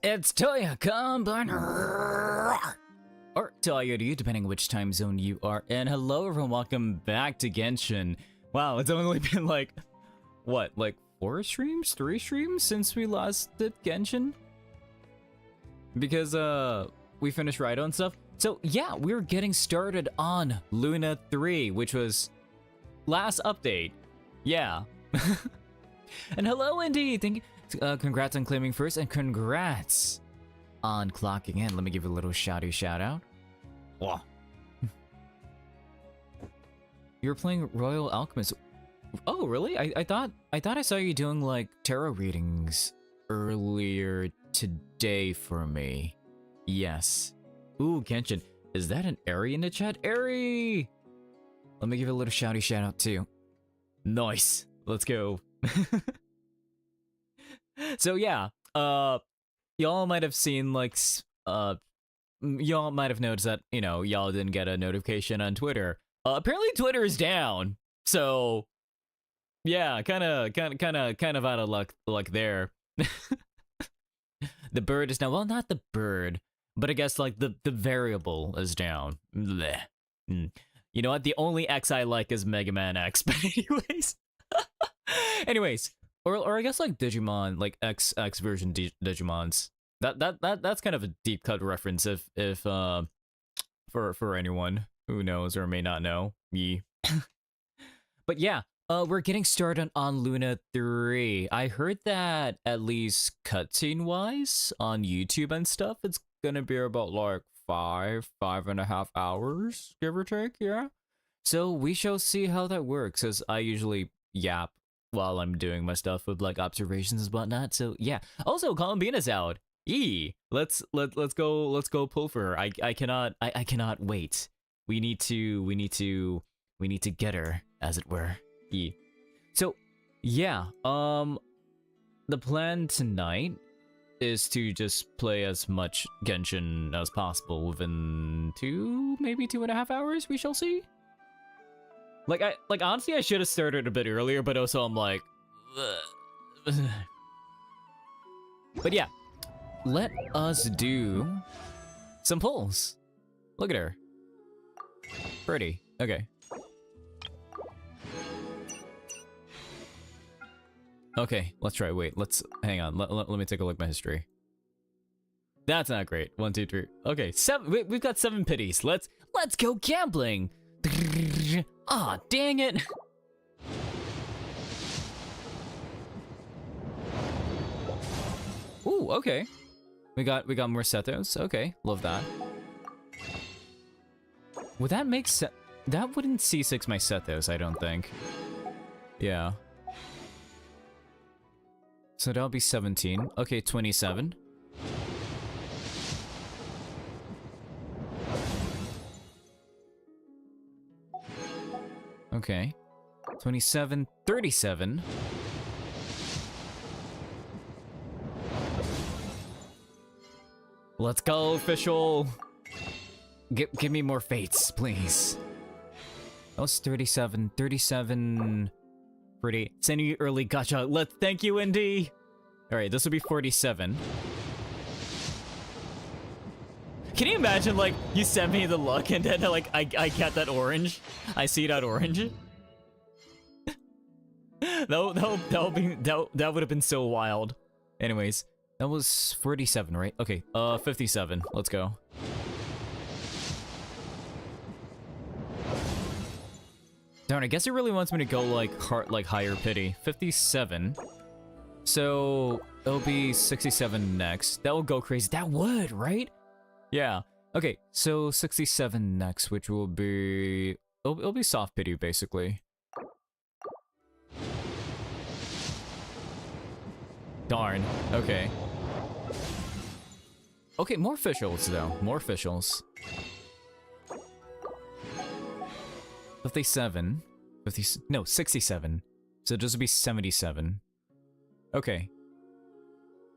It's Toya, Combiner! Or Toya to you, depending which time zone you are in. Hello everyone, welcome back to Genshin. Wow, it's only been like, what, like 4 streams? 3 streams since we last did Genshin? Because, we finished Raido and stuff. So yeah, we're getting started on Luna 3, which was last update. Yeah. And hello indeed, thank you. Congrats on claiming first, and congrats on clocking in. Let me give a little shout out. Wow. You're playing Royal Alchemist. Oh, really? I thought I saw you doing like tarot readings earlier today for me. Yes. Ooh, Genshin. Is that an Airy in the chat? Airy! Let me give a little shouty shout out too. Nice. Let's go. So yeah, y'all might have seen like, y'all might have noticed that, you know, y'all didn't get a notification on Twitter. Apparently Twitter is down. So yeah, kind of out of luck there. The bird is now, well, not the bird, but I guess like the variable is down. Blech. You know what? The only X I like is Mega Man X. But anyways, or I guess like Digimon, like X version Digimons. That's kind of a deep cut reference if for anyone who knows or may not know. Yeah. But yeah, we're getting started on Luna 3. I heard that at least cutscene wise on YouTube and stuff, it's gonna be about like 5.5 hours, give or take, yeah. So we shall see how that works, as I usually yap while I'm doing my stuff with like observations and whatnot. So yeah. Also, Columbina's out. Let's go pull for her. I cannot wait. We need to get her, as it were. So yeah, the plan tonight is to just play as much Genshin as possible within maybe 2.5 hours. We shall see. Like honestly, I should have started a bit earlier, but also I'm like, but yeah, let us do some pulls. Look at her, pretty. Okay. Okay, let's try. Wait, hang on. Let me take a look at my history. That's not great. 1, 2, 3. Okay, 7. We've got 7 pities. Let's go gambling. Ah, oh, dang it. Ooh, okay. We got more Sethos. Okay, love that. Would that make sense? That wouldn't C6 my Sethos, I don't think. Yeah. So that'll be 17. Okay, 27. Okay. 27, 37. Let's go, official. Give me more fates, please. That was 37, 37. Pretty. Sending you early gacha. Thank you, Indy. All right, this will be 47. Can you imagine, like, you send me the luck and then, like, I get that orange? I see that orange. that would have been so wild. Anyways, that was 47, right? Okay, 57. Let's go. Darn, I guess it really wants me to go like higher pity. 57. So it'll be 67 next. That will go crazy. That would, right? Yeah. Okay, so 67 next, which will be it'll be soft pity basically. Darn. Okay. Okay, more officials though. More officials. 57. 67. So this would be 77. Okay.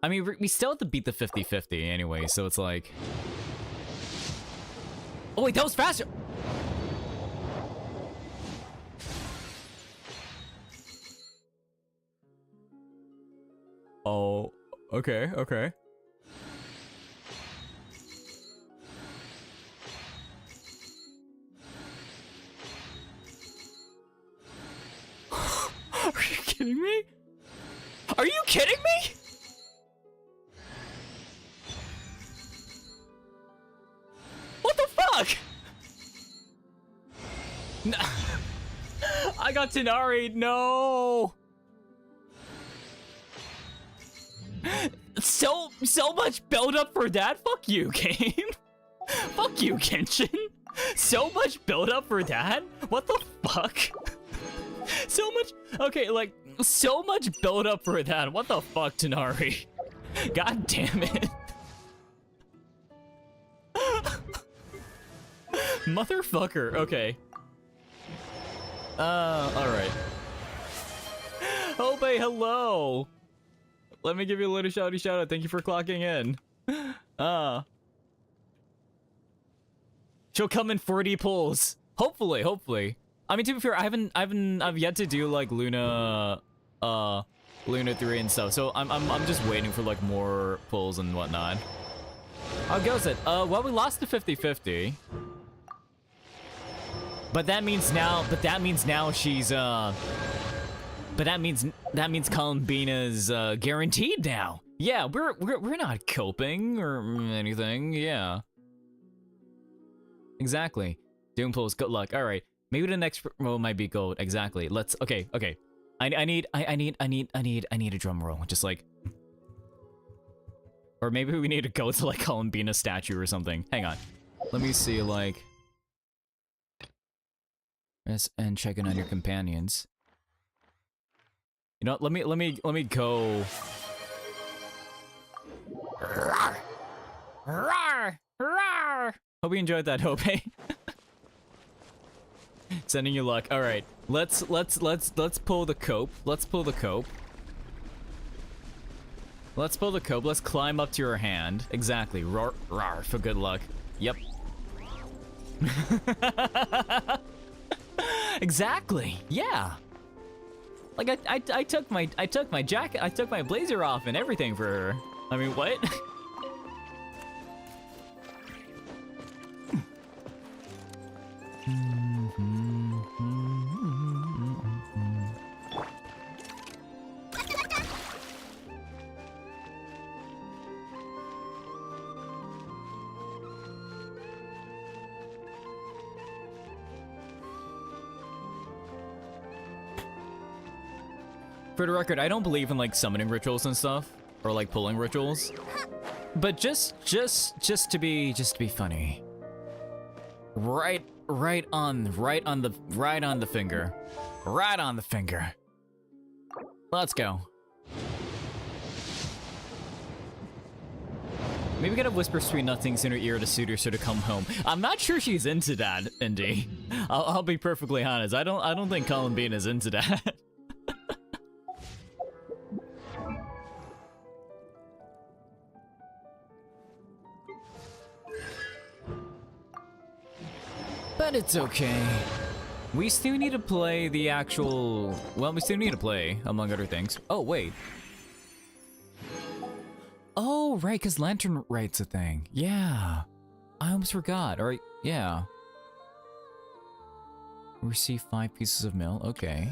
I mean, we still have to beat the 50-50 anyway, so it's like... Oh wait, that was faster! Oh, okay, okay. Are you kidding me? Are you kidding me? What the fuck? No. I got Tenari, no. So much build up for that? Fuck you, game. Fuck you, Genshin. So much build up for that? What the fuck? So much, okay, like, so much build up for that. What the fuck, Tanari? God damn it. Motherfucker, okay. Alright. Hope, hello. Let me give you a little shouty shout out. Thank you for clocking in. She'll come in 40 pulls. Hopefully. I mean, to be fair, I've yet to do like Luna 3 and stuff. So I'm just waiting for like more pulls and whatnot. How goes it? Well, we lost to 50-50. But that means now she's but that means Columbina's guaranteed now. Yeah, we're not coping or anything. Yeah. Exactly. Doom pulls, good luck. All right. Maybe the next roll might be gold. Exactly. Let's okay. I need a drum roll. Just like, or maybe we need to go to like Columbina statue or something. Hang on. Let me see like yes, and check in on your companions. You know, let me go. Rawr, rawr, rawr. Hope you enjoyed that, Hope. Sending you luck. All right, let's pull the cope. Let's pull the cope. Let's pull the cope. Let's climb up to your hand. Exactly. Rawr, rawr, for good luck. Yep. Exactly. Yeah. Like I took my jacket, I took my blazer off and everything for her. I mean, what? For the record, I don't believe in like summoning rituals and stuff, or like pulling rituals. But just to be funny. Right on the finger. Right on the finger. Let's go. Maybe get a whisper sweet nothings in her ear to suit her so to come home. I'm not sure she's into that, Indy. I'll be perfectly honest. I don't think Columbina's into that. But it's okay. We still need to play the actual... Well, we still need to play, among other things. Oh, wait. Oh, right, because Lantern Right's a thing. Yeah. I almost forgot. Alright, yeah. Receive 5 pieces of mail. Okay.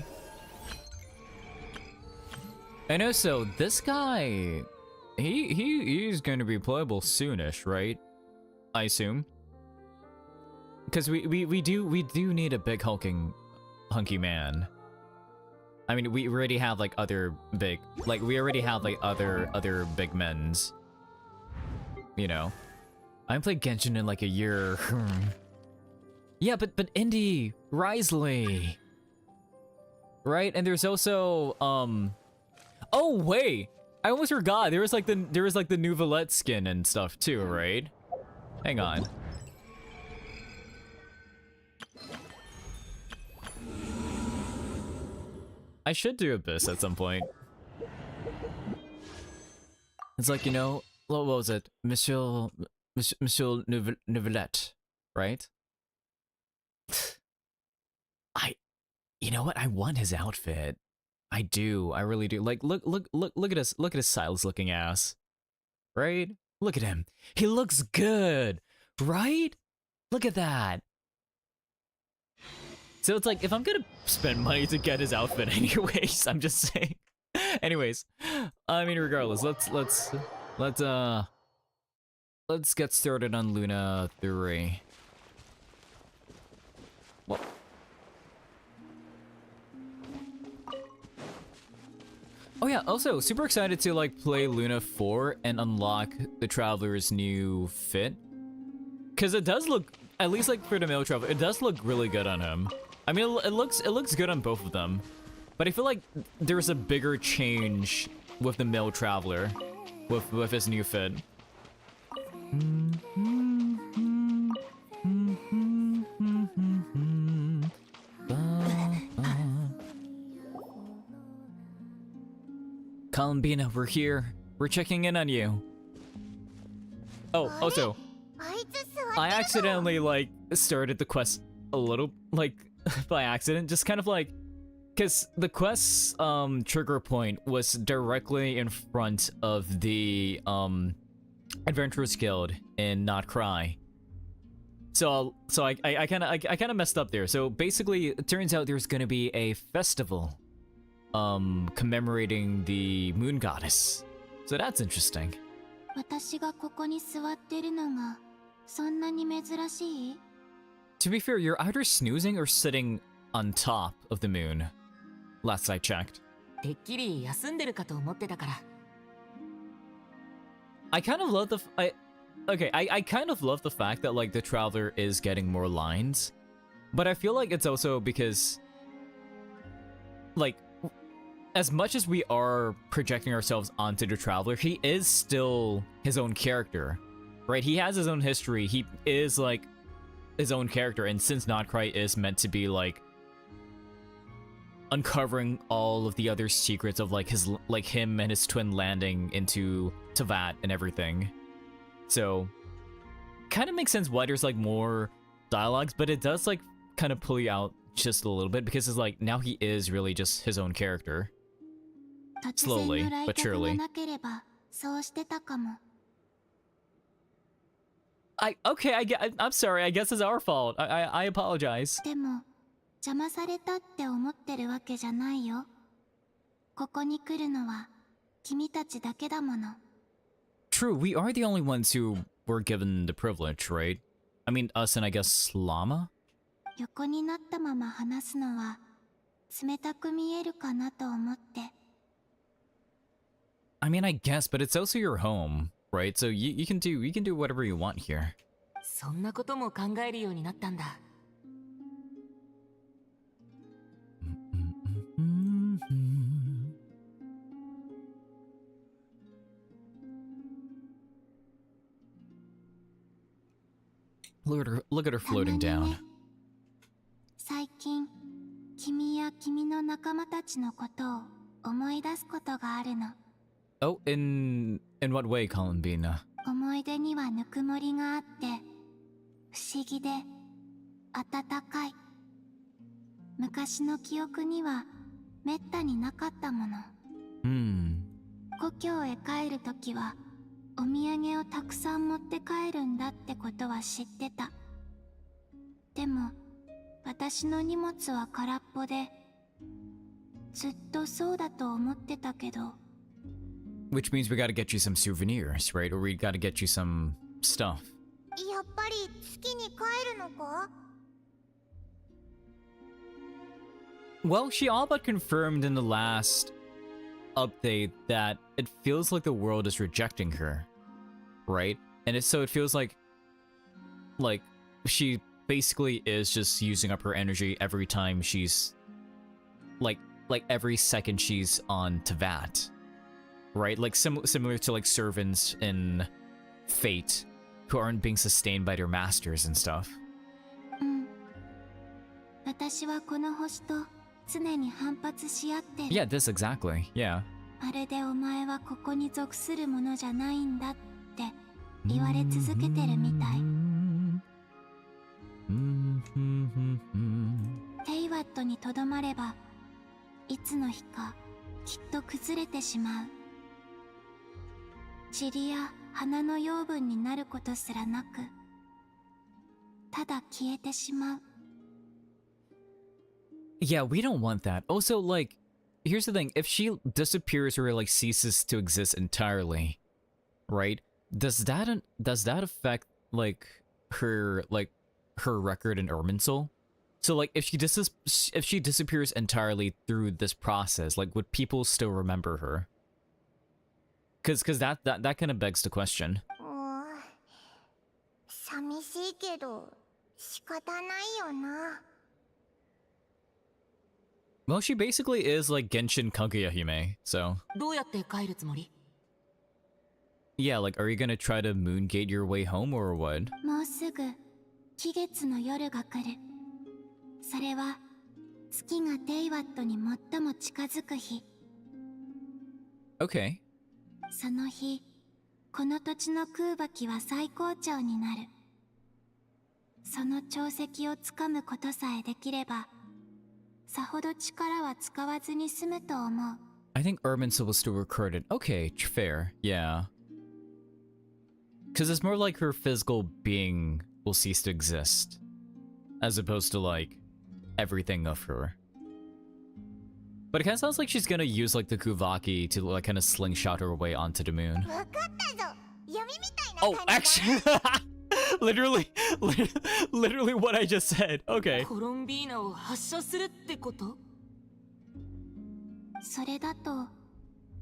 And also, this guy... He's going to be playable soonish, right? I assume. Because we do need a big hunky man. I mean, we already have like other big, like we already have like other big men's. You know, I haven't played Genshin in like a year. Yeah, but Indy Risley, right? And there's also oh wait, I almost forgot. There was like the new Valette skin and stuff too, right? Hang on. I should do Abyss at some point. It's like, you know, what was it? Monsieur Neuvillette, right? You know what? I want his outfit. I do. I really do. Like, look at us. Look at his Silas looking ass. Right? Look at him. He looks good, right? Look at that. So it's like, if I'm gonna spend money to get his outfit anyways, I'm just saying. Anyways, I mean, regardless, let's get started on Luna 3. Well, oh yeah, also super excited to like play Luna 4 and unlock the Traveler's new fit. Cause it does look at least like for the male traveler, it does look really good on him. I mean, it looks good on both of them, but I feel like there's a bigger change with the male traveler, with his new fit. Columbina, we're here. We're checking in on you. Oh, also, I accidentally like started the quest a little like by accident, just kind of like, because the quest's trigger point was directly in front of the Adventurers Guild in Nod-Krai. So I kind of messed up there. So basically, it turns out there's gonna be a festival commemorating the moon goddess. So that's interesting. To be fair, you're either snoozing or sitting on top of the moon. Last I checked. I kind of love I kind of love the fact that like the traveler is getting more lines, but I feel like it's also because like as much as we are projecting ourselves onto the traveler, he is still his own character, right? He has his own history. He is like his own character, and since Nod-Krai is meant to be like uncovering all of the other secrets of like him and his twin landing into Teyvat and everything, so kind of makes sense why there's like more dialogues, but it does like kind of pull you out just a little bit because it's like now he is really just his own character. Slowly but surely. I'm sorry, I guess it's our fault. I apologize. True, we are the only ones who were given the privilege, right? I mean, us and I guess Llama? I mean, I guess, but it's also your home, right? So you can do whatever you want here. Look at her floating down. Oh, in what way, Columbina? Which means we gotta get you some souvenirs, right? Or we gotta get you some stuff. Well, she all but confirmed in the last update that it feels like the world is rejecting her, right? And so it feels like she basically is just using up her energy every time she's like every second she's on Teyvat, right? Like similar to like servants in Fate who aren't being sustained by their masters and stuff. Yeah, this exactly. Yeah. Yeah, we don't want that. Also, like, here's the thing. If she disappears or, like, ceases to exist entirely, right? Does that affect, like, her record in Irminsul? So, like, if she disappears entirely through this process, like, would people still remember her? Because that kind of begs the question. 仕方ないよな。 Well, she basically is like Genshin Kaguya Hime, so どうやって帰るつもり？ yeah, like, are you gonna try to moongate your way home or what? もうすぐ期月の夜が来る。それは月がテイワットに最も近づく日。 Okay. その日、この土地の空爆は最高潮になる。その潮汐をつかむことさえできれば、さほど力は使わずに済むと思う。 I think Urbansa was still recorded. Okay, fair. Yeah. Because it's more like her physical being will cease to exist, as opposed to like everything of her. But it kind of sounds like she's gonna use like the Kuvaki to like kind of slingshot her way onto the moon. わかったぞ。闇みたいな Oh, 感じだ。 actually, literally what I just said. Okay. コロンビーナを発射するってこと？それだと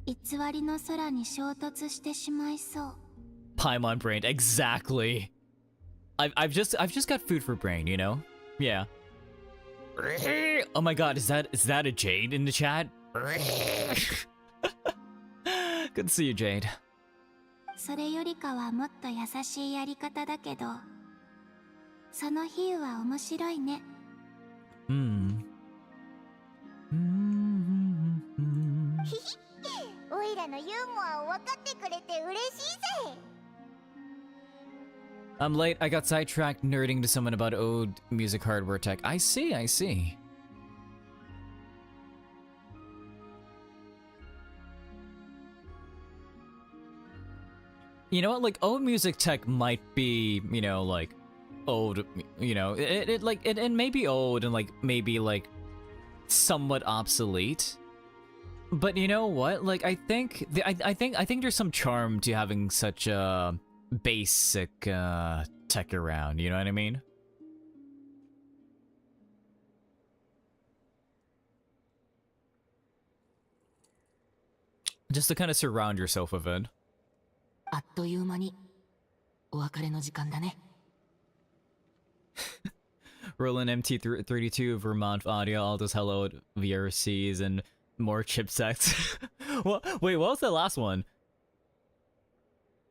偽りの空に衝突してしまいそう。 Paimon brain, exactly. I've just got food for brain, you know? Yeah. Oh my god, is that a Jade in the chat? Good to see you, Jade. それよりかはもっと優しいやり方だけど、その比喩は面白いね。おいらのユーモアを分かってくれて嬉しいぜ。 I'm late. I got sidetracked nerding to someone about old music hardware tech. I see, I see. You know what? Like, old music tech might be, you know, like, old, you know, it may be old and, like, maybe, like, somewhat obsolete. But you know what? Like, I think there's some charm to having such a basic tech around, you know what I mean? Just to kind of surround yourself with it. あっという間にお別れの時間だね。Roland MT32 Vermont Audio, Aldo's Hello VRCs and more chipsets. What? Wait, what was the last one?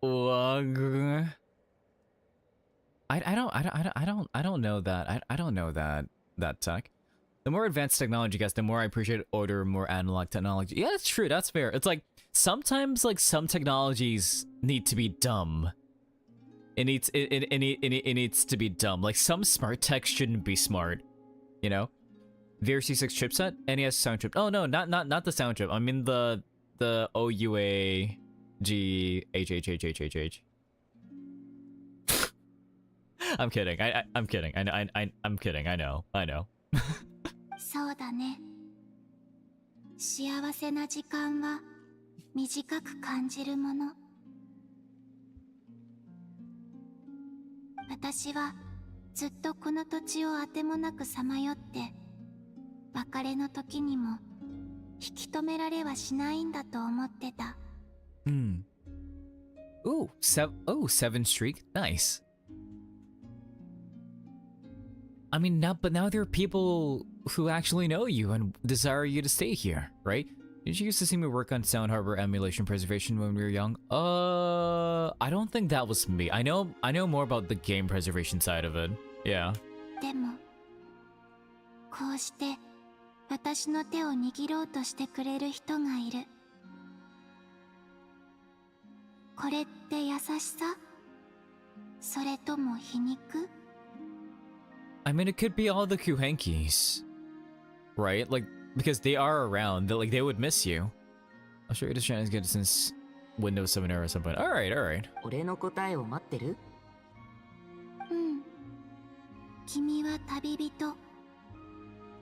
I don't know that. I don't know that tech. The more advanced technology gets, the more I appreciate older, more analog technology. Yeah, that's true. That's fair. It's like sometimes like some technologies need to be dumb. It needs to be dumb. Like some smart tech shouldn't be smart. You know? VRC6 chipset, NES sound chip. Oh no, not the sound chip. I mean the OUAGHHHHH. I'm kidding. I'm kidding. I'm kidding. I know. そうだね。幸せな時間は短く感じるもの。私はずっとこの土地をあてもなくさまよって、別れの時にも引き止められはしないんだと思ってた。Ooh, seven streak. Nice. I mean, now there are people who actually know you and desire you to stay here, right? Did you used to see me work on sound harbor emulation preservation when we were young? I don't think that was me. I know more about the game preservation side of it. Yeah. でも、こうして私の手を握ろうとしてくれる人がいる。これって優しさ？それとも皮肉？ I mean, it could be all the Kuhenkis, right? Like, because they are around, like they would miss you. I'll show you this channel is good since Windows 7 era or something. All right. 俺の答えを待ってる？うん。君は旅人。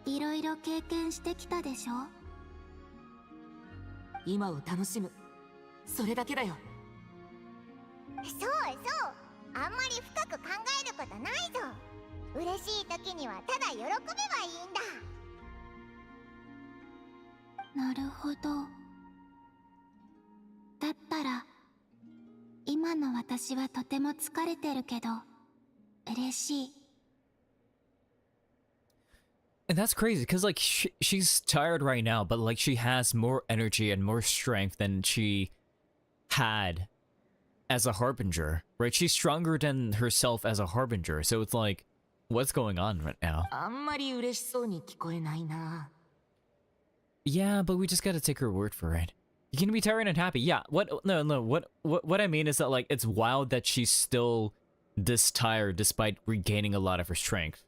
いろいろ経験してきたでしょ？今を楽しむ。それだけだよ。そう。あんまり深く考えることないぞ。嬉しい時にはただ喜べばいいんだ。なるほど。だったら、今の私はとても疲れてるけど、嬉しい。And that's crazy because like she's tired right now, but like she has more energy and more strength than she had as a harbinger, right? She's stronger than herself as a harbinger. So it's like, what's going on right now? あんまり嬉しそうに聞こえないな。 Yeah, but we just gotta take her word for it. You can be tired and happy. Yeah, what I mean is that like it's wild that she's still this tired despite regaining a lot of her strength.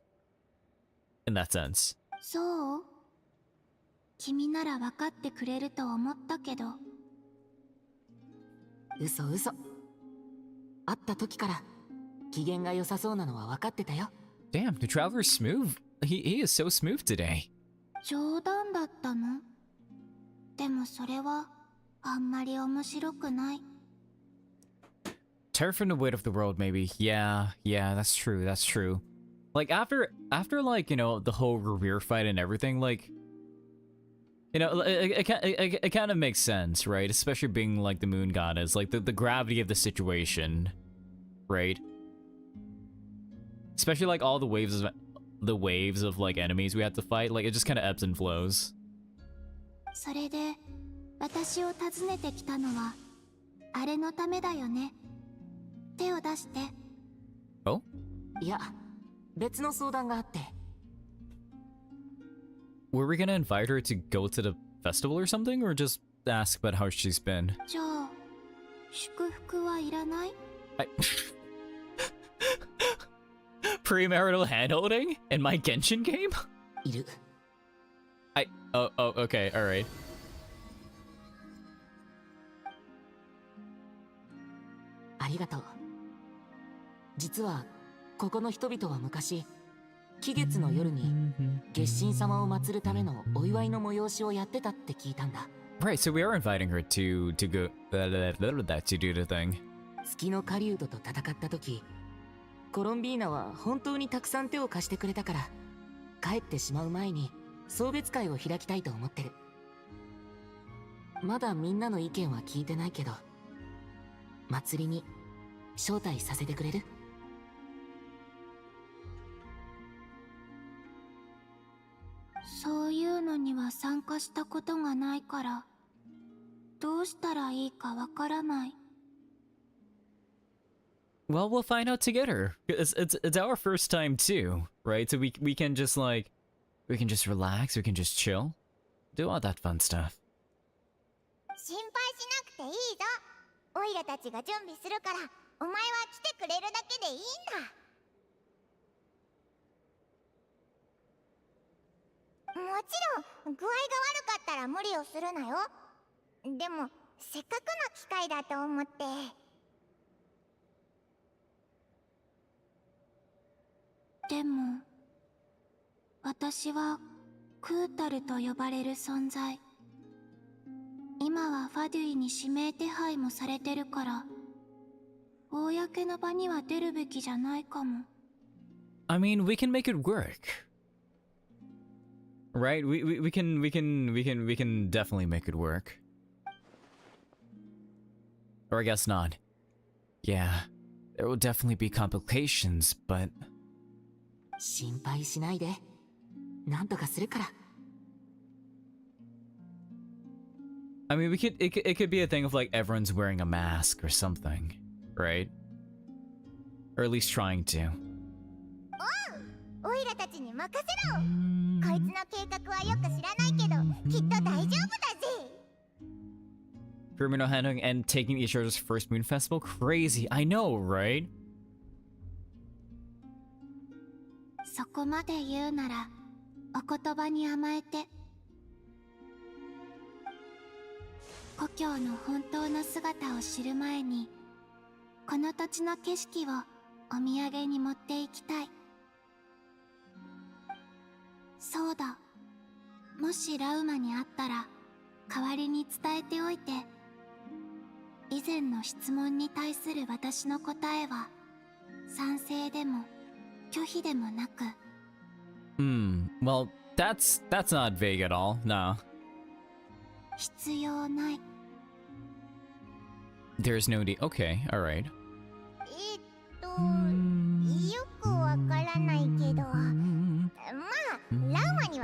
In that sense. そう？君なら分かってくれると思ったけど。嘘嘘。会った時から機嫌が良さそうなのは分かってたよ。 Damn, the traveler's smooth. He is so smooth today. 冗談だったの？でもそれはあんまり面白くない。 Tired from the weight of the world, maybe. Yeah, that's true, that's true. Like, after like, you know, the whole rear fight and everything, like, you know, it kind of makes sense, right? Especially being, like, the moon goddess, like, the gravity of the situation, right? Especially, like, all the waves of, like, enemies we have to fight, like, it just kind of ebbs and flows. それで私を訪ねてきたのはあれのためだよね。手を出して。Oh? いや、別の相談があって。 Were we gonna invite her to go to the festival or something, or just ask about how she's been? じゃあ祝福はいらない？ Premarital handholding in my Genshin game? いる。Oh, okay, alright. ありがとう。実はここの人々は昔、期月の夜に月神様を祀るためのお祝いの催しをやってたって聞いたんだ。 Right, so we are inviting her to go to do the thing. 月の狩人と戦った時、コロンビーナは本当にたくさん手を貸してくれたから、帰ってしまう前に送別会を開きたいと思ってる。まだみんなの意見は聞いてないけど、祭りに招待させてくれる？そういうのには参加したことがないからどうしたらいいかわからない。 Well, we'll find out together. It's our first time too, right? So we can just like we can just relax, we can just chill, do all that fun stuff. 心配しなくていいぞ。オイラたちが準備するからお前は来てくれるだけでいいんだ。もちろん具合が悪かったら無理をするなよ。でもせっかくの機会だと思って。でも私はクータルと呼ばれる存在。今はファデュイに指名手配もされてるから公の場には出るべきじゃないかも。 I mean, we can make it work. Right? We can definitely make it work. Or I guess not. Yeah, there will definitely be complications, but 心配しないで。なんとかするから。 I mean, it could be a thing of like everyone's wearing a mask or something, right? Or at least trying to. オイラたちに任せろ。こいつの計画はよく知らないけどきっと大丈夫だぜ。 Criminal handling and taking each other's first moon festival? Crazy, I know, right? そこまで言うならお言葉に甘えて。故郷の本当の姿を知る前にこの土地の景色をお土産に持っていきたい。そうだ、もしラウマに会ったら代わりに伝えておいて。以前の質問に対する私の答えは賛成でも拒否でもなく。 Well, that's not vague at all, no. 必要ない。 There's no need. Okay, alright. よくわからないけど、まあラウマに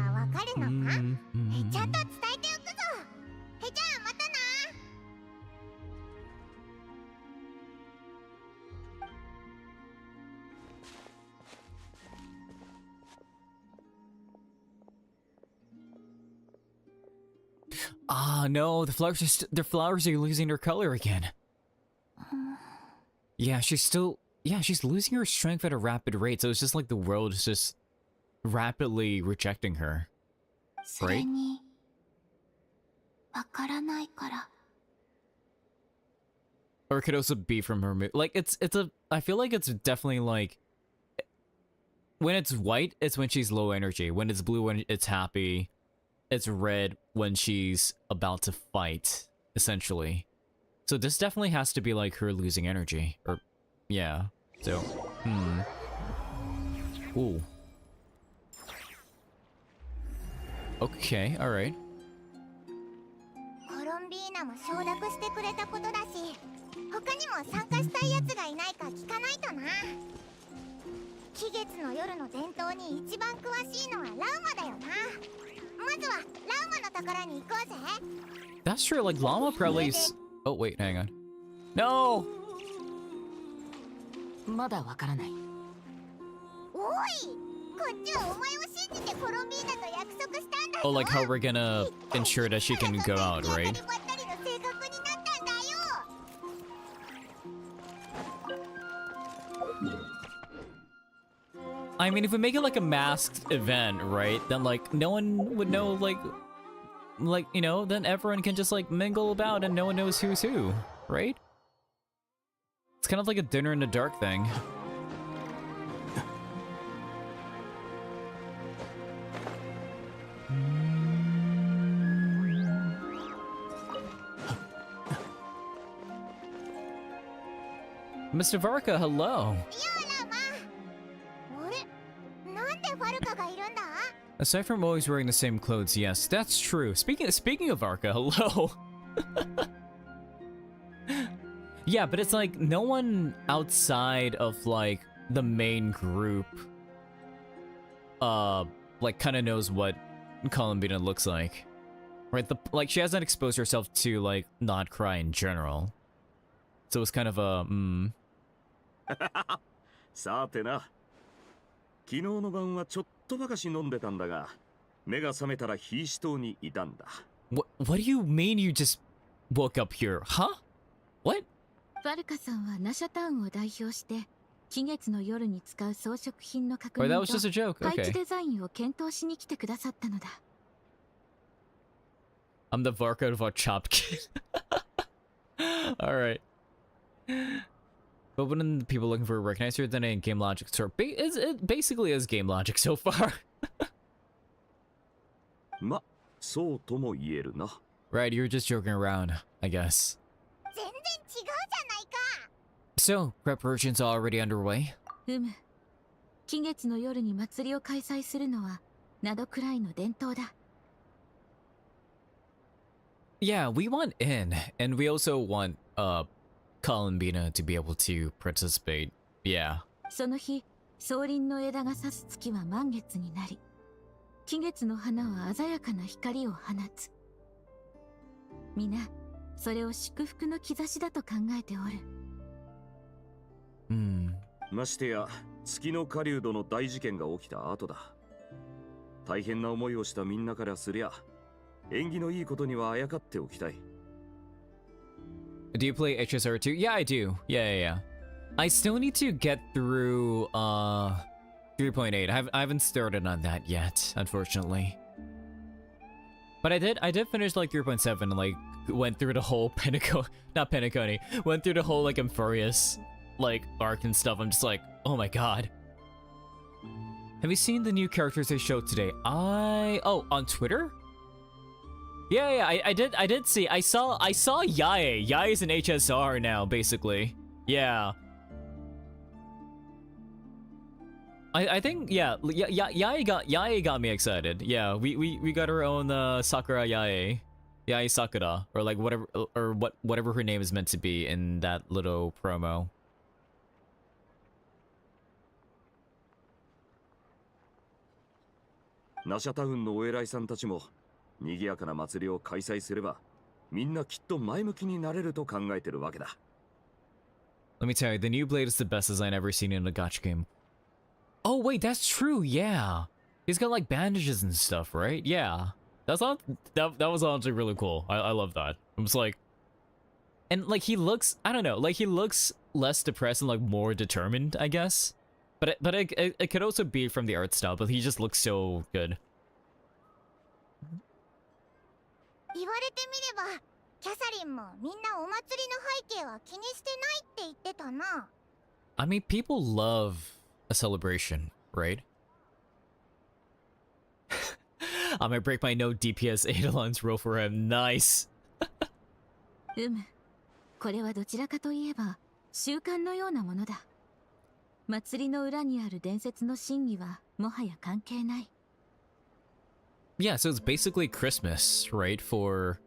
Ah, no, the flowers are losing their color again. Yeah, she's losing her strength at a rapid rate, so it's just like the world is just rapidly rejecting her. それにわからないから。 Or it could also be from her mood. Like, I feel like it's definitely like, when it's white, it's when she's low energy. When it's blue, when it's happy. It's red when she's about to fight, essentially. So this definitely has to be like her losing energy. Or, yeah. So, Ooh. Okay, alright. コロンビーナも承諾してくれたことだし、他にも参加したいやつがいないか聞かないとな。期月の夜の伝統に一番詳しいのはラウマだよな。まずはラウマのところに行こうぜ。 That's true, like Llama probably Oh, wait, hang on. No! まだわからない。おい、こっちはお前を信じてコロンビーナと約束したんだよ。 Oh, like how we're gonna ensure that she can go out, right? I mean, if we make it like a masked event, right? Then like no one would know, like you know, then everyone can just like mingle about and no one knows who's who, right? It's kind of like a dinner in the dark thing. Mr. Varka, hello. Aside from always wearing the same clothes, yes, that's true. Speaking of Varka, hello. Yeah, but it's like no one outside of like the main group like kind of knows what Columbina looks like. Right? Like she hasn't exposed herself to like Nod-Krai in general. So it's kind of a さてな。昨日の晩はちょっとばかし飲んでたんだが、目が覚めたらヒーシ島にいたんだ。What do you mean you just woke up here? Huh? What? バルカさんはナシャタウンを代表して期月の夜に使う装飾品の確 Or that 認 was just a と joke. 配置 Okay. デザインを検討しに来てくださったのだ。 I'm the Varka of a chopped kid. Alright. But when people looking for a recognizer, then in game logic, so it basically is game logic so far. ま、そうとも言えるな。Right, you're just joking around, I guess. 全然違うじゃないか。 So, preparations are already underway? 期月の夜に祭りを開催するのはNod-Kraiの伝統だ。 Yeah, we want in, and we also want, Columbina to be able to participate. Yeah. その日、草林の枝が差す月は満月になり、期月の花は鮮やかな光を放つ。皆、それを祝福の兆しだと考えておる。ましてや、月の狩人の大事件が起きた後だ。大変な思いをしたみんなからすりゃ、縁起のいいことにはあやかっておきたい。Do you play HSR2? Yeah, I do. Yeah. I still need to get through 3.8. I haven't started on that yet, unfortunately. But I did finish like 3.7 and like went through the whole Pentaconi, went through the whole like Amphorius like arc and stuff. I'm just like, oh my god. Have you seen the new characters they showed today? Oh, on Twitter? Yeah, I did see. I saw Yae. Yae's an HSR now, basically. Yeah. I think Yae got me excited. Yeah, we got our own Sakura Yae. Yae Sakura, or like whatever her name is meant to be in that little promo. ナシャタウンのお偉いさんたちも賑やかな祭りを開催すればみんなきっと前向きになれると考えてるわけだ。Let me tell you, the new blade is the best design I've ever seen in a gacha game. Oh wait, that's true, yeah. He's got like bandages and stuff, right? Yeah. That's not that was honestly really cool. I love that. I was like, and like he looks, I don't know, like he looks less depressed and like more determined, I guess. But it could also be from the art style, but he just looks so good. 言われてみればキャサリンもみんなお祭りの背景は気にしてないって言ってたな。I mean, people love a celebration, right? I might break my no DPS Eidolon's roll for him. Nice. これはどちらかといえば習慣のようなものだ。祭りの裏にある伝説の真偽はもはや関係ない。Yeah, so it's basically Christmas, right? For...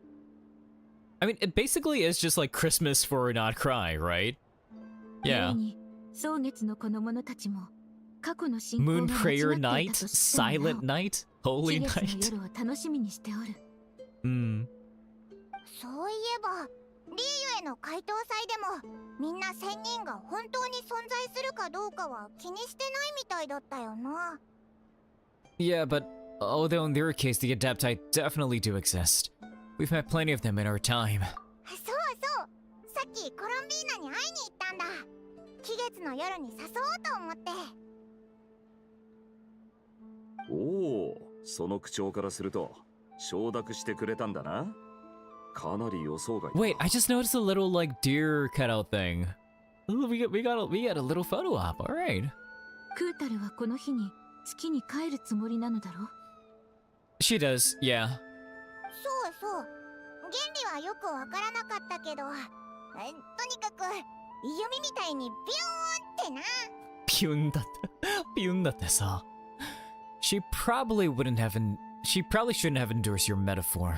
I mean, it basically is just like Christmas for Nod-Krai, right? Yeah. Moon Prayer Night? Silent Night? Holy Night? そういえばリーユへの回答祭でもみんな仙人が本当に存在するかどうかは気にしてないみたいだったよな。 Yeah, but although in their case the Adepti definitely do exist. We've met plenty of them in our time. そうそう、さっきコロンビーナに会いに行ったんだ。期月の夜に誘おうと思って。おお、その口調からすると承諾してくれたんだな。かなり予想外だ。 Wait, I just noticed a little like deer cutout thing. We got a little photo op. All right. クータルはこの日に月に帰るつもりなのだろう。 She does, yeah. そうそう、原理はよくわからなかったけど、とにかく弓みたいにビューンってな。ピュンだって、ピュンだってさ。She probably shouldn't have endorsed your metaphor.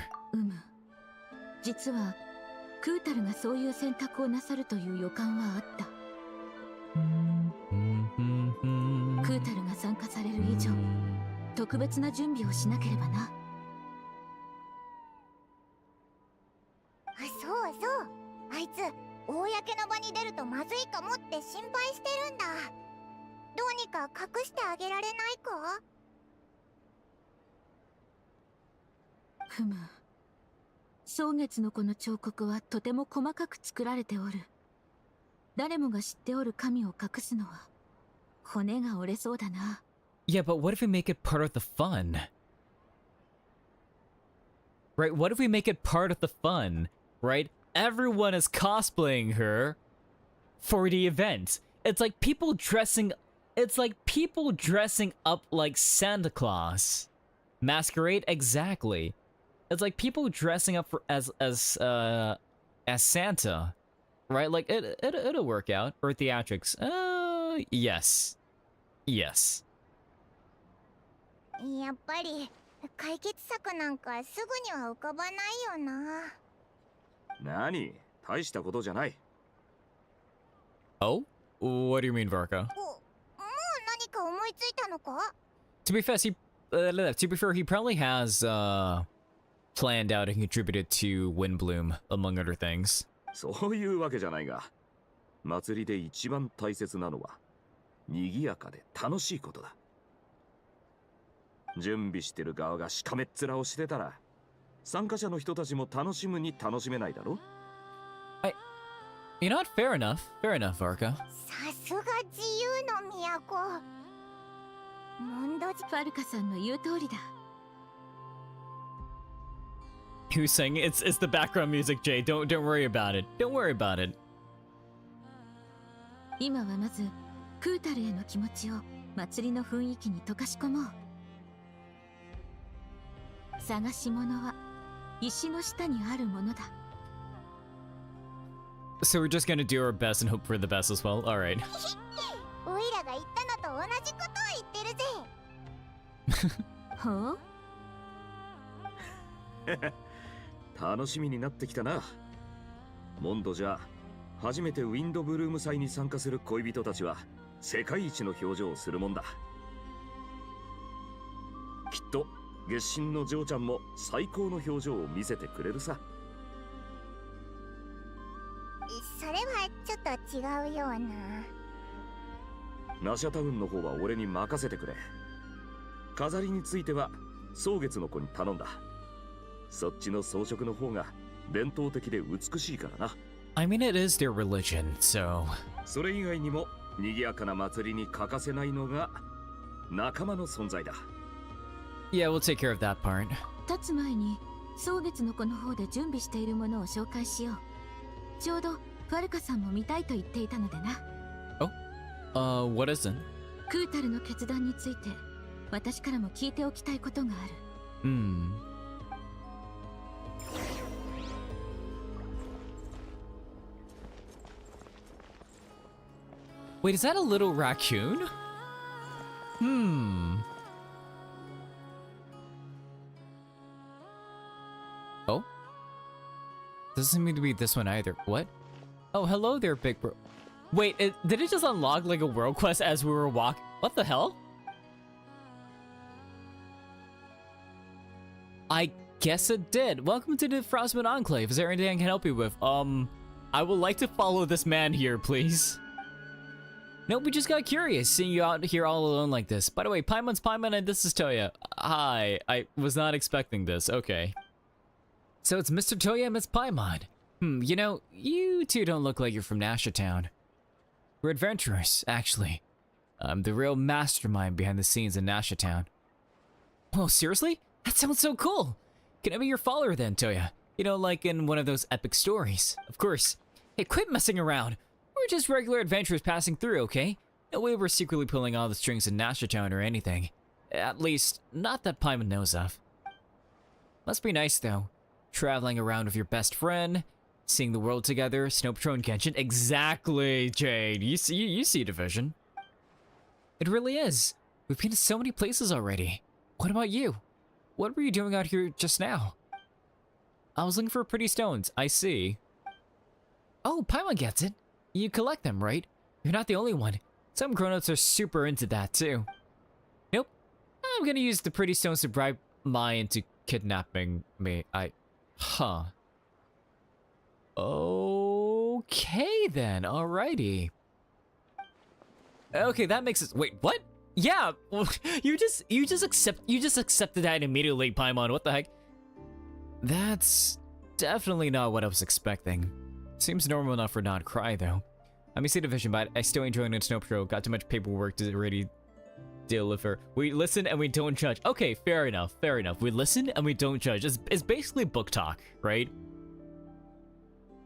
実はクータルがそういう選択をなさるという予感はあった。クータルが参加される以上、特別な準備をしなければな。そうそう、あいつ公の場に出るとまずいかもって心配してるんだ。どうにか隠してあげられないか。蒼月の子の彫刻はとても細かく作られておる。誰もが知っておる神を隠すのは骨が折れそうだな。Yeah, but what if we make it part of the fun? Right? What if we make it part of the fun? Right? Everyone is cosplaying her for the event. It's like people dressing up like Santa Claus. Masquerade, exactly. It's like people dressing up for as Santa, right? Like it'll work out. Or theatrics. Yes. やっぱり解決策なんかすぐには浮かばないよな。何？大したことじゃない。Oh? What do you mean, Varka? もう何か思いついたのか？ To be fair, he probably has planned out and contributed to Windbloom, among other things. そういうわけじゃないが、祭りで一番大切なのは賑やかで楽しいことだ。準備してる側がしかめっ面をしてたら、参加者の人たちも楽しむに楽しめないだろ。You know what? Fair enough, Varka. さすが自由の都。モンドファルカさんの言う通りだ。Who's saying it's the background music, Jay. Don't worry about it. Don't worry about it. 今はまずクータルへの気持ちを祭りの雰囲気に溶かし込もう。探し物は石の下にあるものだ。So we're just gonna do our best and hope for the best as well. All right. おいらが言ったのと同じことを言ってるぜ。ほう？楽しみになってきたな。モンドじゃ初めてウィンドブルーム祭に参加する恋人たちは世界一の表情をするもんだ。きっと月神のジョーちゃんも最高の表情を見せてくれるさ。それはちょっと違うような。ナシャタウンの方は俺に任せてくれ。飾りについては蒼月の子に頼んだ。そっちの装飾の方が伝統的で美しいからな。I mean, it is their religion, so... それ以外にも賑やかな祭りに欠かせないのが仲間の存在だ。Yeah, we'll take care of that part. 立つ前に蒼月の子の方で準備しているものを紹介しよう。ちょうどファルカさんも見たいと言っていたのでな。What is it? クータルの決断について私からも聞いておきたいことがある。Wait, is that a little raccoon? Oh? Doesn't seem to be this one either. What? Oh, hello there, big bro. Wait, did it just unlock like a world quest as we were walking? What the hell? I guess it did. Welcome to the Frostmoon Enclave. Is there anything I can help you with? I would like to follow this man here, please. Nope, we just got curious seeing you out here all alone like this. By the way, Paimon's Paimon and this is Toya. Hi, I was not expecting this. Okay. So it's Mr. Toya and Miss Paimon. You know, you two don't look like you're from Nasha Town. We're adventurers, actually. I'm the real mastermind behind the scenes in Nasha Town. Oh, seriously? That sounds so cool! Can I be your follower then, Toya? You know, like in one of those epic stories. Of course. Hey, quit messing around! We're just regular adventurers passing through, okay? No way we're secretly pulling all the strings in Nasha Town or anything. At least, not that Paimon knows of. Must be nice, though. Traveling around with your best friend, seeing the world together, Snow Patrol and Genshin. Exactly, Jade. You see Division. It really is. We've been to so many places already. What about you? What were you doing out here just now? I was looking for pretty stones. I see. Oh, Paimon gets it. You collect them, right? You're not the only one. Some grown-ups are super into that, too. Nope. I'm gonna use the pretty stones to bribe Mai into kidnapping me. Huh. Okay then, alrighty. Okay, that makes it. Wait, what? Yeah, well, you just accepted that immediately, Paimon. What the heck? That's definitely not what I was expecting. Seems normal enough for Nod-Krai, though. I mean, see Division, but I still ain't joining Snow Patrol. Got too much paperwork to already deal with her. We listen and we don't judge. Okay, fair enough, fair enough. We listen and we don't judge. It's basically book talk, right?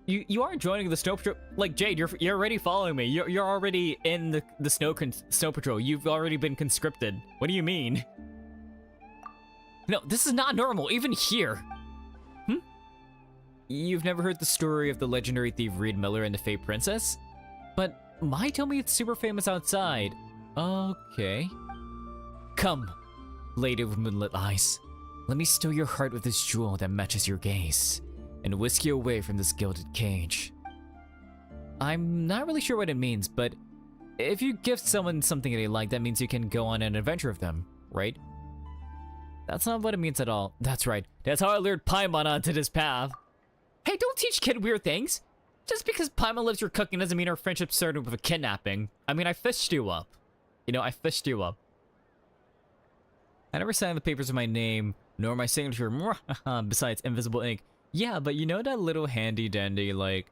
You are joining the Snow Patrol. Like, Jade, you're already following me. You're already in the Snow Patrol. You've already been conscripted. What do you mean? No, this is not normal, even here. You've never heard the story of the legendary thief Reed Miller and the Fey Princess? But Mai told me it's super famous outside. Okay. Come, lady with moonlit eyes. Let me steal your heart with this jewel that matches your gaze, and whisk you away from this gilded cage. I'm not really sure what it means, but if you gift someone something they like, that means you can go on an adventure with them, right? That's not what it means at all. That's right. That's how I lured Paimon onto this path. Hey, don't teach kid weird things. Just because Paimon lives your cooking doesn't mean our friendship started with a kidnapping. I mean, I fished you up. You know, I fished you up. I never signed the papers with my name, nor my signature, besides invisible ink. Yeah, but you know that little handy dandy, like,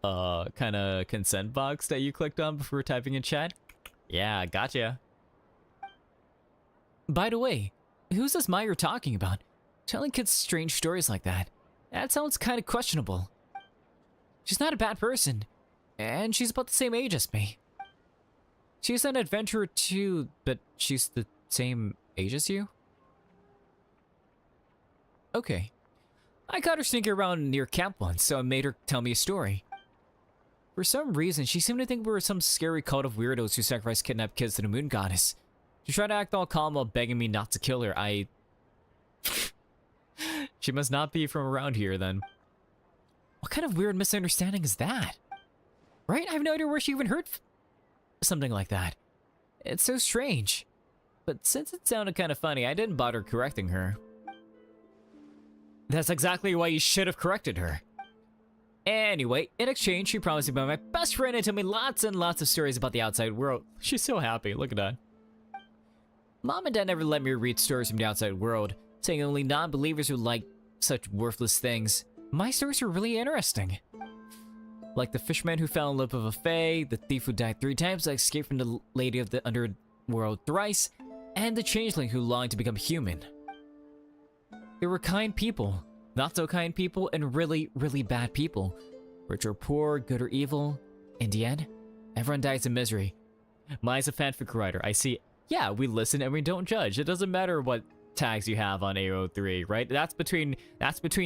kind of consent box that you clicked on before typing in chat? Yeah, gotcha. By the way, who's this Mai you're talking about? Telling kids strange stories like that. That sounds kind of questionable. She's not a bad person, and she's about the same age as me. She's an adventurer too, but she's the same age as you? Okay. I caught her sneaking around near camp once, so I made her tell me a story. For some reason, she seemed to think we were some scary cult of weirdos who sacrificed kidnapped kids to the moon goddess. She tried to act all calm while begging me not to kill her. She must not be from around here, then. What kind of weird misunderstanding is that? Right? I have no idea where she even heard something like that. It's so strange. But since it sounded kind of funny, I didn't bother correcting her. That's exactly why you should have corrected her. Anyway, in exchange, she promised to be my best friend and told me lots and lots of stories about the outside world. She's so happy, look at that. Mom and Dad never let me read stories from the outside world, saying only non-believers would like such worthless things. My stories were really interesting. Like the fisherman who fell in love with a fae, the thief who died 3 times to escape from the lady of the underworld thrice, and the changeling who longed to become human. There were kind people, not so kind people, and really, really bad people. Rich or poor, good or evil. In the end, everyone dies in misery. Mine's a fanfic writer. I see. Yeah, we listen and we don't judge. It doesn't matter what tags you have on AO3, right? That's between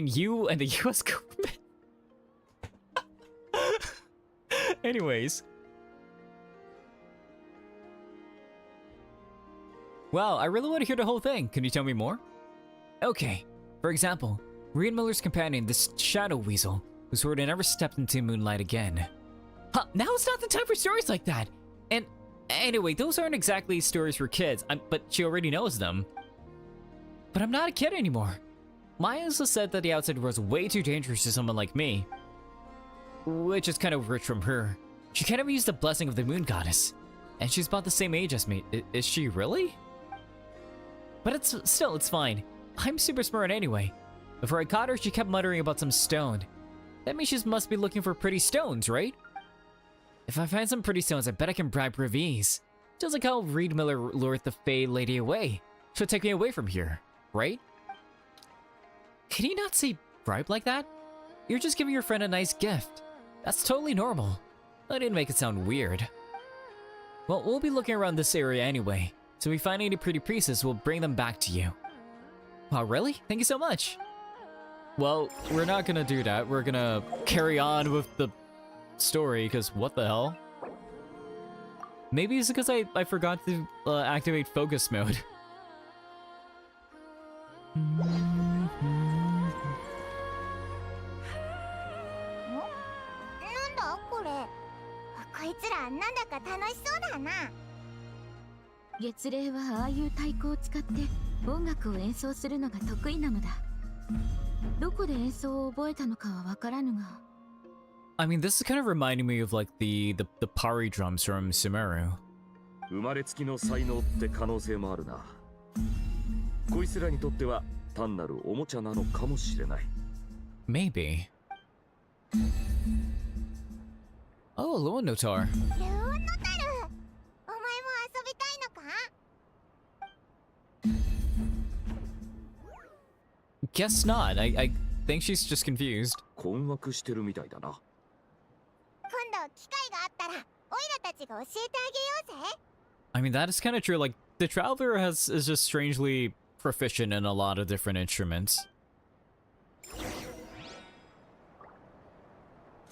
you and the US government. Anyways. Wow, I really want to hear the whole thing. Can you tell me more? Okay. For example, Reed Miller's companion, this shadow weasel, who swore to never stepped into moonlight again. Huh, now it's not the time for stories like that. And anyway, those aren't exactly stories for kids, but she already knows them. But I'm not a kid anymore. Maya also said that the outside was way too dangerous to someone like me. Which is kind of rich from her. She can't even use the blessing of the moon goddess. And she's about the same age as me. Is she really? But it's fine. I'm super smart anyway. Before I caught her, she kept muttering about some stone. That means she must be looking for pretty stones, right? If I find some pretty stones, I bet I can bribe Revis. Just like how Reed Miller lured the Fae lady away. She'll take me away from here, right? Can you not say bribe like that? You're just giving your friend a nice gift. That's totally normal. I didn't make it sound weird. Well, we'll be looking around this area anyway. So if we find any pretty priestesses, we'll bring them back to you. Wow, really? Thank you so much. Well, we're not gonna do that. We're gonna carry on with the story, because what the hell? Maybe it's because I forgot to activate focus mode. こいつらなんだか楽しそうだな。月齢はああいう太鼓を使って音楽を演奏するのが得意なのだ。どこで演奏を覚えたのかはわからぬが。I mean, this is kind of reminding me of like the pari drums from Sumeru. 生まれつきの才能って可能性もあるな。こいつらにとっては単なるおもちゃなのかもしれない。Maybe. Oh, Loan Notar. ルオンノタル、お前も遊びたいのか？ Guess not. I think she's just confused. 困惑してるみたいだな。今度機会があったら、オイラたちが教えてあげようぜ。 I mean, that is kind of true. Like, the Traveler is just strangely proficient in a lot of different instruments.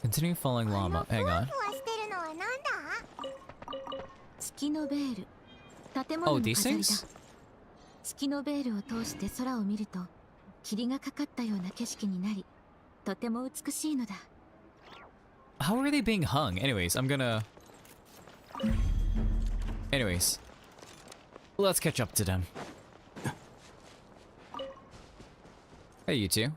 Continue following llama. Hang on. ふわふわしてるのはなんだ？月のベール。建物 Oh, の these 飾りだ。 things? 月のベールを通して空を見ると霧がかかったような景色になり、とても美しいのだ。 How are they being hung? Anyways, I'm gonna... Anyways. Let's catch up to them. Hey, you two.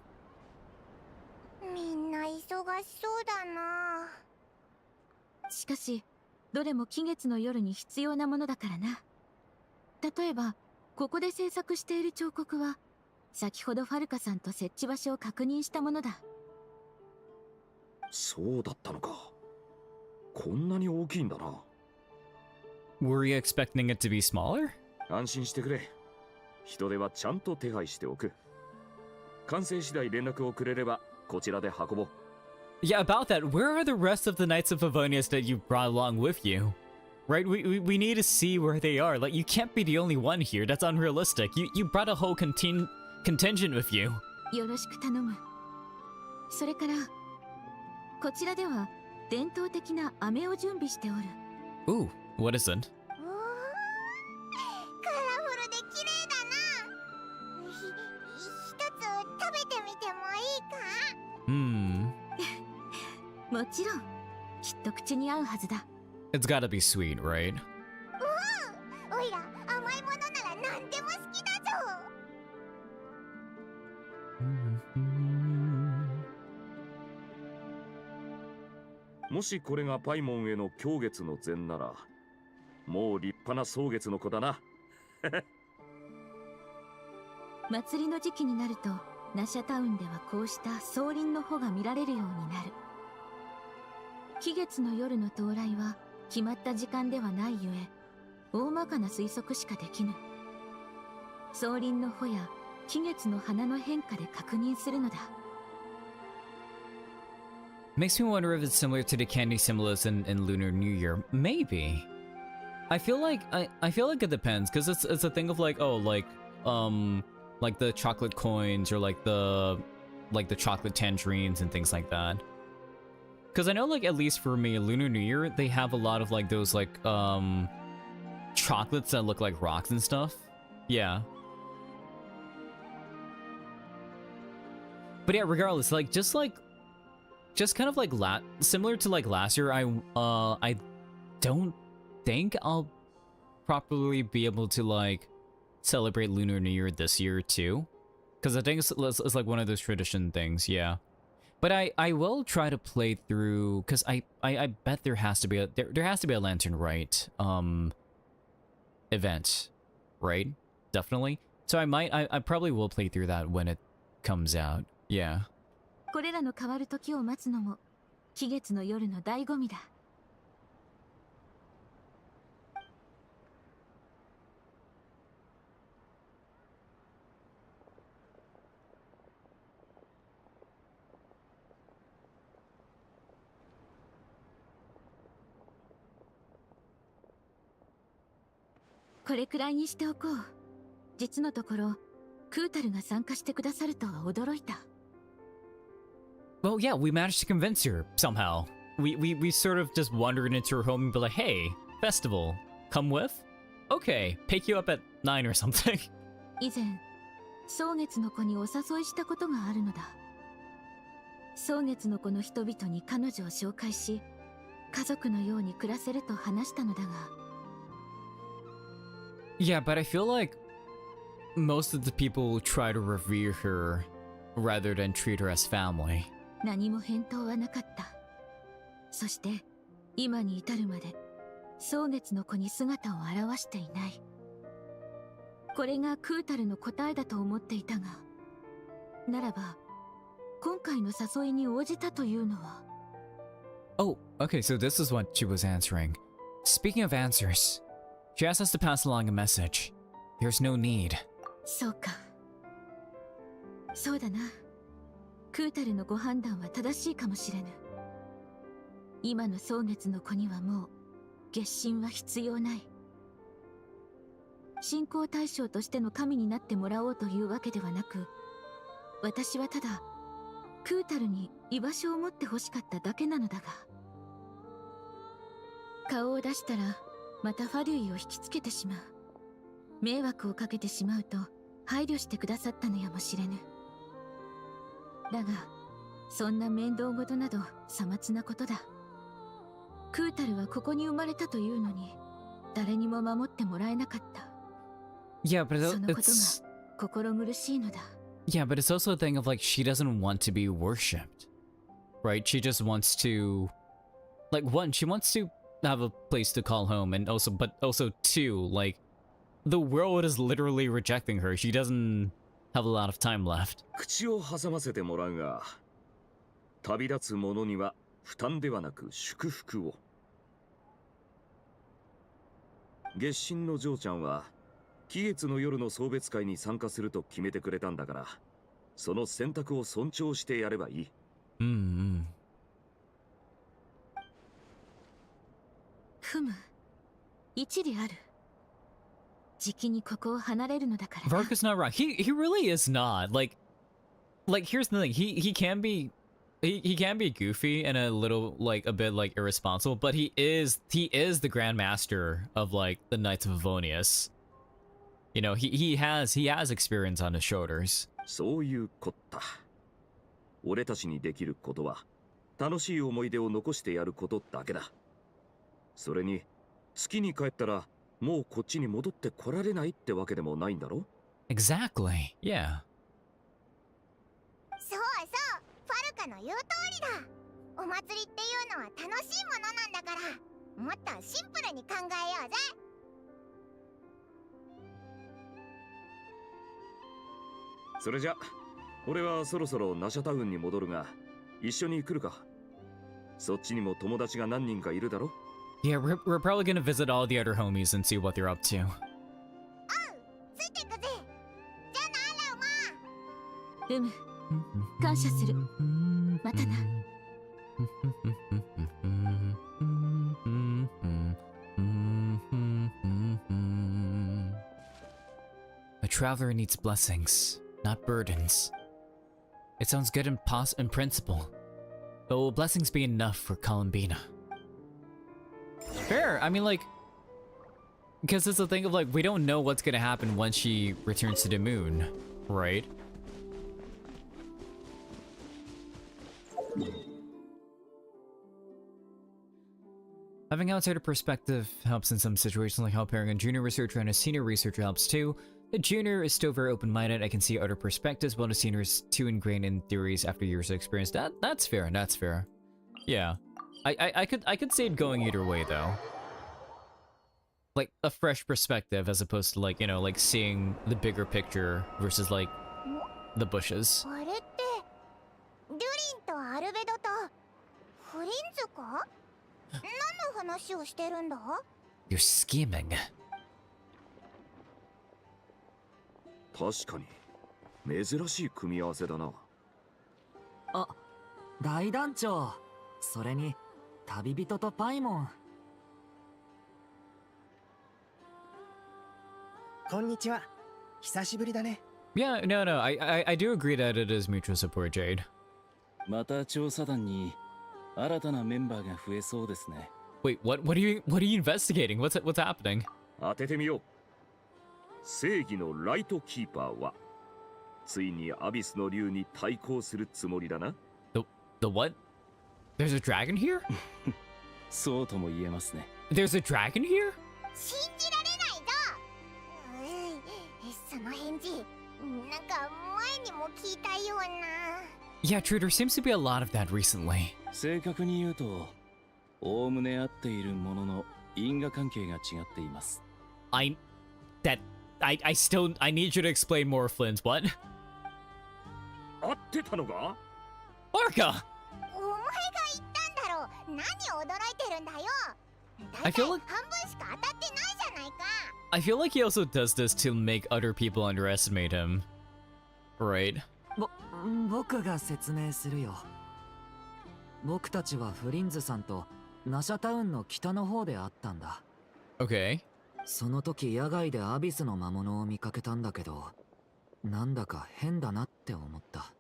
みんな忙しそうだな。しかし、どれも期月の夜に必要なものだからな。例えば、ここで制作している彫刻は、先ほどファルカさんと設置場所を確認したものだ。そうだったのか。こんなに大きいんだな。Were you expecting it to be smaller? 安心してくれ。人手はちゃんと手配しておく。完成次第連絡をくれればこちらで運ぼう。Yeah, about that, where are the rest of the Knights of Favonius that you brought along with you? Right, we need to see where they are. Like, you can't be the only one here. That's unrealistic. You brought a whole contingent with you. よろしく頼む。それから、こちらでは伝統的な飴を準備しておる。Ooh, what is it? おー、カラフルで綺麗だな。一つ食べてみてもいいか？ Hmm. もちろん、きっと口に合うはずだ。It's gotta be sweet, right? おいら甘いものなら何でも好きだぞ。もしこれがパイモンへの狂月の膳なら、もう立派な蒼月の子だな。祭りの時期になると、ナシャタウンではこうした総輪の穂が見られるようになる。期月の夜の到来は決まった時間ではないゆえ、大まかな推測しかできぬ。総輪の穂や期月の花の変化で確認するのだ。Makes me wonder if it's similar to the candy symbols in Lunar New Year. Maybe. I feel like it depends, because it's a thing of like, oh, like the chocolate coins or like the chocolate tangerines and things like that. Because I know, like, at least for me, Lunar New Year, they have a lot of like those like chocolates that look like rocks and stuff. Yeah. But yeah, regardless, like just kind of like similar to like last year, I don't think I'll properly be able to like celebrate Lunar New Year this year too, because I think it's like one of those tradition things, yeah. But I will try to play through, because I bet there has to be a Lantern Rite event, right? Definitely. So I probably will play through that when it comes out. Yeah. これらの変わる時を待つのも期月の夜の醍醐味だ。これくらいにしておこう。実のところ、クータルが参加してくださるとは驚いた。Well, yeah, we managed to convince her somehow. We sort of just wandered into her home and be like, hey, festival, come with? Okay, pick you up at 9 or something. 以前、蒼月の子にお誘いしたことがあるのだ。蒼月の子の人々に彼女を紹介し、家族のように暮らせると話したのだが。Yeah, but I feel like most of the people will try to revere her rather than treat her as family. 何も返答はなかった。そして、今に至るまで、蒼月の子に姿を現していない。これがクータルの答えだと思っていたが、ならば、今回の誘いに応じたというのは。Oh, okay, so this is what she was answering. Speaking of answers, she asked us to pass along a message. There's no need. そうか。そうだな。クータルのご判断は正しいかもしれぬ。今の蒼月の子にはもう月神は必要ない。信仰対象としての神になってもらおうというわけではなく、私はただクータルに居場所を持ってほしかっただけなのだが。顔を出したらまたファデュイを引きつけてしまう。迷惑をかけてしまうと配慮してくださったのやもしれぬ。だが、そんな面倒事などさまつなことだ。クータルはここに生まれたというのに、誰にも守ってもらえなかった。Yeah, but そのことが it's 心苦しいのだ。yeah, but it's also a thing of like she doesn't want to be worshipped, right? She just wants to, like, one, she wants to have a place to call home, and also, but also two, like, the world is literally rejecting her. She doesn't have a lot of time left. 口を挟ませてもらうが、旅立つ者には負担ではなく祝福を。月神の嬢ちゃんは期月の夜の送別会に参加すると決めてくれたんだから、その選択を尊重してやればいい。ふむ、一理ある。じきにここを離れるのだからな。Varka's not wrong. He really is not. Like here's the thing. He can be goofy and a little like a bit like irresponsible, but he is the Grandmaster of like the Knights of Avonius. You know, he has experience on his shoulders. そういうこった。俺たちにできることは楽しい思い出を残してやることだけだ。それに月に帰ったらもうこっちに戻ってこられないってわけでもないんだろ？ Exactly. Yeah. そうそう、ファルカの言う通りだ。お祭りっていうのは楽しいものなんだから、もっとシンプルに考えようぜ。それじゃ俺はそろそろナシャタウンに戻るが、一緒に来るか。そっちにも友達が何人かいるだろ。 Yeah, we're probably gonna visit all the other homies and see what they're up to. ついてくぜ。じゃあな、ラウマ。感謝する。またな。A traveler needs blessings, not burdens. It sounds good in principle, but will blessings be enough for Columbina? Fair. I mean, like, because it's a thing of like we don't know what's gonna happen once she returns to the moon, right? Having outsider perspective helps in some situations, like how pairing a junior researcher and a senior researcher helps too. The junior is still very open-minded. I can see other perspectives, while the senior is too ingrained in theories after years of experience. That's fair. That's fair. Yeah, I could see it going either way though. Like a fresh perspective as opposed to like, you know, like seeing the bigger picture versus like the bushes. あれってデュリンとアルベドとフリンズか？何の話をしてるんだ？ You're scheming. 確かに珍しい組み合わせだな。あ、大団長。それに旅人とパイモン。こんにちは。久しぶりだね。Yeah, no, I do agree that it is mutual support, Jade. また調査団に新たなメンバーが増えそうですね。 Wait, what are you investigating? What's happening? 当ててみよう。正義のライトキーパーはついにアビスの竜に対抗するつもりだな。The what? There's a dragon here? そうとも言えますね。 There's a dragon here? 信じられないぞ。その返事、なんか前にも聞いたような。Yeah, true, there seems to be a lot of that recently. 正確に言うと、おおむね合っているものの因果関係が違っています。I need you to explain more, Flint. What? 合ってたのか？ Orca! お前が言ったんだろう。何驚いてるんだよ。 I だいたい feel 半 like 分しか当たってないじゃないか。 I feel like he also does this to make other people underestimate him. Right? 僕が説明するよ。僕たちはフリンズさんとナシャタウンの北の方で会ったんだ。Okay. その時野外でアビスの魔物を見かけたんだけど、なんだか変だなって思った。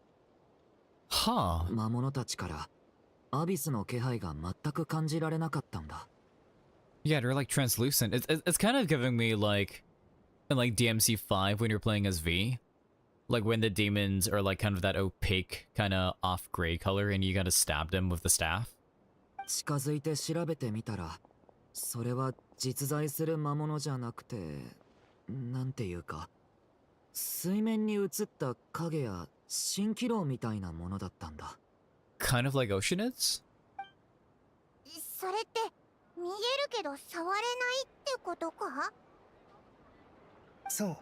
Huh. 魔物たちからアビスの気配が全く感じられなかったんだ。Yeah, they're like translucent. It's kind of giving me like in like DMC5 when you're playing as V. Like when the demons are like kind of that opaque kind of off gray color and you gotta stab them with the staff. 近づいて調べてみたら、それは実在する魔物じゃなくて、なんていうか、水面に映った影や蜃気楼みたいなものだったんだ。Kind of like Oceanids? それって見えるけど触れないってことか？そう、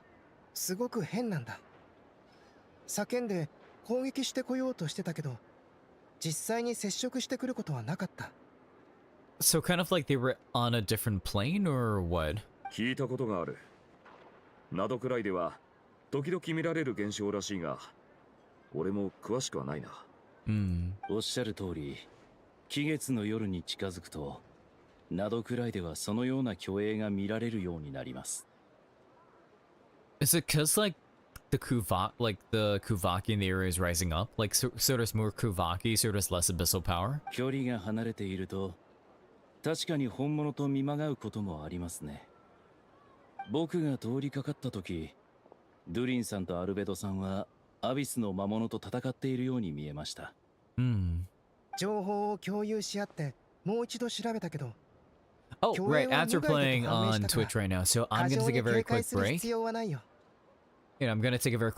すごく変なんだ。叫んで攻撃してこようとしてたけど、実際に接触してくることはなかった。So kind of like they were on a different plane or what? 聞いたことがある。ナドクライでは時々見られる現象らしいが、俺も詳しくはないな。おっしゃる通り、期月の夜に近づくと、ナドクライではそのような虚影が見られるようになります。Is it cause like the Kuvaki in the area is rising up? Like so there's more Kuvaki, so there's less abyssal power? 距離が離れていると、確かに本物と見まがうこともありますね。僕が通りかかった時、ドゥリンさんとアルベドさんはアビスの魔物と戦っているように見えました。情報を共有し合ってもう一度調べたけど。Oh, right, ads are playing on Twitch right now, so I'm gonna take a very quick break. I'm gonna take a very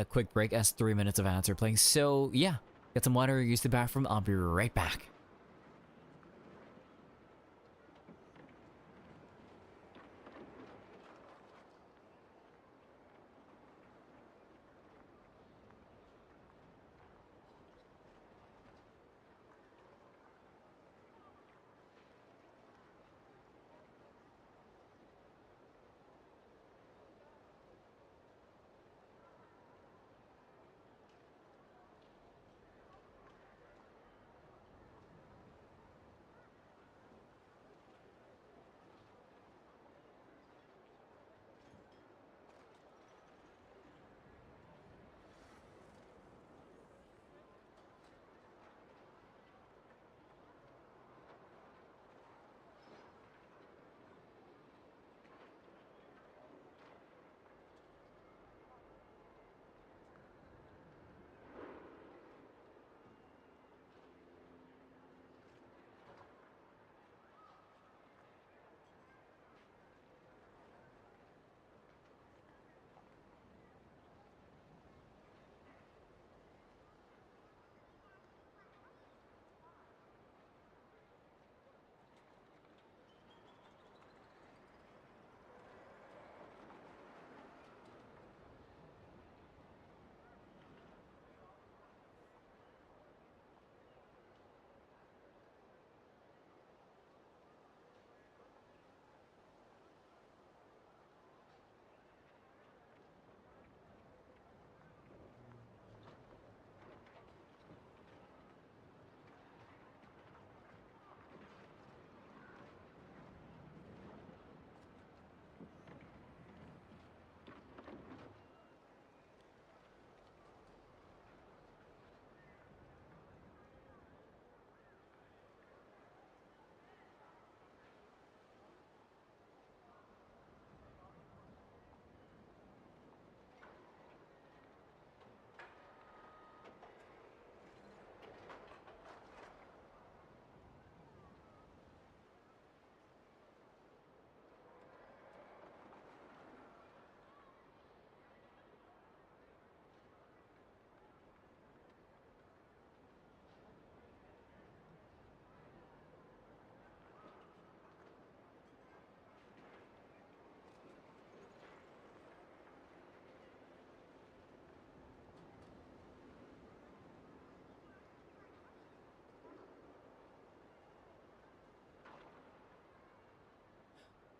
quick break as 3 minutes of ads are playing. So yeah, get some water, use the bathroom. I'll be right back.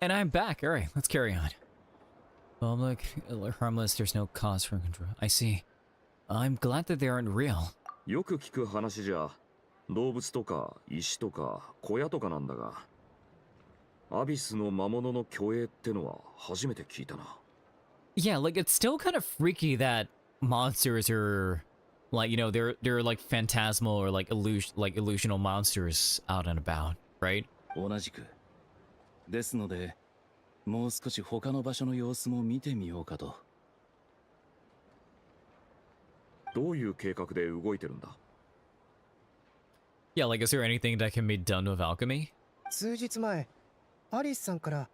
And I'm back. Alright, let's carry on. Public, harmless, there's no cause for control. I see. I'm glad that they aren't real. よく聞く話じゃ、動物とか石とか小屋とかなんだが、アビスの魔物の虚栄ってのは初めて聞いたな。Yeah, like it's still kind of freaky that monsters are like, you know, they're like phantasmal or like illusional monsters out and about, right? 同じく。ですので、もう少し他の場所の様子も見てみようかと。どういう計画で動いてるんだ？ Yeah, like is there anything that can be done with alchemy? 数日前、アリスさんから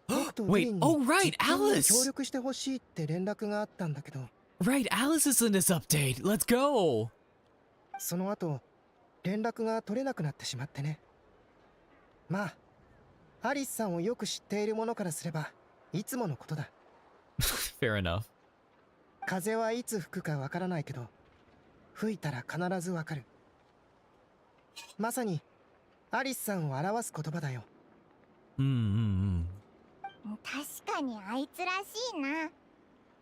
僕とディ Wait, ーンに oh right, 実験に Alice! 協力してほしいって連絡があったんだけど、 Right, Alice is in this update. Let's go! その後連絡が取れなくなってしまってね。まあ、アリスさんをよく知っている者からすればいつものことだ。Fair enough. 風はいつ吹くかわからないけど、吹いたら必ずわかる。まさにアリスさんを表す言葉だよ。確かにあいつらしいな。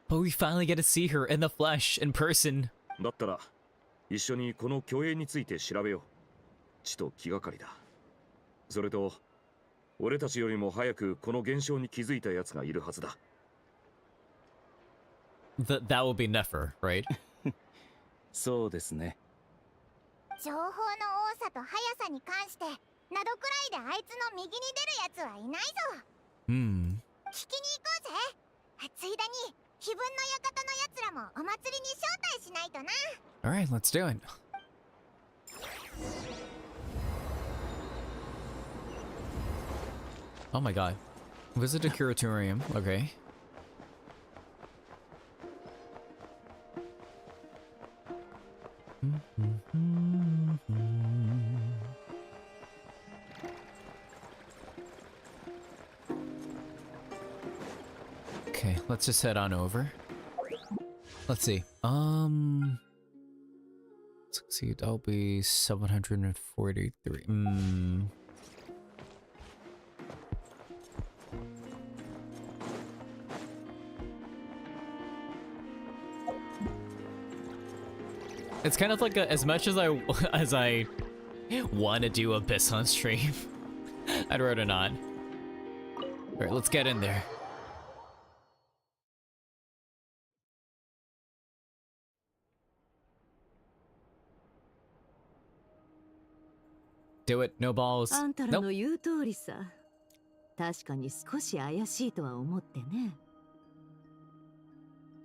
But we finally get to see her in the flesh, in person. だったら一緒にこの虚栄について調べよう。ちと気がかりだ。それと俺たちよりも早くこの現象に気づいた奴がいるはずだ。That will be Nefer, right? そうですね。情報の多さと速さに関して、ナドくらいであいつの右に出るやつはいないぞ。聞きに行こうぜ。ついでに碑文の館のやつらもお祭りに招待しないとな。Alright, let's do it. Oh my god. Visit a curatorium. Okay. Okay, let's just head on over. Let's see. Succeed. That'll be 743. It's kind of like as much as I want to do Abyss on stream, I'd rather not. All right, let's get in there. Do it, no balls. あんたら Nope. の言う通りさ。確かに少し怪しいとは思ってね。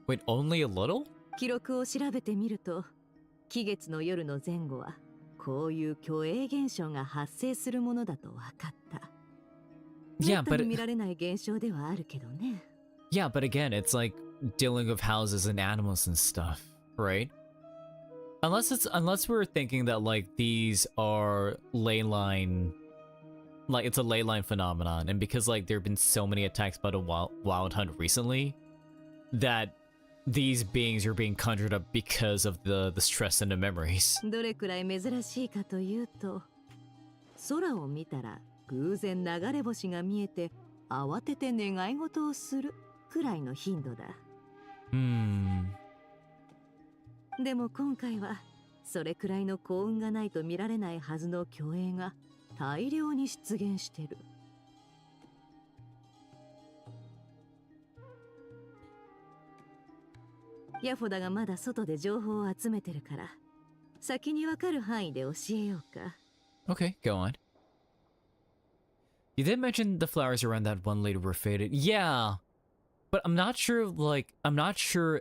Wait, only a little? 記録を調べてみると、期月の夜の前後はこういう虚栄現象が発生するものだと分かった。Yeah, めったに見られない現象ではあるけどね。Yeah, but again, it's like dealing with houses and animals and stuff, right? Unless we're thinking that like these are ley line, like it's a ley line phenomenon, and because like there have been so many attacks by the wild hunt recently, that these beings are being conjured up because of the stress and the memories. どれくらい珍しいかというと、空を見たら偶然流れ星が見えて慌てて願い事をするくらいの頻度だ。でも今回はそれくらいの幸運がないと見られないはずの虚栄が大量に出現してる。ヤフォダがまだ外で情報を集めてるから、先にわかる範囲で教えようか。Okay, go on. You did mention the flowers around that one lady were faded. Yeah, but I'm not sure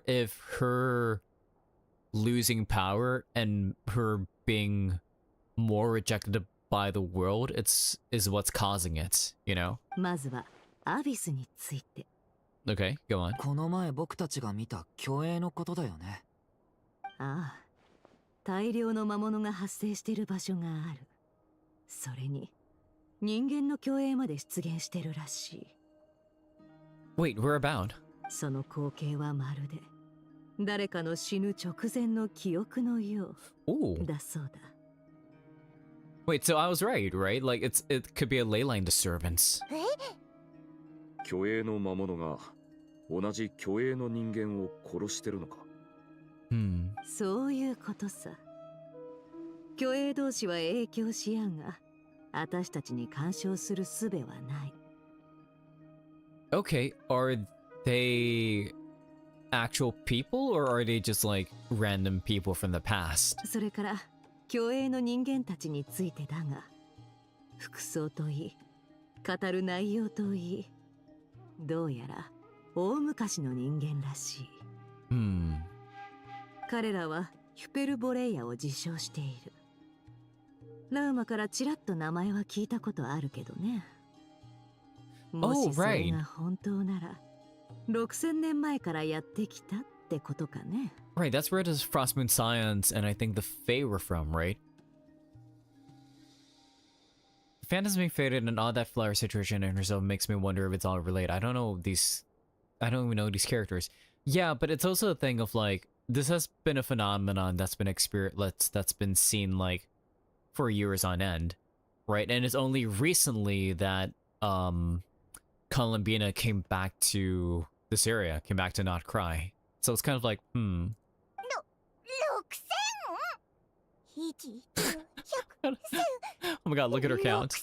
if her losing power and her being more rejected by the world is what's causing it, you know? まずはアビスについて。Okay, go on. この前僕たちが見た虚栄のことだよね。ああ、大量の魔物が発生している場所がある。それに人間の虚栄まで出現してるらしい。Wait, where about? その光景はまるで誰かの死ぬ直前の記憶のよう Ooh. だそうだ。Wait, so I was right? Like it could be a ley line disturbance. 虚栄の魔物が同じ虚栄の人間を殺してるのか。そういうことさ。虚栄同士は影響し合うが、私たちに干渉する術はない。Okay, are they actual people or are they just like random people from the past? それから虚栄の人間たちについてだが、服装といい、語る内容といい、どうやら大昔の人間らしい。彼らはヒュペルボレイヤを自称している。ラウマからちらっと名前は聞いたことあるけどね。もしそれが本当なら、6000年前からやってきたってことかね。Right, that's where the Frost Moon Science and I think the Fae were from, right? The phantoms being faded and all that flower situation in herself makes me wonder if it's all related. I don't even know these characters. Yeah, but it's also a thing of like, this has been a phenomenon that's been seen like for years on end, right? And it's only recently that Columbina came back to this area, came back to Nod-Krai. So it's kind of like, 6000? Oh my god, look at her count.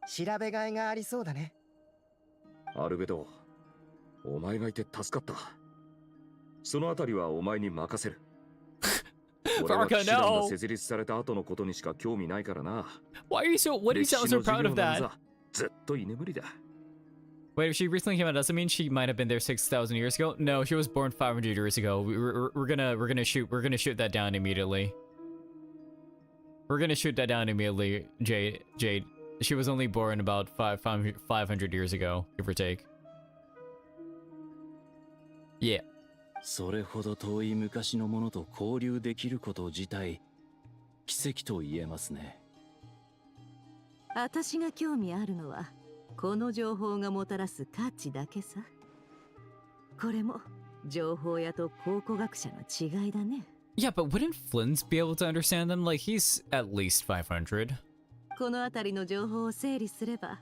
調べがいがありそうだね。アルベド、お前がいて助かった。そのあたりはお前に任せる。俺は騎士団が設立された後のことにしか興味ないからな。What do you sound so proud of that? ずっと居眠りだ。Wait, if she recently came out, doesn't mean she might have been there 6,000 years ago? No, she was born 500 years ago. We're gonna shoot that down immediately. We're gonna shoot that down immediately, Jade. She was only born about 500 years ago, give or take. Yeah. それほど遠い昔のものと交流できること自体、奇跡と言えますね。私が興味あるのは、この情報がもたらす価値だけさ。これも情報屋と考古学者の違いだね。Yeah, but wouldn't Flynn's be able to understand them? Like, he's at least 500. この辺りの情報を整理すれば、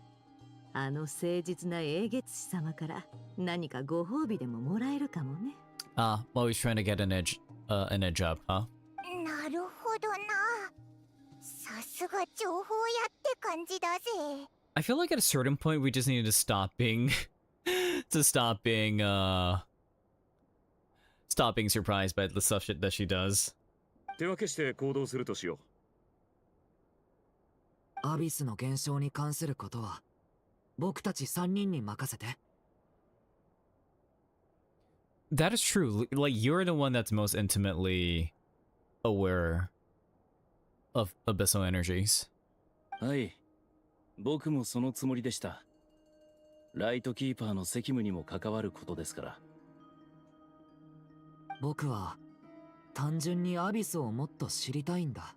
あの誠実な英月師様から何かご褒美でももらえるかもね。Well, he's trying to get an edge up, huh? なるほどな。さすが情報屋って感じだぜ。I feel like at a certain point we just need to stop being stop being surprised by the stuff that she does. 手分けして行動するとしよう。アビスの現象に関することは僕たち3人に任せて。That is true. Like, you're the one that's most intimately aware of abyssal energies. はい。僕もそのつもりでした。ライトキーパーの責務にも関わることですから。僕は単純にアビスをもっと知りたいんだ。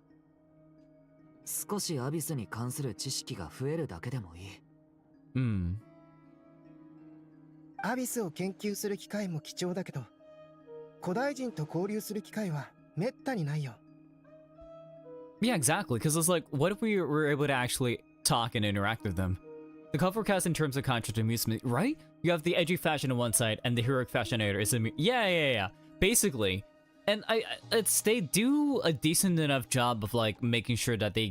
少しアビスに関する知識が増えるだけでもいい。アビスを研究する機会も貴重だけど、古代人と交流する機会はめったにないよ。Yeah, exactly. Because it's like, what if we were able to actually talk and interact with them? The cover cast in terms of contrast amusement, right? You have the edgy fashion on one side, and the heroic fashionator is yeah. Basically, and they do a decent enough job of like making sure that they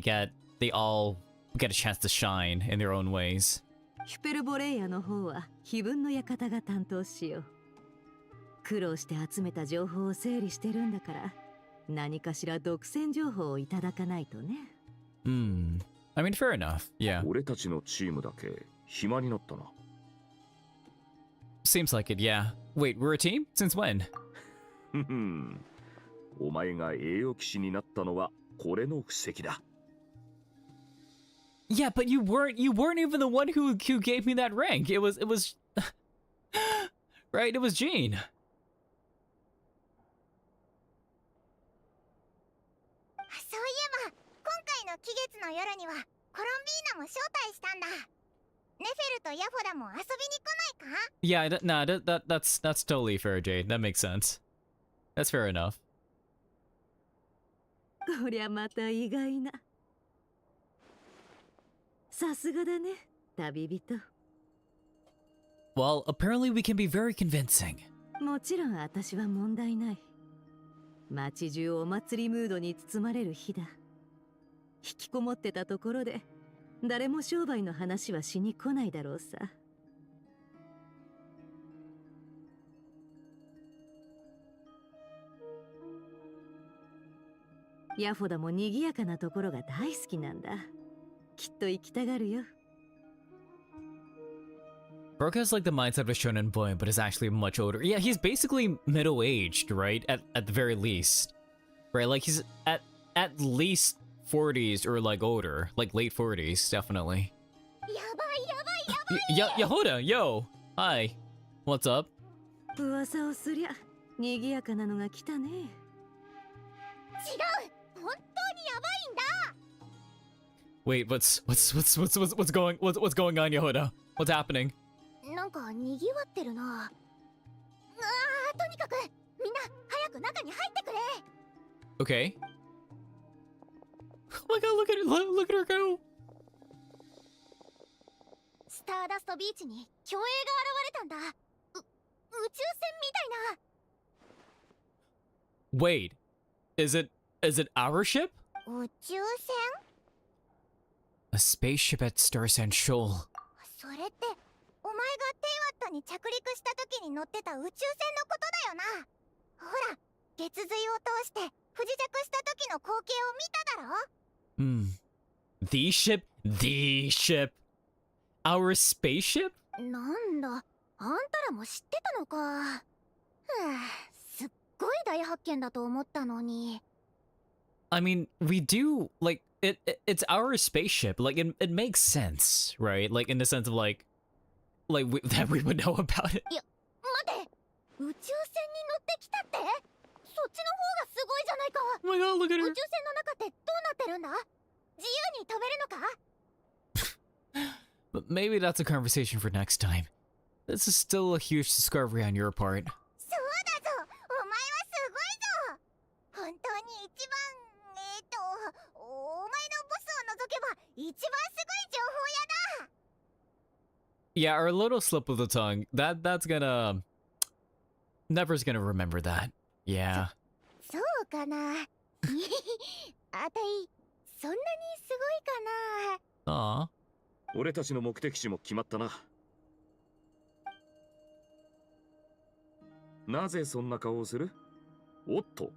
all get a chance to shine in their own ways. ヒュペルボレイヤの方は非分の館が担当しよう。苦労して集めた情報を整理してるんだから、何かしら独占情報をいただかないとね。I mean, fair enough. Yeah. 俺たちのチームだけ暇になったな。Seems like it, yeah. Wait, we're a team? Since when? お前が栄誉騎士になったのはこれの布石だ。Yeah, but you weren't even the one who gave me that rank. It was right, it was Jean. そういえば今回の期月の夜にはコロンビーナも招待したんだ。ネフェルとヤフォダも遊びに来ないか？ Yeah, that's totally fair, Jade. That makes sense. That's fair enough. こりゃまた意外な。さすがだね、旅人。 Well, apparently we can be very convincing. もちろん私は問題ない。街中お祭りムードに包まれる日だ。引きこもってたところで誰も商売の話はしに来ないだろうさ。ヤフォダも賑やかなところが大好きなんだ。きっと行きたがるよ。 Brook has like the mindset of a shonen boy, but is actually much older. Yeah, he's basically middle-aged, right? At the very least. Right? Like he's at least 40s or like older. Like late 40s, definitely. やばいやばいやばい。 Yahoda, yo! Hi. What's up? 噂をすりゃ賑やかなのが来たね。違う、本当にやばいんだ。 Wait, what's going on, Yahoda? What's happening? なんか賑わってるな。とにかくみんな早く中に入ってくれ。 Okay. Oh my god, look at her go! スターダストビーチに巨影が現れたんだ。宇宙船みたいな。 Wait, is it our ship? 宇宙船？ A spaceship at Star Sand Shoal. それってお前がテイワットに着陸した時に乗ってた宇宙船のことだよな。ほら、月髄を通して不時着した時の光景を見ただろ。 The ship? The ship? Our spaceship? なんだ、あんたらも知ってたのか。すっごい大発見だと思ったのに。 I mean, we do, like, it's our spaceship. Like, it makes sense, right? Like, in the sense of, like that we would know about it. いや、待て、宇宙船に乗ってきたって？そっちの方がすごいじゃないか。 Oh my god, look at 宇 her. 宙船の中ってどうなってるんだ？自由に飛べるのか？ But maybe that's a conversation for next time. This is still a huge discovery on your part. そうだぞ、お前はすごいぞ。本当に一番、お前のボスを除けば一番すごい情報屋だ。 Yeah, our little slip of the tongue. That's gonna... Never's gonna remember that. Yeah. そうかな。あたい、そんなにすごいかな。 Aw. 俺たちの目的地も決まったな。なぜそんな顔をする？おっと、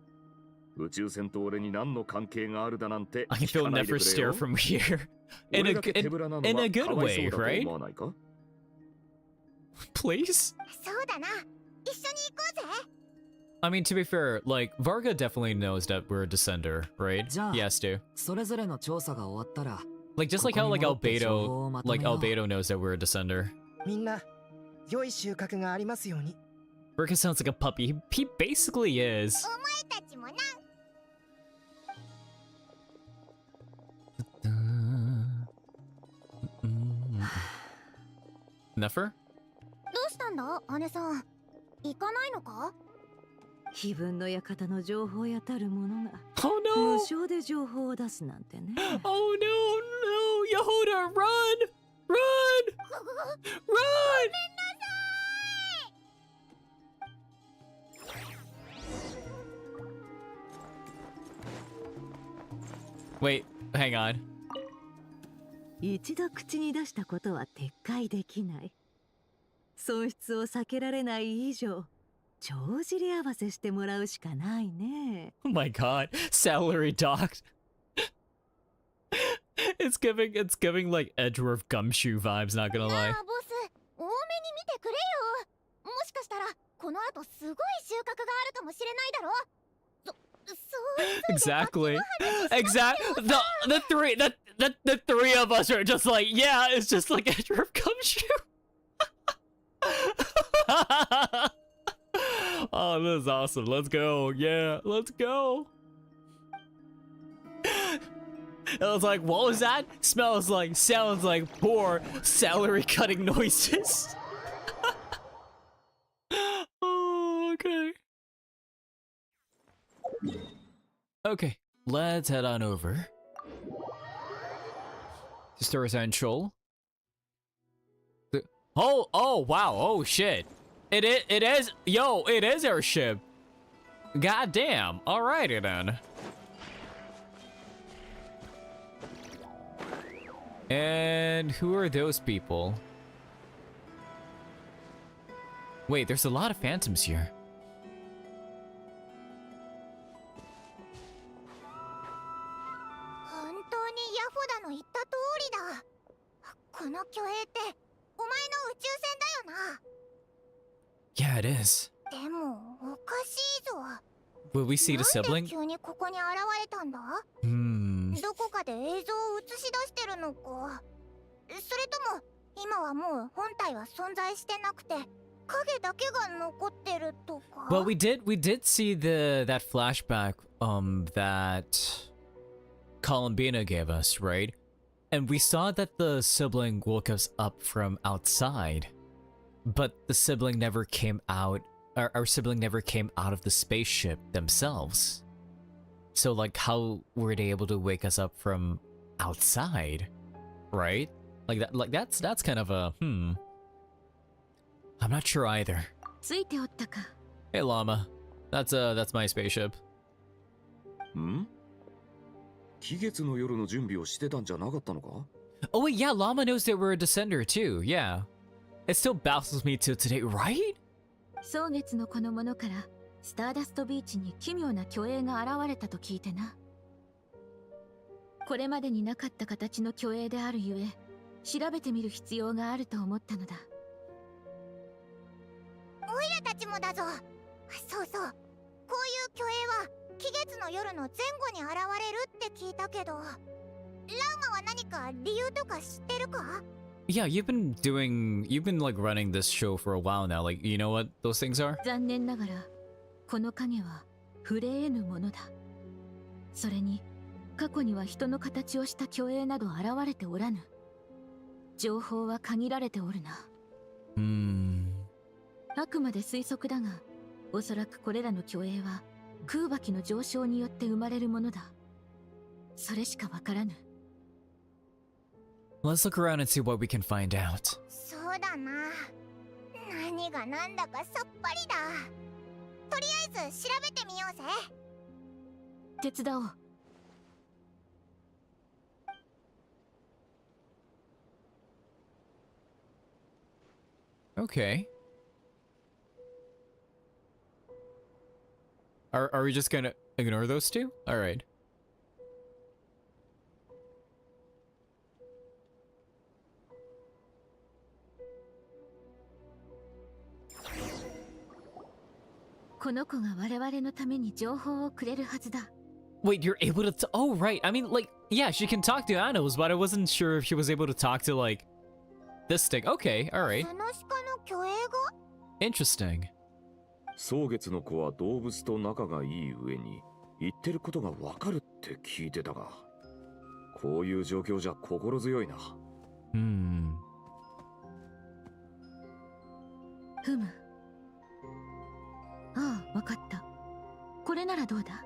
宇宙船と俺に何の関係があるだなんて I 聞 feel かないで never くれ stare よ。 from here. In 俺 a だけ手ぶらなの in は a good かわいそう way, だと right? 思わないか？ Please? そうだな。一緒に行こうぜ。 I mean, to be fair, like, Varga definitely knows that we're a descender, right? じゃあ、 He has to. それぞれの調査が終わったら Like, just like how, like, ここに戻って情報を Albedo... まと Like, めよう。 Albedo knows that we're a descender. みんな良い収穫がありますように。 Varga sounds like a puppy. He basically is. お前たちもな。 Nefer? どうしたんだ、姉さん。行かないのか？非分の館の情報やたるものが Oh 無 no! 償で情報を出すなんてね。 Oh no, no! Yahoda, run! Run! Run! Wait, hang on. 一度口に出したことは撤回できない。損失を避けられない以上、帳尻合わせしてもらうしかないね。 Oh my god, salary docked. It's giving like Edgeworth Gumshoe vibes, not gonna な lie. あ、ボス、多めに見てくれよ。もしかしたらこの後すごい収穫があるかもしれないだろ。Exactly. The three of us are just like, yeah, it's just like Edgeworth Gumshoe. Oh, this is awesome. Let's go. Yeah, let's go. It was like, what was that? Sounds like poor salary cutting noises. Oh, okay. Okay, let's head on over to Star Sand Shoal. Oh, wow. Oh, shit. It is, yo, it is our ship. God damn. Alrighty then. And who are those people? Wait, there's a lot of phantoms here. 本当にヤフォダの言った通りだ。この巨兵ってお前の宇宙船だよな。 Yeah, it is. でもおかしいぞ。 Will we see the なん sibling? で急にここに現れたんだ？ Hmm. どこかで映像を映し出してるのか。それとも今はもう本体は存在してなくて影だけが残ってるとか。 Well, we did see that flashback that Columbina gave us, right? And we saw that the sibling woke us up from outside, but the sibling never came out. Our sibling never came out of the spaceship themselves. So, like, how were they able to wake us up from outside, right? Like that. Like that's kind of a I'm not sure either. ついておったか。 Hey, llama. That's my spaceship. ん？期月の夜の準備をしてたんじゃなかったのか？ Oh wait, yeah, llama knows that we're a descender too. Yeah. It still baffles me till today, right? 蒼月のこの者からスターダストビーチに奇妙な巨影が現れたと聞いてな。これまでになかった形の巨影であるゆえ、調べてみる必要があると思ったのだ。オイラたちもだぞ。そうそう。こういう巨影は期月の夜の前後に現れるって聞いたけど、ラウマは何か理由とか知ってるか？ Yeah, you've been like running this show for a while now. Like, you know what those things are? 残念ながら、この影は触れ得ぬものだ。それに、過去には人の形をした巨影など現れておらぬ。情報は限られておるな。あくまで推測だが、おそらくこれらの巨影は空爆の上昇によって生まれるものだ。それしかわからぬ。Let's look around and see what we can find out. そうだな。何が何だかさっぱりだ。とりあえず調べてみようぜ。手伝おう。Okay. Are we just gonna ignore those two? All right. Wait, you're able to oh, right. I mean, like, yeah, she can talk to animals, but I wasn't sure if she was able to talk to, like, this thing. Okay, all right. その鹿の巨影が？ Interesting. 蒼月の子は動物と仲がいい上に言ってることがわかるって聞いてたが、こういう状況じゃ心強いな。ふむ。ああ、わかった。これならどうだ？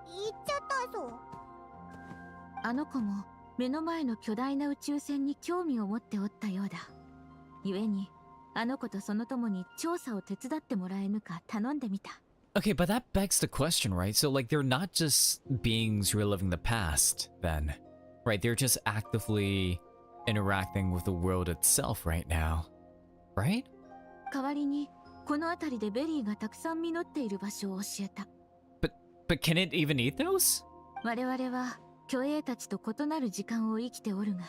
行っちゃったぞ。あの子も目の前の巨大な宇宙船に興味を持っておったようだ。故に、あの子とその友に調査を手伝ってもらえぬか頼んでみた。Okay, but that begs the question, right? So, like, they're not just beings reliving the past, then, right? They're just actively interacting with the world itself right now, right? 代わりに、この辺りでベリーがたくさん実っている場所を教えた。But can it even eat those? 我々は巨影たちと異なる時間を生きておるが、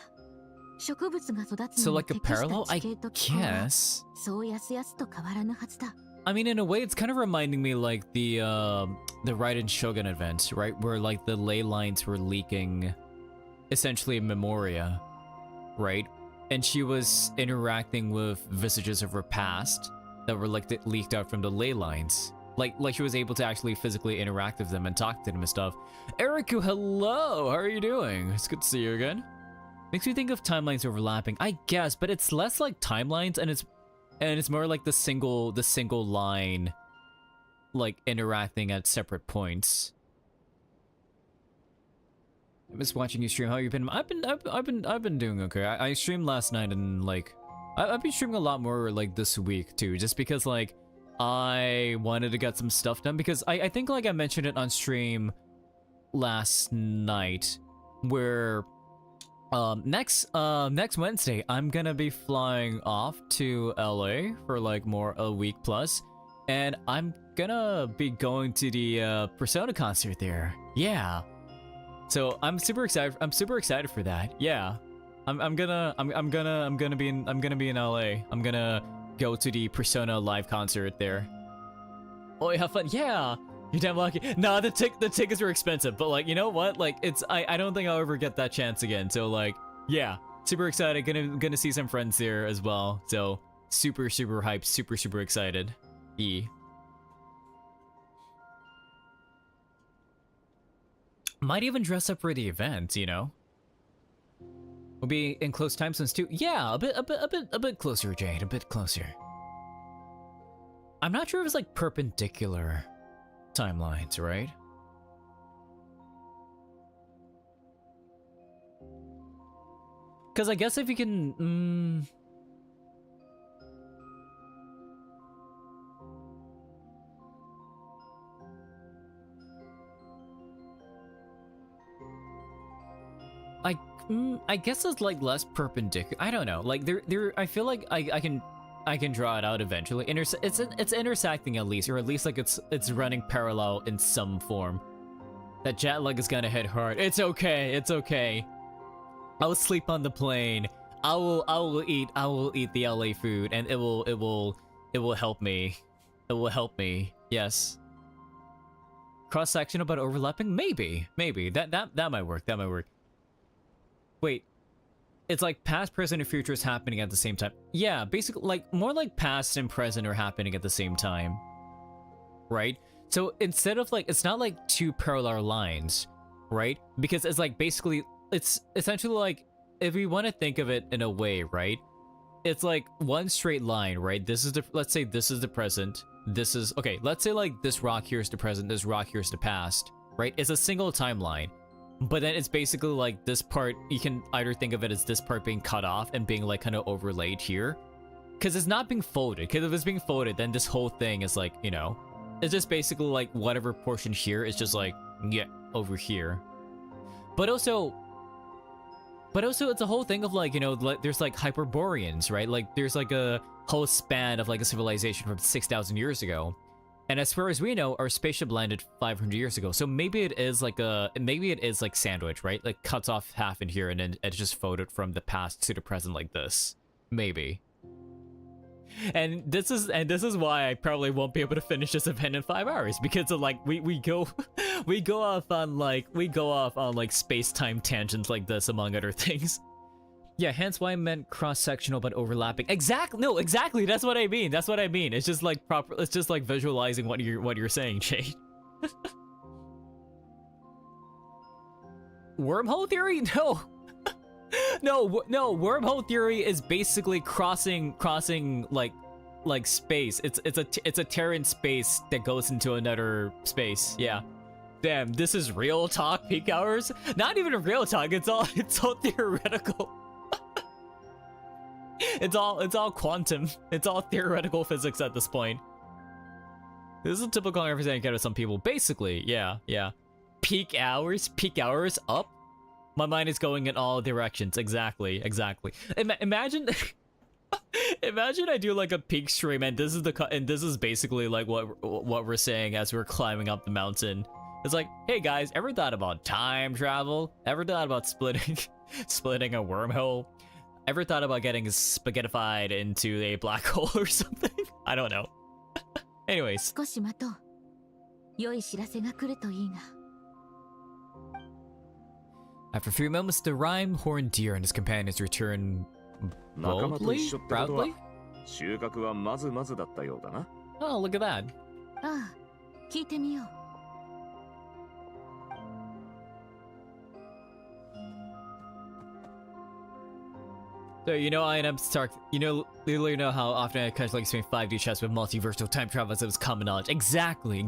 植物が育つ So のに like a 適した parallel? 地 I 形と気候は guess. そうやすやすと変わらぬはずだ。I mean, in a way, it's kind of reminding me like the Raiden Shogun event, right? Where like the ley lines were leaking, essentially in Memoria, right? And she was interacting with visages of her past that were like leaked out from the ley lines. Like she was able to actually physically interact with them and talk to them and stuff. Eriku, hello! How are you doing? It's good to see you again. Makes me think of timelines overlapping, I guess, but it's less like timelines and it's and it's more like the single line, like interacting at separate points. I miss watching you stream. How you been? I've been doing okay. I streamed last night, and like I've been streaming a lot more like this week too, just because like I wanted to get some stuff done, because I think like I mentioned it on stream last night, where next Wednesday I'm gonna be flying off to LA for like a week plus, and I'm gonna be going to the Persona concert there. Yeah. So I'm super excited. I'm super excited for that. Yeah, I'm gonna be in LA. I'm gonna go to the Persona live concert there. Oh, you have fun? Yeah, you're damn lucky. Nah, the tickets were expensive, but like, you know what? Like, I don't think I'll ever get that chance again. So like, yeah, super excited. Gonna see some friends there as well. So super hyped. Super excited. Might even dress up for the event, you know? We'll be in close time zones too. Yeah, a bit closer, Jade, a bit closer. I'm not sure if it's like perpendicular timelines, right? Because I guess if you can... I guess it's like less perpendicular. I don't know. Like I feel like I can draw it out eventually. It's intersecting at least, or at least like it's running parallel in some form. That jet lag is gonna hit hard. It's okay. It's okay. I'll sleep on the plane. I will eat the LA food, and it will help me. It will help me. Yes. Cross sectional but overlapping? Maybe. That might work. That might work. Wait, it's like past, present, and future is happening at the same time. Yeah, basically, like, more like past and present are happening at the same time. Right? So instead of like, it's not like two parallel lines, right? Because it's like, basically, it's essentially like, if we want to think of it in a way, right? It's like one straight line, right? This is the, let's say this is the present. This is, okay, let's say like this rock here is the present, this rock here is the past, right? It's a single timeline. But then it's basically like this part, you can either think of it as this part being cut off and being like kind of overlaid here. Because it's not being folded. Because if it's being folded, then this whole thing is like, you know, it's just basically like whatever portion here is just like, yeah, over here. But also it's a whole thing of like, you know, like there's like Hyperboreans, right? Like there's like a whole span of like a civilization from 6,000 years ago. And as far as we know, our spaceship landed 500 years ago. So maybe it is like sandwich, right? Like cuts off half in here and then it's just folded from the past to the present like this. Maybe. And this is why I probably won't be able to finish this event in 5 hours, because of like we go off on like space-time tangents like this, among other things. Yeah, hence why I meant cross-sectional but overlapping. Exactly. No, exactly. That's what I mean. That's what I mean. It's just like proper. It's just like visualizing what you're saying, Jade. Wormhole theory? No. No. Wormhole theory is basically crossing like space. It's a Terran space that goes into another space. Yeah. Damn, this is real talk. Peak hours? Not even a real talk. It's all theoretical. It's all quantum. It's all theoretical physics at this point. This is a typical conversation I get with some people. Basically, yeah. Peak hours up. My mind is going in all directions. Exactly. Imagine, imagine I do like a peak stream, and this is basically like what we're saying as we're climbing up the mountain. It's like, hey guys, ever thought about time travel? Ever thought about splitting a wormhole? Ever thought about getting spaghettified into a black hole or something? I don't know. Anyways. After a few moments, the rhyme-horned deer and his companions return boldly, proudly. Oh, look at that. So you know I am Stark. You know how often I catch like between 5D chess with multiversal time travel as it was common knowledge. Exactly.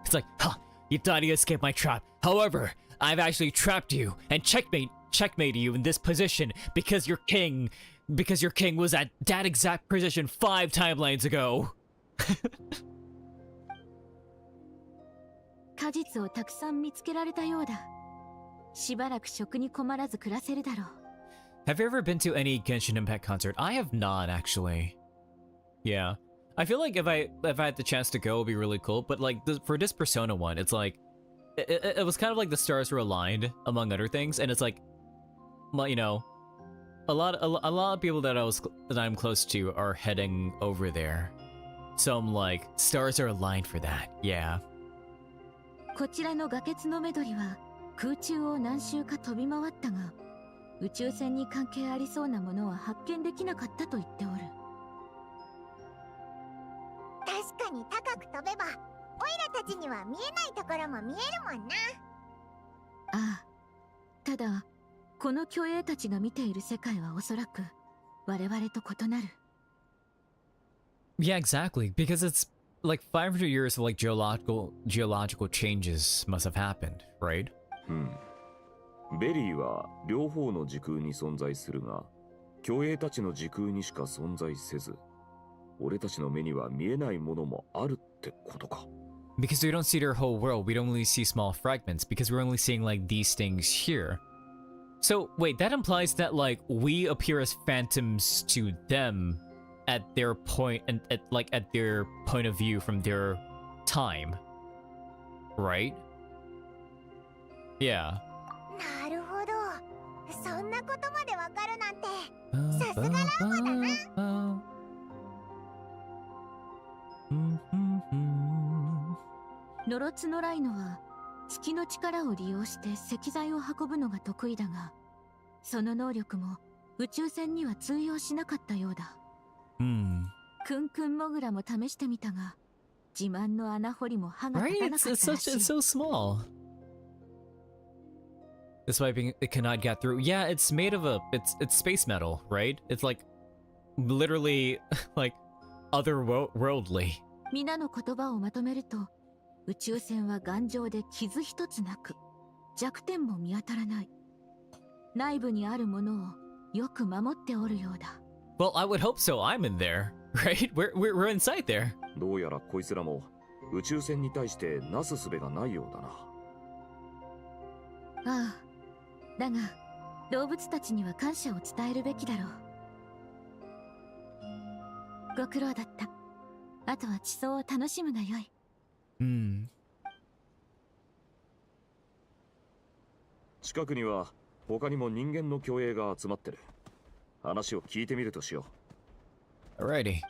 It's like, huh, you thought you escaped my trap. However, I've actually trapped you and checkmated you in this position because your king was at that exact position 5 timelines ago. 果実をたくさん見つけられたようだ。しばらく食に困らず暮らせるだろう。Have you ever been to any Genshin Impact concert? I have not, actually. Yeah. I feel like if I had the chance to go, it would be really cool, but like for this Persona one, it's like it was kind of like the stars were aligned, among other things, and it's like, well, you know, a lot of people that I'm close to are heading over there. So I'm like, stars are aligned for that. Yeah. こちらの崖つのめどりは空中を何周か飛び回ったが、宇宙船に関係ありそうなものは発見できなかったと言っておる。確かに高く飛べば、オイラたちには見えないところも見えるもんな。ああ、ただこの巨英たちが見ている世界はおそらく我々と異なる。Yeah, exactly. Because it's like 500 years of like geological changes must have happened, right? ベリーは両方の時空に存在するが、巨英たちの時空にしか存在せず、俺たちの目には見えないものもあるってことか。Because we don't see their whole world, we don't only see small fragments, because we're only seeing like these things here. So wait, that implies that like we appear as phantoms to them at their point and at their point of view from their time, right? Yeah. なるほど。そんなことまでわかるなんて、さすがランマだな。ノロツノライノは月の力を利用して石材を運ぶのが得意だが、その能力も宇宙船には通用しなかったようだ。クンクンモグラも試してみたが、自慢の穴掘りも歯が立たなかったらしい。Right? It's so small. This wiping it cannot get through. Yeah, it's made of it's space metal, right? It's like literally like otherworldly. 皆の言葉をまとめると、宇宙船は頑丈で傷一つなく、弱点も見当たらない。内部にあるものをよく守っておるようだ。Well, I would hope so. I'm in there, right? We're inside there. どうやらこいつらも宇宙船に対してなすすべがないようだな。ああ、だが動物たちには感謝を伝えるべきだろう。ご苦労だった。あとは地層を楽しむがよい。近くには他にも人間の巨英が集まってる。話を聞いてみるとしよう。Alrighty.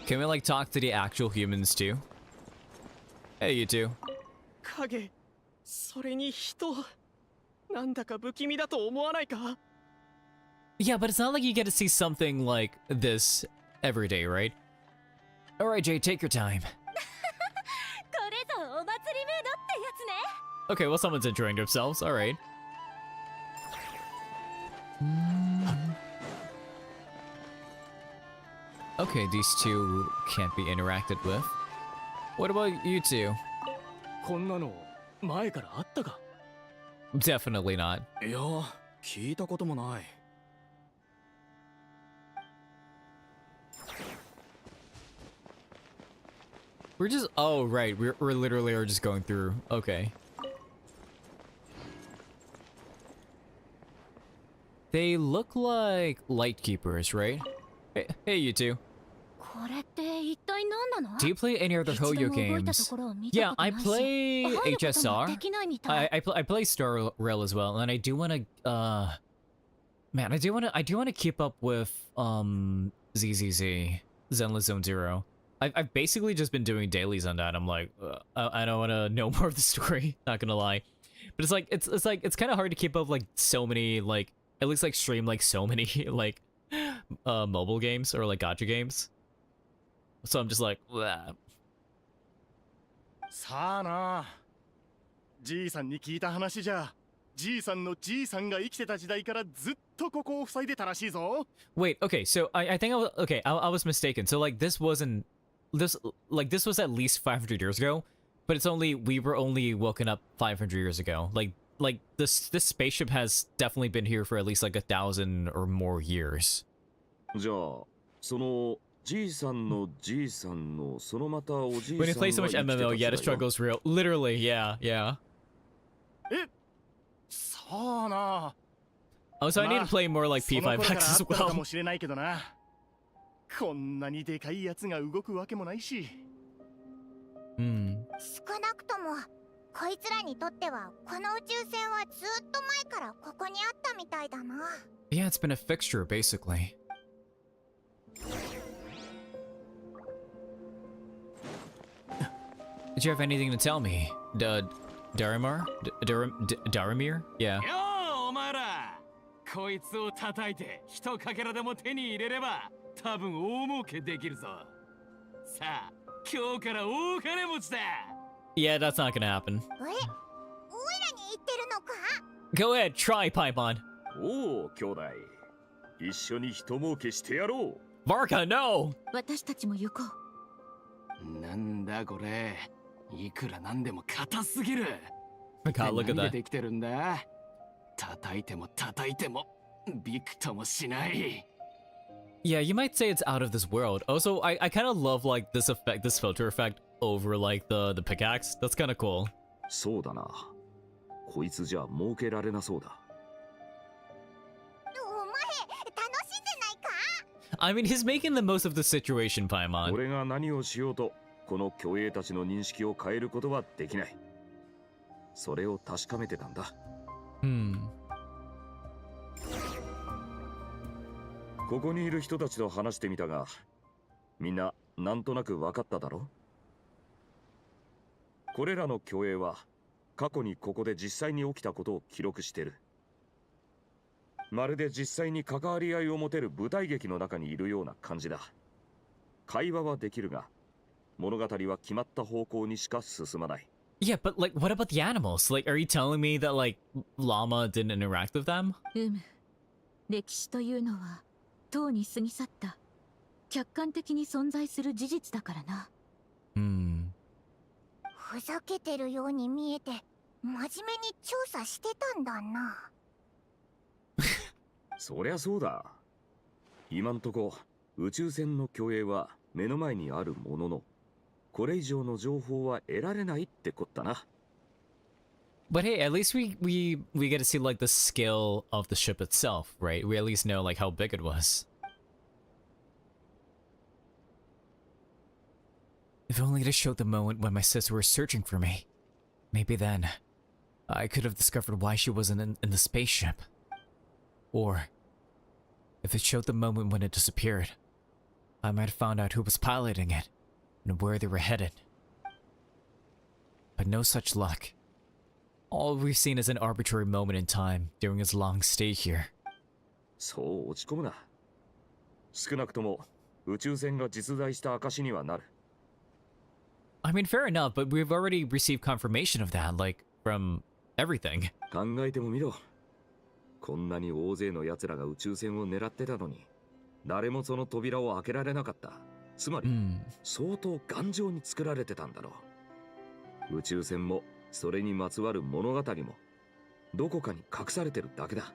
Can we like talk to the actual humans too? Hey, you two. 影、それに人、なんだか不気味だと思わないか？ Yeah, but it's not like you get to see something like this every day, right? Alright, Jay, take your time. これぞお祭りムードってやつね。Okay, well, someone's enjoying themselves. Alright. Okay, these two can't be interacted with. What about you two? こんなの前からあったか？ Definitely not. いや、聞いたこともない。We're just, oh right, we're literally are just going through. Okay. They look like light keepers, right? Hey, you two. これって一体何なの？ Do you play any other Hoyo games? Yeah, I play HSR. I play Star Rail as well, and I do want to man, I do want to keep up with ZZZ Zenless Zone Zero. I've basically just been doing dailies on that. I'm like, I don't want to know more of the story. Not gonna lie, but it's like it's kind of hard to keep up like so many like at least like stream like so many like mobile games or like gacha games. So I'm just like, bleh. さあな、じいさんに聞いた話じゃ、じいさんのじいさんが生きてた時代からずっとここを塞いでたらしいぞ。 Wait, okay, so I think I was mistaken. So like this wasn't this this was at least 500 years ago, but we were only woken up 500 years ago. Like this spaceship has definitely been here for at least like 1,000 or more years. じゃあそのじいさんのじいさんのそのまたおじいさん When you play so much が生きてた MMO, 時 yeah, 代 the struggle is real. Literally, yeah. え、そうな。 Oh, so I need to play more like その頃から P5X あ as ったのか well. もしれないけどな。こんなにでかいやつが動くわけもないし。少なくともこいつらにとってはこの宇宙船はずっと前からここにあったみたいだな。 Yeah, it's been a fixture basically. Did you have anything to tell me? Darimar? Darimir? Yeah. よーお前らこいつを叩いて一かけらでも手に入れれば多分大儲けできるぞ。さあ今日から大金持ちだ。 Yeah, that's not gonna happen. おいらに言ってるのか？ Go ahead, try, Paimon. おお兄弟一緒に人儲けしてやろう。 Varka, no! 私たちも行こう。なんだこれいくらなんでも硬すぎる。 God, look at 何で that. できてるんだ。叩いても叩いてもびくともしない。 Yeah, you might say it's out of this world. Also, I kind of love like this effect, this filter effect over like the pickaxe. That's kind of cool. そうだな。こいつじゃ儲けられなそうだ。お前楽しんでないか？ I mean, he's making the most of the situation, Paimon. 俺が何をしようとこの虚栄たちの認識を変えることはできない。それを確かめてたんだ。ここにいる人たちと話してみたが、みんななんとなく分かっただろう。これらの虚栄は過去にここで実際に起きたことを記録してる。まるで実際に関わり合いを持てる舞台劇の中にいるような感じだ。会話はできるが、物語は決まった方向にしか進まない。Yeah, but like, what about the animals? Like, are you telling me that like Llama didn't interact with them? 歴史というのはとうに過ぎ去った客観的に存在する事実だからな。ふざけてるように見えて真面目に調査してたんだな。そりゃそうだ。今んとこ宇宙船の虚栄は目の前にあるものの、これ以上の情報は得られないってこったな。But hey, at least we get to see like the skill of the ship itself, right? We at least know like how big it was. If only to show the moment when my sister was searching for me. Maybe then I could have discovered why she wasn't in the spaceship. Or if it showed the moment when it disappeared, I might have found out who was piloting it and where they were headed. But no such luck. All we've seen is an arbitrary moment in time during his long stay here. そう落ち込むな。少なくとも宇宙船が実在した証にはなる。I mean, fair enough, but we've already received confirmation of that, like, from everything. 考えてもみろ。こんなに大勢の奴らが宇宙船を狙ってたのに、誰もその扉を開けられなかった。つまり、相当頑丈に作られてたんだろう。宇宙船もそれにまつわる物語もどこかに隠されてるだけだ。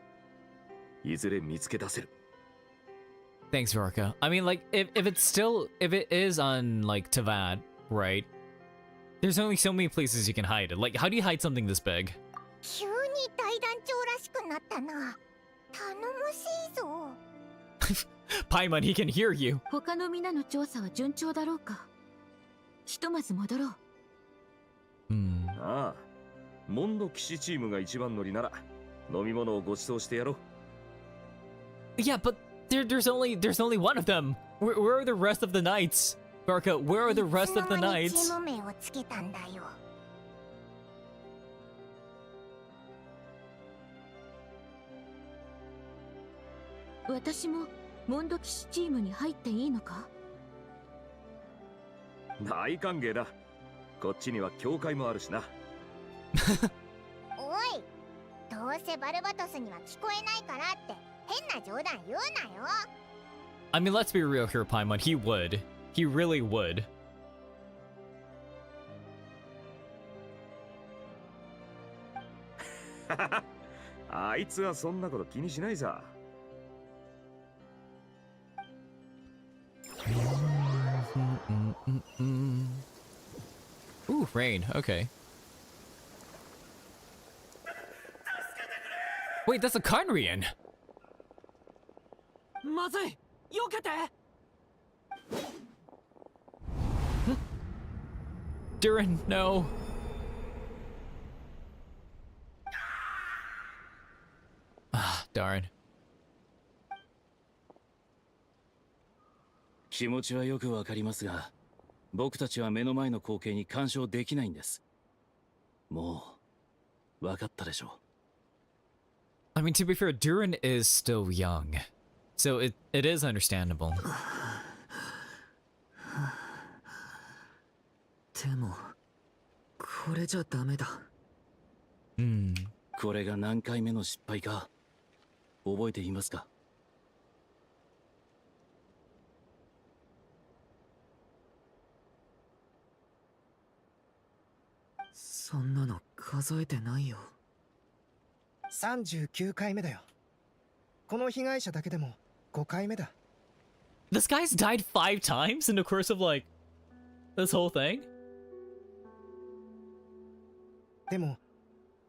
いずれ見つけ出せる。Thanks, Varka. I mean, like, if it is on, like, Tavad, right? There's only so many places you can hide it. Like, how do you hide something this big? 急に大団長らしくなったな。頼もしいぞ。Paimon, he can hear you. 他の皆の調査は順調だろうか。ひとまず戻ろう。ああ、モンド騎士チームが一番乗りなら飲み物をご馳走してやろう。Yeah, but there's only one of them. Where are the rest of the knights? Varka, where are the rest of the チ knights? ーム名をつけたんだよ。私もモンド騎士チームに入っていいのか？大歓迎だ。こっちには教会もあるしな。おい、どどうせバルバトスには聞こえないからって変な冗談言うなよ。 I mean, let's be real here, Paimon. He would. He really would. あいつはそんなこと気にしないさ。Ooh, rain. Okay. Wait, that's a khaenri'ah. まずい、避けて。Durin, no. Ah, darn. 気持ちはよくわかりますが、僕たちは目の前の光景に干渉できないんです。もう、わかったでしょう。I mean, to be fair, Durin is still young, so it is understandable. でもこれじゃダメだ。これが何回目の失敗か覚えていますか？そんなの数えてないよ。39回目だよ。この被害者だけでも5回目だ。 This guy's died 5 times in the course of like this whole thing? でも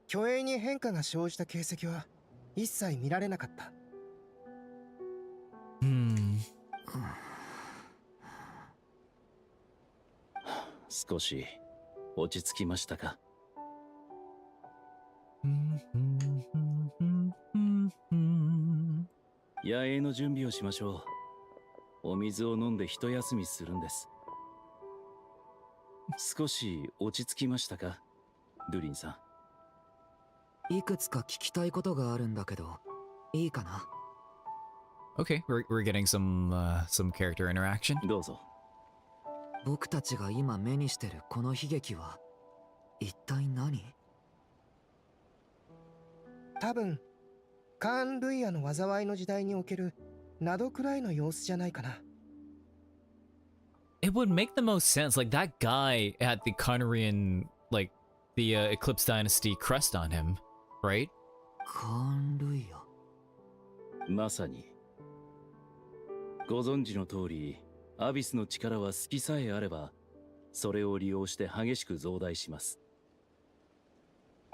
虚栄に変化が生じた形跡は一切見られなかった。少し落ち着きましたか？野営の準備をしましょう。お水を飲んで一休みするんです。少し落ち着きましたか、ドゥリンさん。いくつか聞きたいことがあるんだけど、いいかな？ Okay, we're getting some character interaction. どうぞ。僕たちが今目にしてるこの悲劇は一体何？多分カーン・ルイヤの災いの時代におけるNod-Kraiの様子じゃないかな。It would make the most sense. Like that guy had the khaenri'ah, like the Eclipse Dynasty crest on him, right? カーン・ルイヤ。まさに。ご存知の通り、アビスの力は隙さえあれば、それを利用して激しく増大します。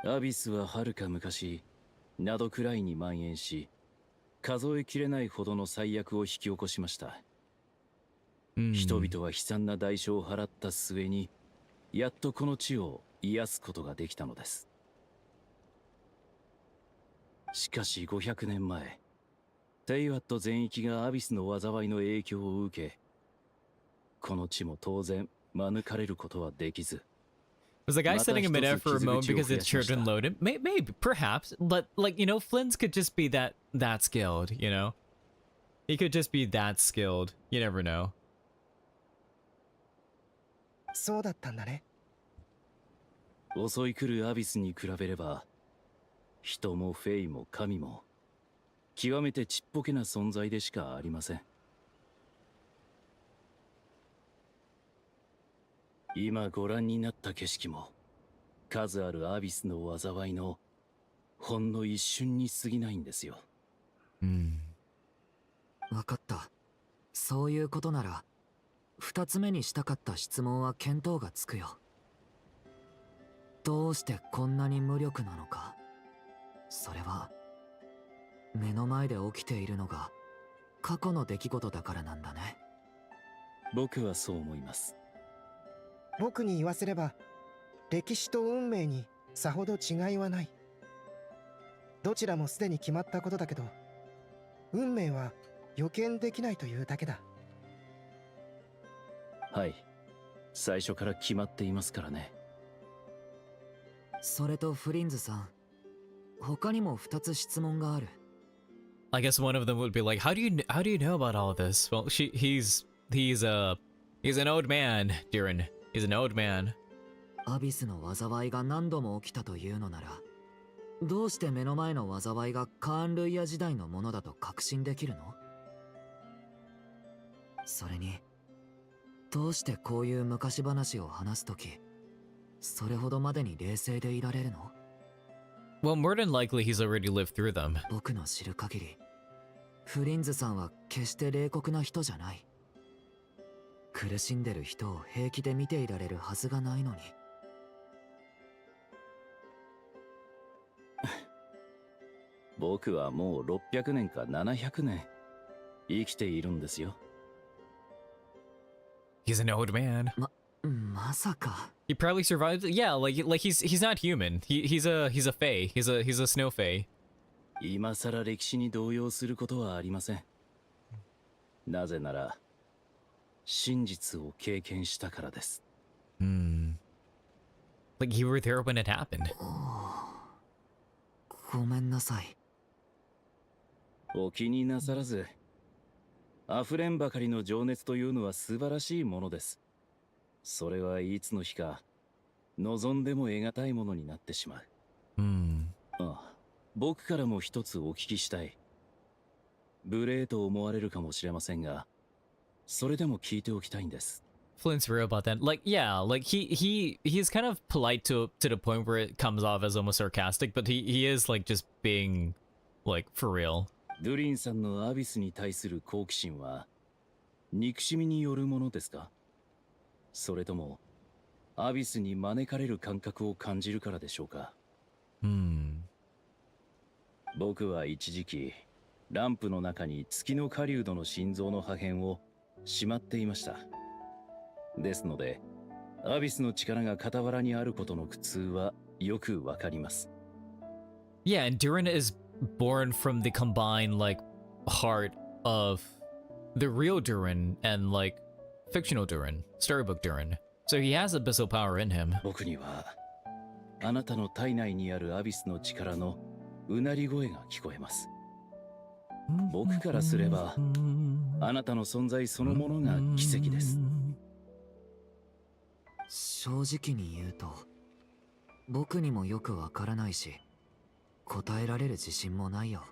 アビスははるか昔、Nod-Kraiに蔓延し、数えきれないほどの災厄を引き起こしました。人々は悲惨な代償を払った末に、やっとこの地を癒すことができたのです。しかし500年前、テイワット全域がアビスの災いの影響を受け、この地も当然免れることはできず。Was the guy setting him in there for a moment because his children loaded? Maybe, perhaps, but like, you know, Flynn's could just be that skilled, you know? He could just be that skilled. You never know. そうだったんだね。襲い来るアビスに比べれば、人もフェイも神も、極めてちっぽけな存在でしかありません。今ご覧になった景色も、数あるアビスの災いのほんの一瞬に過ぎないんですよ。わかった。そういうことなら、二つ目にしたかった質問は見当がつくよ。どうしてこんなに無力なのか。それは、目の前で起きているのが過去の出来事だからなんだね。僕はそう思います。僕に言わせれば歴史と運命にさほど違いはない。どちらもすでに決まったことだけど、運命は予見できないというだけだ。はい、最初から決まっていますからね。それとフリンズさん、他にも2つ質問がある。I guess one of them would be like, how do you know about all of this? Well, he's an old man, Durin. He's an old man. アビスの災いが何度も起きたというのなら、どうして目の前の災いがカーンルイヤ時代のものだと確信できるの？それに、どうしてこういう昔話を話すとき、それほどまでに冷静でいられるの？ Well, more than likely he's already lived through them. 僕の知る限り、フリンズさんは決して冷酷な人じゃない。苦しんでる人を平気で見ていられるはずがないのに。僕はもう600年か700年生きているんですよ。He's an old man. まさか。He probably survived. Yeah, like he's not human. He's a fae. He's a snow fae. 今さら歴史に動揺することはありません。なぜなら真実を経験したからです。Like you were there when it happened. ごめんなさい。お気になさらず。溢れんばかりの情熱というのは素晴らしいものです。それはいつの日か望んでも得難いものになってしまう。僕からも一つお聞きしたい。無礼と思われるかもしれませんが、それでも聞いておきたいんです。Flint's real about that. Like, yeah, like he's kind of polite to the point where it comes off as almost sarcastic, but he is like just being like for real. ドゥリンさんのアビスに対する好奇心は憎しみによるものですか？それともアビスに招かれる感覚を感じるからでしょうか？僕は一時期ランプの中に月の狩人の心臓の破片をしまっていました。ですのでアビスの力が傍らにあることの苦痛はよくわかります。Yeah, and Durin is born from the combined like heart of the real Durin and like fictional Durin, storybook Durin. So he has abyssal power in him. 僕にはあなたの体内にあるアビスの力のうなり声が聞こえます。僕からすればあなたの存在そのものが奇跡です。正直に言うと、僕にもよくわからないし、答えられる自信もないよ。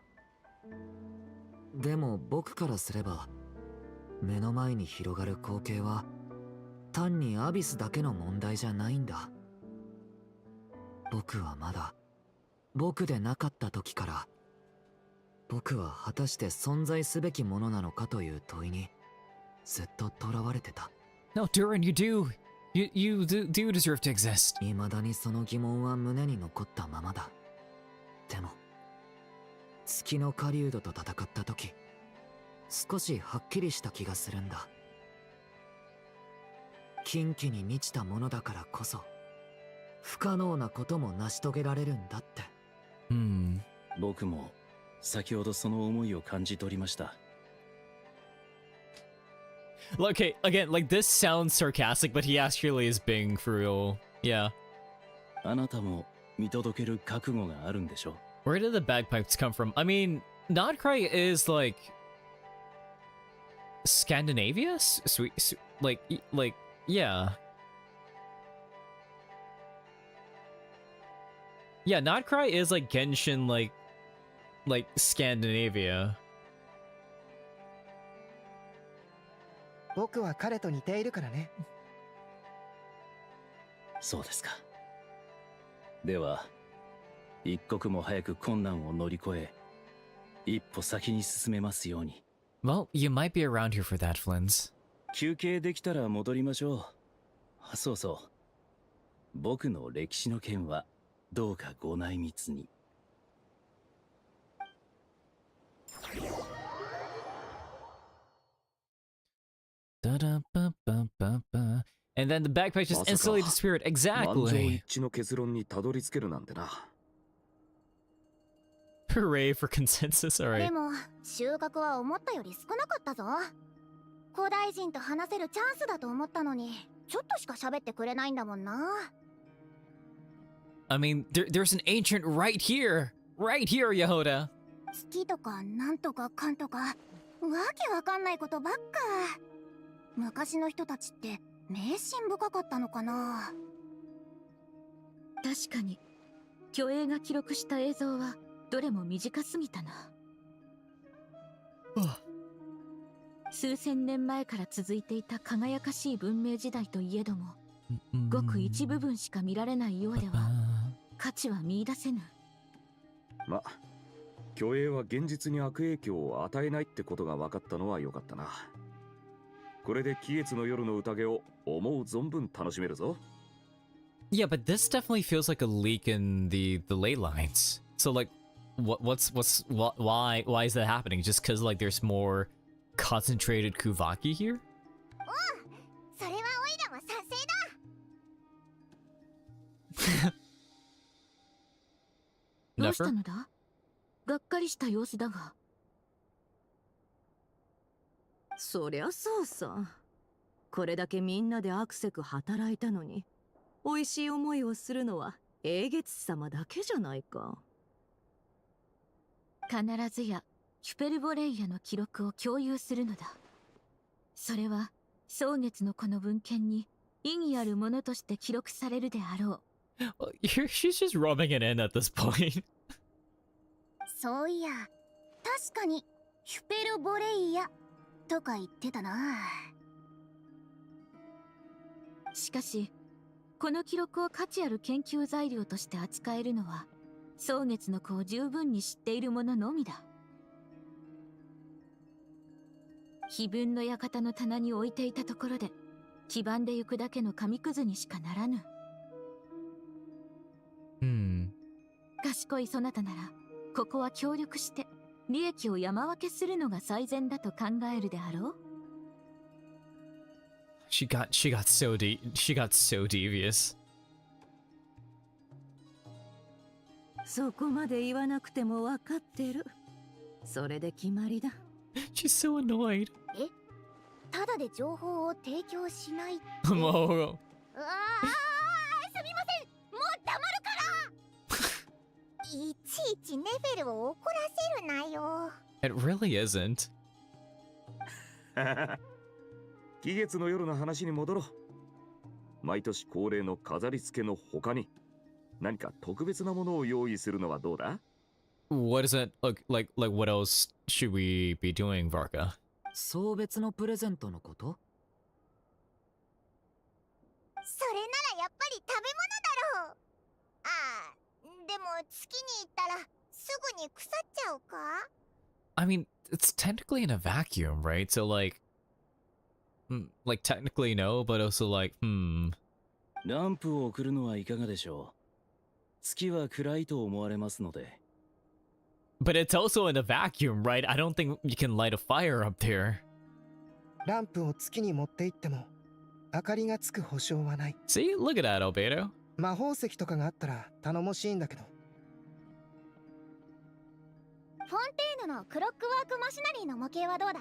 でも僕からすれば、目の前に広がる光景は単にアビスだけの問題じゃないんだ。僕はまだ僕でなかった時から、僕は果たして存在すべきものなのかという問いにずっと囚われてた。No, Durin, you do deserve to exist. 未だにその疑問は胸に残ったままだ。でも月の狩人と戦った時、少しはっきりした気がするんだ。禁忌に満ちたものだからこそ不可能なことも成し遂げられるんだって。僕も先ほどその思いを感じ取りました。Okay, again, like this sounds sarcastic, but he actually is being for real. Yeah. あなたも見届ける覚悟があるんでしょ？ Where did the bagpipes come from? I mean, Nod-Krai is like Scandinavia? Sweet, like, yeah. Yeah, Nod-Krai is like Genshin, like Scandinavia. 僕は彼と似ているからね。そうですか。では一刻も早く困難を乗り越え、一歩先に進めますように。Well, you might be around here for that, Flins. 休憩できたら戻りましょう。そうそう。僕の歴史の件はどうかご内密に。And then the bagpipes just instantly disappeared. Exactly. Hooray for consensus. All right. でも収穫は思ったより少なかったぞ。古代人と話せるチャンスだと思ったのに、ちょっとしか喋ってくれないんだもんな。I mean, there's an ancient right here, Yehoda. 月とかなんとかかんとか、わけわかんないことばっか。昔の人たちって迷信深かったのかな。確かに虚栄が記録した映像はどれも短すぎたな。数千年前から続いていた輝かしい文明時代といえども、ごく一部分しか見られないようでは価値は見出せぬ。ま、虚栄は現実に悪影響を与えないってことが分かったのは良かったな。これで気月の夜の宴を思う存分楽しめるぞ。Yeah, but this definitely feels like a leak in the ley lines. So like, why is that happening? Just because like there's more concentrated Kuvaki here? それはオイラも賛成だ。どうしたのだ？がっかりした様子だが。そりゃそうさ。これだけみんなでアクセク働いたのに、美味しい思いをするのは英月様だけじゃないか。必ずやヒュペルボレイヤの記録を共有するのだ。それは蒼月のこの文献に意義あるものとして記録されるであろう。She's just rubbing it in at this point. そういや、確かにヒュペルボレイヤとか言ってたな。しかし、この記録を価値ある研究材料として扱えるのは蒼月の子を十分に知っている者のみだ。碑文の館の棚に置いていたところで黄ばんでゆくだけの紙くずにしかならぬ。賢いそなたならここは協力して利益を山分けするのが最善だと考えるであろう。She got so devious. そこまで言わなくても分かってる。それで決まりだ。She's so annoyed. え、ただで情報を提供しないって。もう。すみません、もう黙るからいちいちネフェルを怒らせるなよ。 It really isn't. 気月の夜の話に戻ろう。毎年恒例の飾り付けの他に何か特別なものを用意するのはどうだ？ What is it? Like what else should we be doing, Varka? 送別のプレゼントのこと？それならやっぱり食べ物だろう。ああ、でも月に行ったらすぐに腐っちゃうか？ I mean, it's technically in a vacuum, right? So like technically no, but also like, ランプを送るのはいかがでしょう。月は暗いと思われますので。But it's also in a vacuum, right? I don't think you can light a fire up there. ランプを月に持って行っても明かりがつく保証はない。 See? Look at that, Albedo. 魔法石とかがあったら頼もしいんだけど。フォンテーヌのクロックワークマシナリーの模型はどうだ？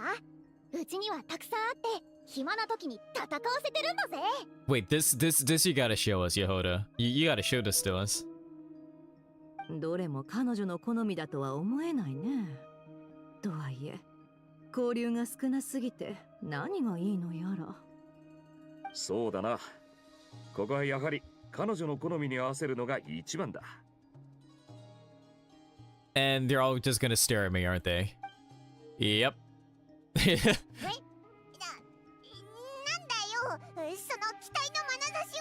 うちにはたくさんあって暇な時に戦わせてるんだぜ。 Wait, this you gotta show us, Yehoda. You gotta show this to us. どれも彼女の好みだとは思えないね。とはいえ、交流が少なすぎて何がいいのやら。そうだな。ここはやはり彼女の好みに合わせるのが一番だ。And they're all just gonna stare at me, aren't they? Yep. なんだよ、その期待の眼差し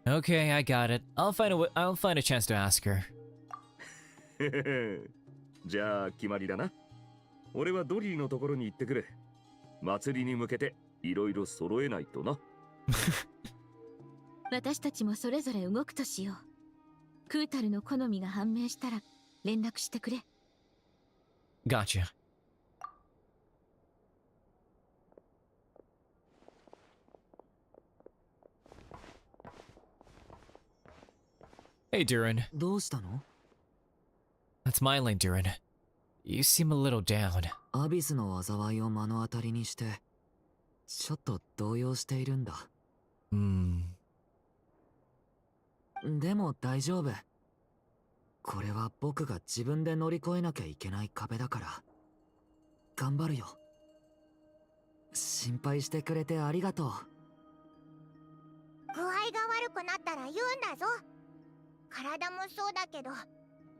は。 Okay, I got it. I'll find a chance to ask her. じゃあ決まりだな。俺はドリーのところに行ってくる。祭りに向けていろいろ揃えないとな。私たちもそれぞれ動くとしよう。クータルの好みが判明したら連絡してくれ。Gotcha. Hey, Durin. どうしたの？ That's my lane, Durin. You seem a little down. アビスの災いを目の当たりにして、ちょっと動揺しているんだ。でも大丈夫。これは僕が自分で乗り越えなきゃいけない壁だから。頑張るよ。心配してくれてありがとう。具合が悪くなったら言うんだぞ。体もそうだけど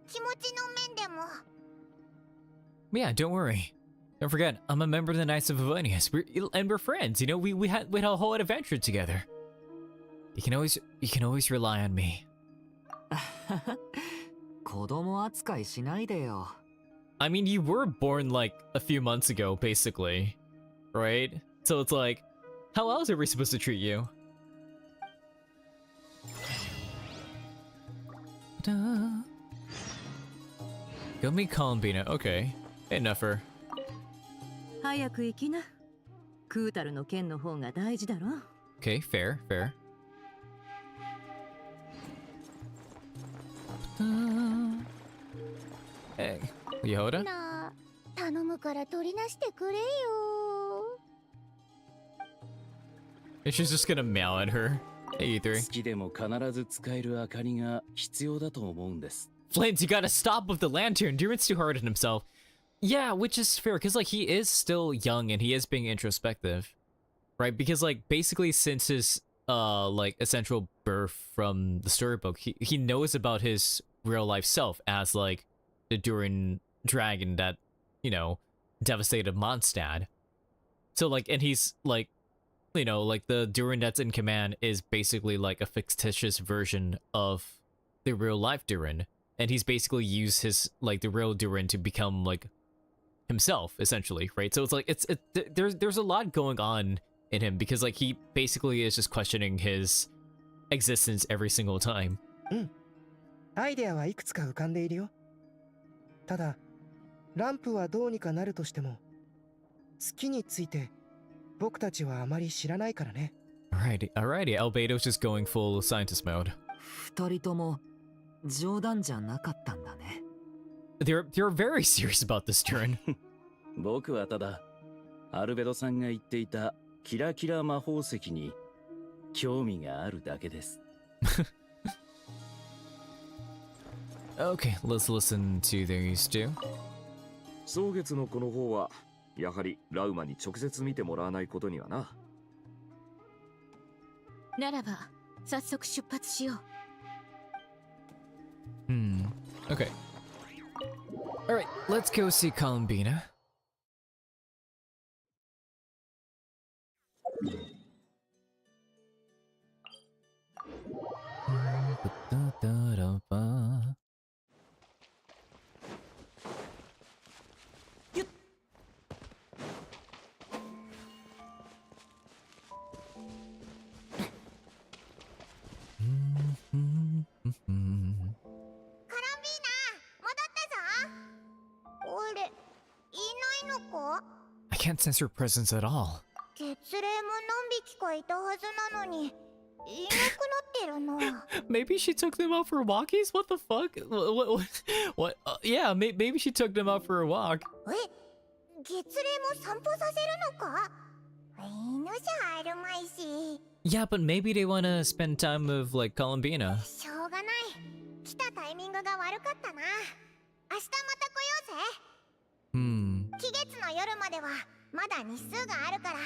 気持ちの面でも。 Yeah, don't worry. Don't forget, I'm a member of the Knights of Avonius. And we're friends, you know, we had a whole adventure together. You can always rely on me. 子供扱いしないでよ。I mean, you were born like a few months ago, basically. Right? So it's like, how else are we supposed to treat you? Go meet Columbina. Okay. Enough her. 早く行きな。クータルの剣の方が大事だろ。Okay, fair, fair. Hey, Yoda? なあ、頼むから取りなしてくれよ。 And she's just gonna meow at her. Hey, E3. 好きでも必ず使える明かりが必要だと思うんです。Flint, you gotta stop with the lantern. Durin's too hard on himself. Yeah, which is fair, because, like, he is still young and he is being introspective. Right? Because, like, basically since his, like, essential birth from the storybook, he knows about his real-life self as, like, the Durin dragon that, you know, devastated Mondstadt. So, like, and he's, like, you know, like, the Durin that's in command is basically, like, a fictitious version of the real-life Durin. And he's basically used his, like, the real Durin to become, like, himself, essentially, right? So it's like, there's a lot going on in him, because, like, he basically is just questioning his existence every single time. アイデアはいくつか浮かんでいるよ。ただ、ランプはどうにかなるとしても、月について僕たちはあまり知らないからね。Alrighty, Albedo's just going full scientist mode. 二人とも冗談じゃなかったんだね。They're very serious about this turn. 僕はただアルベドさんが言っていたキラキラ魔法石に興味があるだけです。Okay, let's listen to these two. 蒼月のこの方はやはりラウマに直接見てもらわないことにはな。ならば早速出発しよう。Okay. Alright, let's go see Columbina. I can't sense her presence at all. 月霊も何匹かいたはずなのにいなくなってるの。 Maybe she took them out for walkies? What the fuck? What? Yeah, maybe she took them out for a walk. 月霊も散歩させるのか？犬じゃあるまいし。 Yeah, but maybe they want to spend time with, like, Columbina. しょうがない。来たタイミングが悪かったな。明日また来ようぜ。期月の夜まではまだ日数があるから、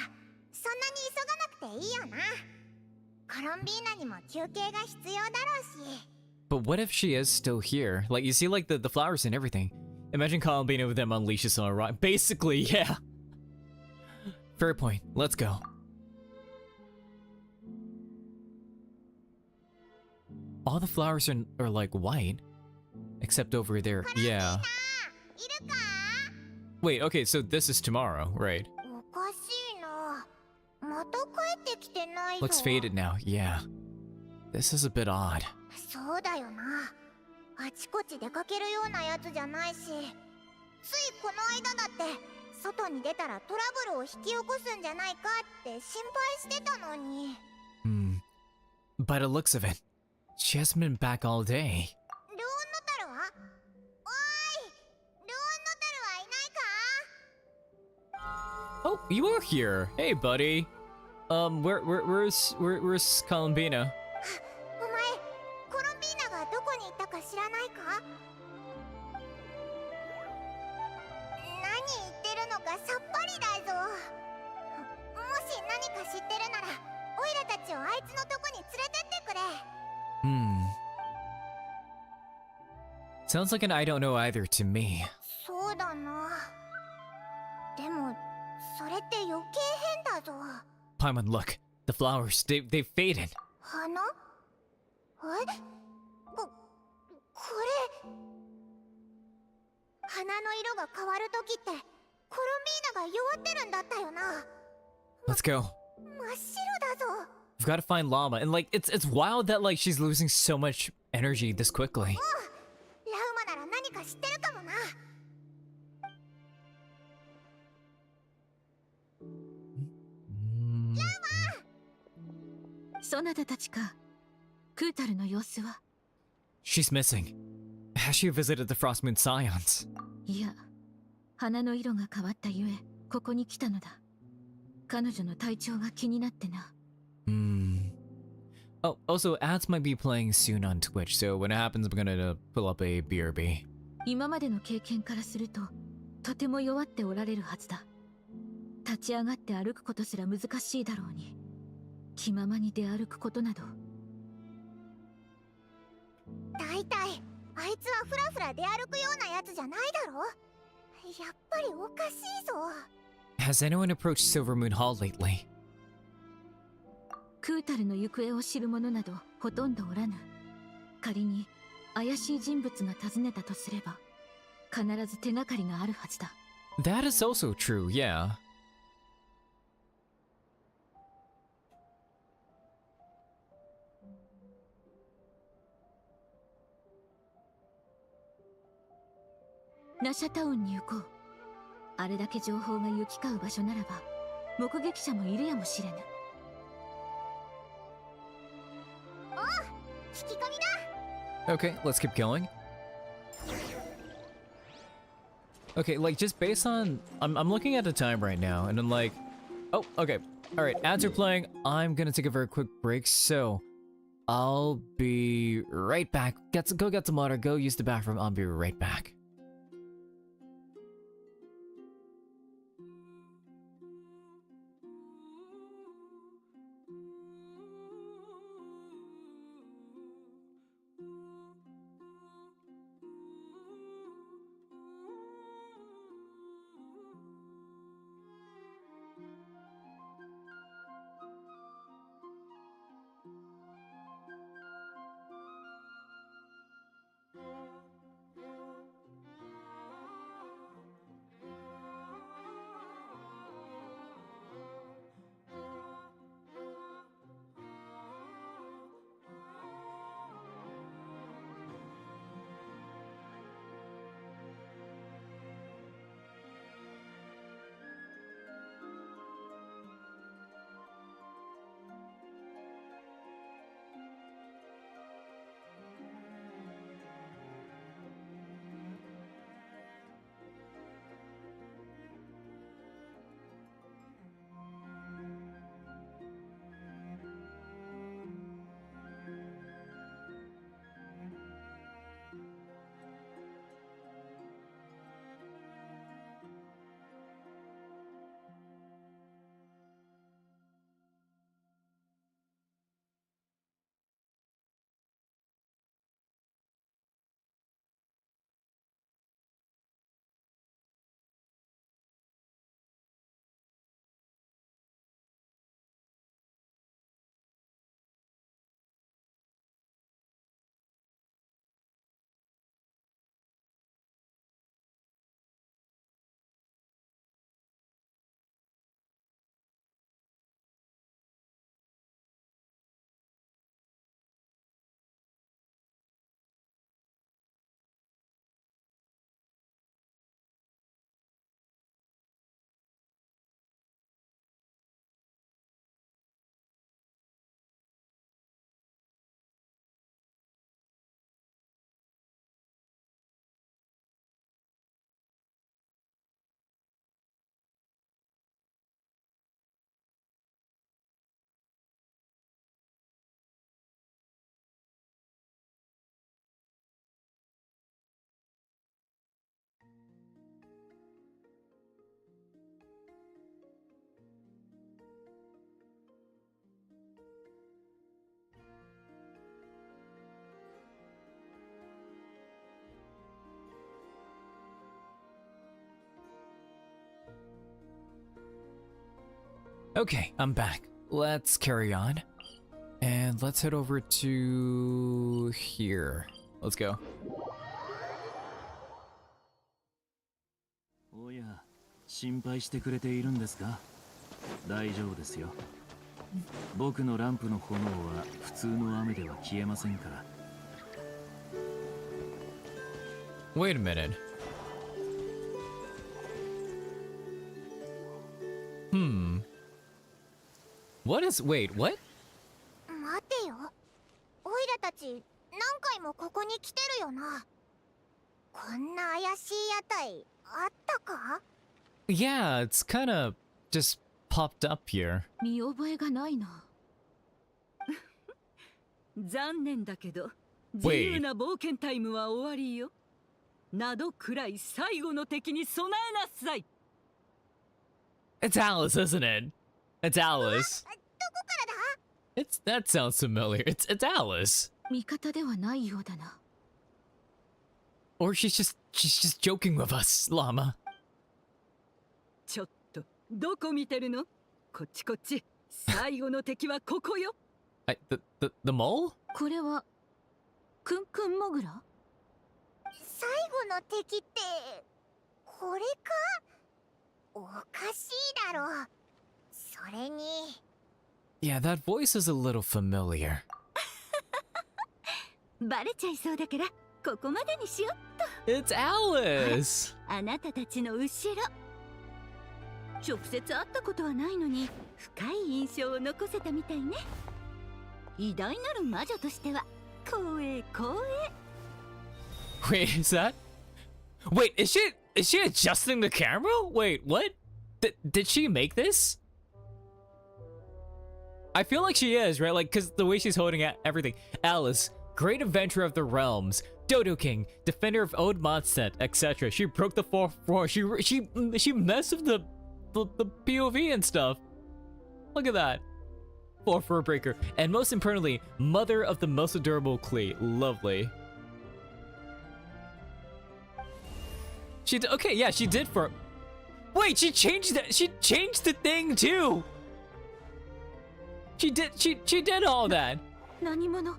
そんなに急がなくていいよな。コロンビーナにも休憩が必要だろうし。 But what if she is still here? Like, you see, like, the flowers and everything. Imagine Columbina with them unleashes on a rock. Basically, yeah. Fair point. Let's go. All the flowers are like white. Except over there. Yeah. Wait, okay, so this is tomorrow, right? おかしいな。また帰ってきてないぞ。 Looks faded now, yeah. This is a bit odd. そうだよな。あちこち出かけるようなやつじゃないし、ついこの間だって外に出たらトラブルを引き起こすんじゃないかって心配してたのに。By the looks of it, she hasn't been back all day. ルオンノタルは？おーい、ルオンノタルはいないか？ Oh, you are here. Hey, buddy. Where's Columbina? お前、コロンビーナがどこに行ったか知らないか？何言ってるのかさっぱりだぞ。もし何か知ってるなら、オイラたちをあいつのとこに連れてってくれ。Sounds like an I don't know either to me. そうだな。でもそれって余計変だぞ。 Paimon, look. The flowers, they've faded. 花？え？これ花の色が変わるときってコロンビーナが弱ってるんだったよな。 Let's go. 真っ白だぞ。 We've got to find Llama, and like it's wild that like she's losing so much energy this quickly. ラウマなら何か知ってるかもな。そなたたちか。クータルの様子は？ She's missing. Has she visited the Frost Moon Scions? いや、花の色が変わったゆえ、ここに来たのだ。彼女の体調が気になってな。Oh, also, ads might be playing soon on Twitch, so when it happens, I'm gonna pull up a BRB. 今までの経験からすると、とても弱っておられるはずだ。立ち上がって歩くことすら難しいだろうに。気ままに出歩くことなど。だいたいあいつはフラフラ出歩くようなやつじゃないだろ。やっぱりおかしいぞ。 Has anyone approached Silver Moon Hall lately? クータルの行方を知る者などほとんどおらぬ。仮に怪しい人物が訪ねたとすれば、必ず手がかりがあるはずだ。That is also true, yeah. ナシャタウンに行こう。あれだけ情報が行き交う場所ならば、目撃者もいるやもしれぬ。おう、聞き込みだ。 Okay, let's keep going. Okay, like just based on I'm looking at the time right now and I'm like, oh, okay. All right, ads are playing. I'm going to take a very quick break. So, I'll be right back. Go get some water, go use the bathroom. I'll be right back. Okay, I'm back. Let's carry on. And let's head over to here. Let's go. おや、心配してくれているんですか？大丈夫ですよ。僕のランプの炎は普通の雨では消えませんから。Wait a minute. What is... Wait, what? 待てよ。オイラたち何回もここに来てるよな。こんな怪しい屋台あったか？ Yeah, it's kinda just popped up here. 見覚えがないな。残念だけど、自由な冒険タイムは終わりよ。などくらい最後の敵に備えなさい。It's Alice, isn't it? It's Alice. どこからだ？ It's... That sounds familiar. It's Alice. 味方ではないようだな。Or she's just joking with us, Llama. ちょっと、どこ見てるの？こっちこっち。最後の敵はここよ。The mole? これはクンクンモグラ？最後の敵ってこれか？おかしいだろ。それに Yeah, that voice is a little familiar. バレちゃいそうだからここまでにしよっと。 It's Alice! あなたたちの後ろ。直接会ったことはないのに深い印象を残せたみたいね。偉大なる魔女としては光栄光栄。 Wait, is that... Wait, is she adjusting the camera? Wait, what? Did she make this? I feel like she is, right? Like, cause the way she's holding everything. Alice, great adventurer of the realms, Dodo King, defender of Ode Mondstadt, etc. She broke the fourth floor. She messed with the POV and stuff. Look at that. Fourth floor breaker, and most importantly, mother of the most adorable Klee. Lovely. Okay, yeah, she did for... Wait, she changed that. She changed the thing too. She did all that. 何者？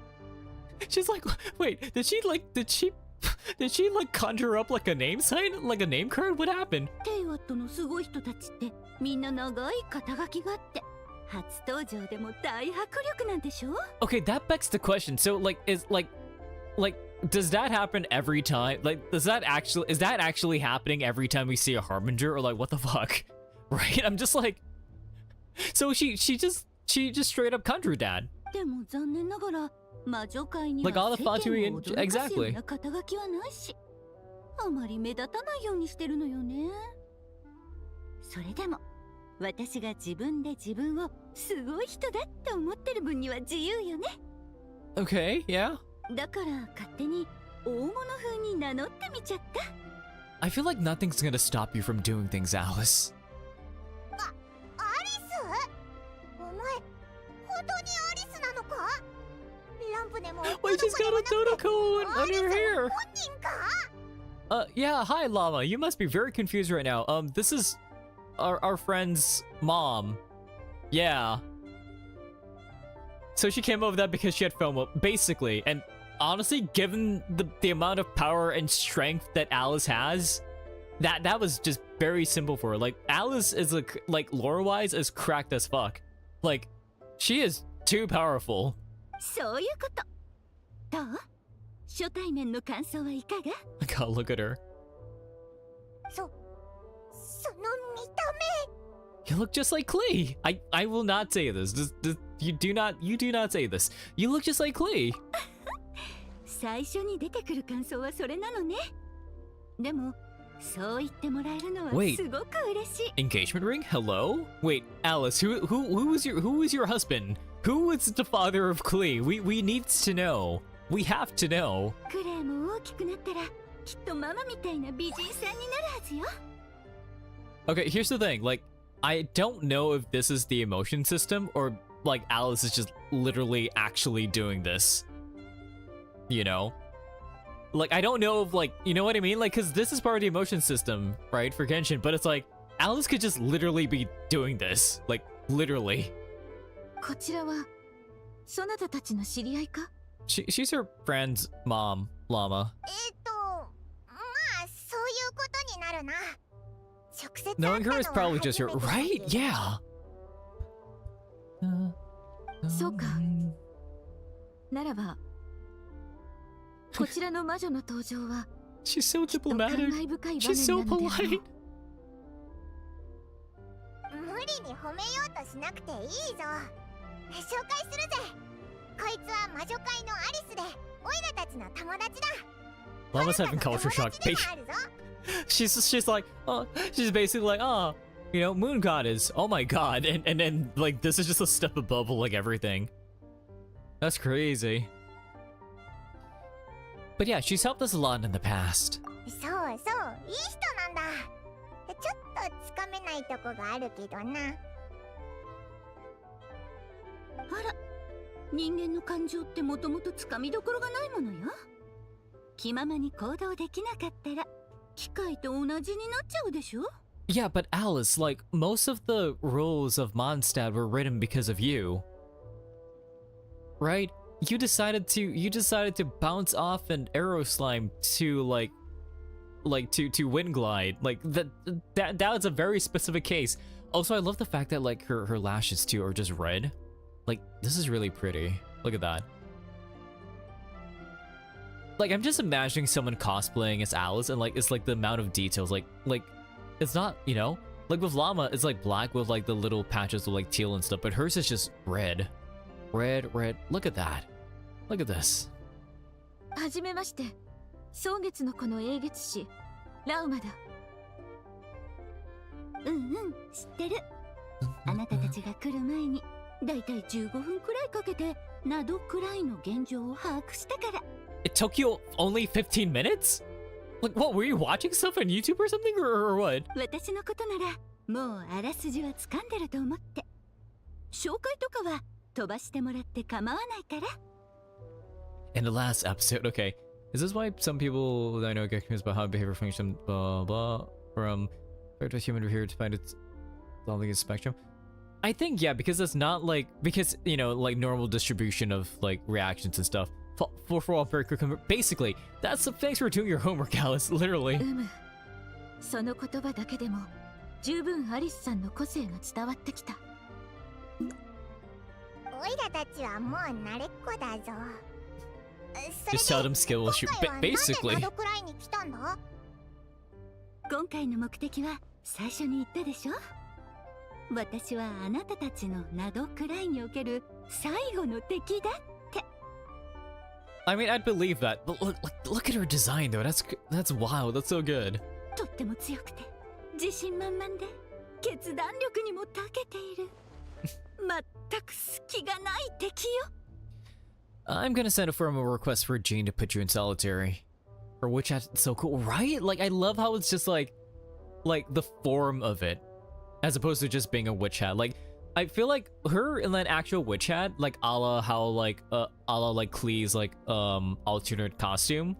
She's like, wait, did she like conjure up like a name sign, like a name card? What happened? テイワットのすごい人たちってみんな長い肩書きがあって初登場でも大迫力なんでしょ？ Okay, that begs the question. So like, does that happen every time? Like, is that actually happening every time we see a harbinger, or like, what the fuck? Right? I'm just like, so she just straight up conjured that. でも残念ながら魔女界には Like all the 世間を Fatui 驚かすよう exactly. な肩書きはないし、あまり目立たないようにしてるのよね。それでも私が自分で自分をすごい人だって思ってる分には自由よね。 Okay, yeah. だから勝手に大物風に名乗ってみちゃった。 I feel like nothing's gonna stop you from doing things, Alice. アリス？お前本当にアリスなのか？ランプでも Wait, she's got a Dodo-kun on her hair. 本人か？ Yeah, hi Llama. You must be very confused right now. This is our friend's mom. Yeah. So she came over that because she had FOMO, basically. And honestly, given the amount of power and strength that Alice has, that was just very simple for her. Like, Alice is like lore-wise is cracked as fuck. Like, she is too powerful. そういうこと。どう？初対面の感想はいかが？ God, look at her. その見た目。 You look just like Klee. I will not say this. You do not say this. You look just like Klee. 最初に出てくる感想はそれなのね。でもそう言ってもらえるのは Wait. すごく嬉しい。 Engagement ring? Hello? Wait, Alice, who is your husband? Who is the father of Klee? We need to know. We have to know. クレイも大きくなったらきっとママみたいな美人さんになるはずよ。 Okay, here's the thing. Like, I don't know if this is the emotion system or like Alice is just literally actually doing this. You know? Like, I don't know if like, you know what I mean? Like, cause this is part of the emotion system, right? For Genshin, but it's like, Alice could just literally be doing this. Like, Literally. こちらはそなたたちの知り合いか？ She's her friend's mom, Llama. まあそういうことになるな。直接会った Knowing の her は is probably 初 just め your てだ right? けど Yeah. そうか。ならば、こちらの魔女の登場は She's so きっと感 diplomatic. 慨深い場 She's so 面なのであろ polite. う。無理に褒めようとしなくていいぞ。紹介するぜ。こいつは魔女界のアリスで、オイラたちの友達だ。 Llama's having culture shock. 友達でもあるぞ。She's like, oh, she's basically like, oh, you know, moon goddess. Oh my god. And then like this is just a step above like everything. That's crazy. But yeah, she's helped us a lot in the past. そうそう、いい人なんだ。ちょっとつかめないとこがあるけどな。あら、人間の感情ってもともとつかみどころがないものよ。気ままに行動できなかったら機械と同じになっちゃうでしょ。 Yeah, but Alice, like most of the rules of Mondstadt were written because of you. Right? You decided to bounce off an arrow slime to to wind glide. Like that was a very specific case. Also, I love the fact that like her lashes too are just red. Like this is really pretty. Look at that. Like I'm just imagining someone cosplaying as Alice and like it's like the amount of details like it's not, you know, like with Llama it's like black with like the little patches of like teal and stuff, but hers is just red. Red. Look at that. Look at this. はじめまして。蒼月の子の英月師ラウマだ。知ってる。あなたたちが来る前にだいたい15分くらいかけてNod-Kraiの現状を把握したから。It took you only 15 minutes? Like what, were you watching stuff on YouTube or something or what? 私のことならもうあらすじは掴んでると思って。紹介とかは飛ばしてもらって構わないから。In the last episode, okay. Is this why some people that I know get confused about how behavior functions, blah blah, from to human behavior to find it's solving a spectrum? I think yeah, because it's not like because you know like normal distribution of like reactions and stuff. For all very quick, basically that's the thanks for doing your homework, Alice. Literally. その言葉だけでも十分アリスさんの個性が伝わってきた。オイラたちはもう慣れっこだぞ。Just tell them skill will shoot. Basically. Nod-Kraiに来たんだ。今回の目的は最初に言ったでしょ。私はあなたたちのNod-Kraiにおける最後の敵だって。I mean, I'd believe that, but look at her design though. That's wild. That's so good. とっても強くて自信満々で決断力にも長けている。全く隙がない敵よ。I'm gonna send a formal request for Jean to put you in solitary. Or which is so cool, right? Like I love how it's just like the form of it, as opposed to just being a witch hat. Like I feel like her in that actual witch hat, like a la how like Klee's like alternate costume,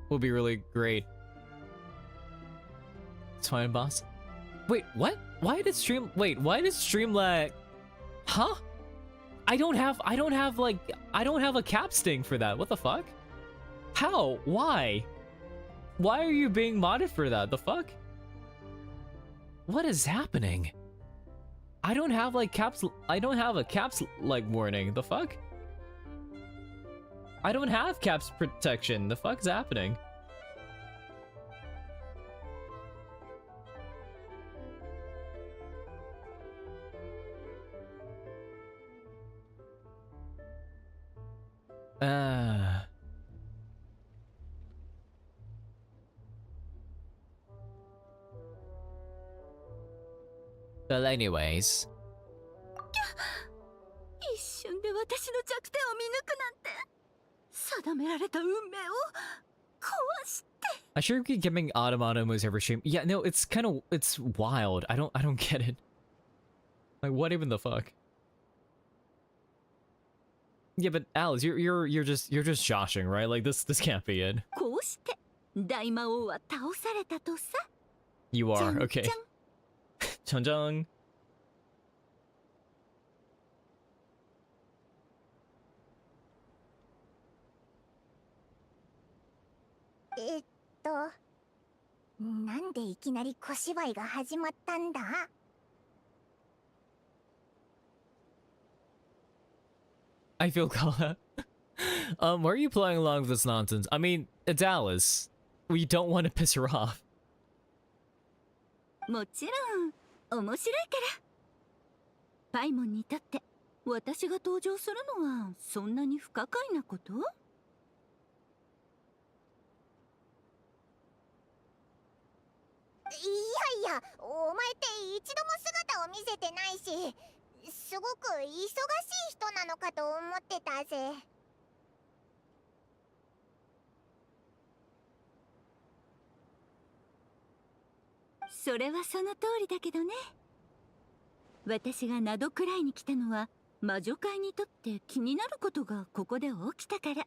will be really great. It's fine, boss. Wait, what? Why did Streamlat? Huh? I don't have a cap sting for that. What the fuck? How? Why? Why are you being modded for that? The fuck? What is happening? I don't have a caps like warning. The fuck? I don't have caps protection. The fuck's happening? Well, anyways. 一瞬で私の弱点を見抜くなんて。定められた運命を壊して。I sure keep giving Automata moves every stream. Yeah, no, it's wild. I don't get it. Like, what even the fuck? Yeah, but Alice, you're just joshing, right? Like this can't be it. こうして大魔王は倒されたとさ。 You are okay. Chang. えっと、なんでいきなり小芝居が始まったんだ？ I feel Kala. Why are you playing along with this nonsense? I mean, it's Alice. We don't want to piss her off. もちろん面白いから。パイモンにとって私が登場するのはそんなに不可解なこと？いやいや、お前って一度も姿を見せてないし、すごく忙しい人なのかと思ってたぜ。それはその通りだけどね。私がナドくらいに来たのは魔女界にとって気になることがここで起きたから。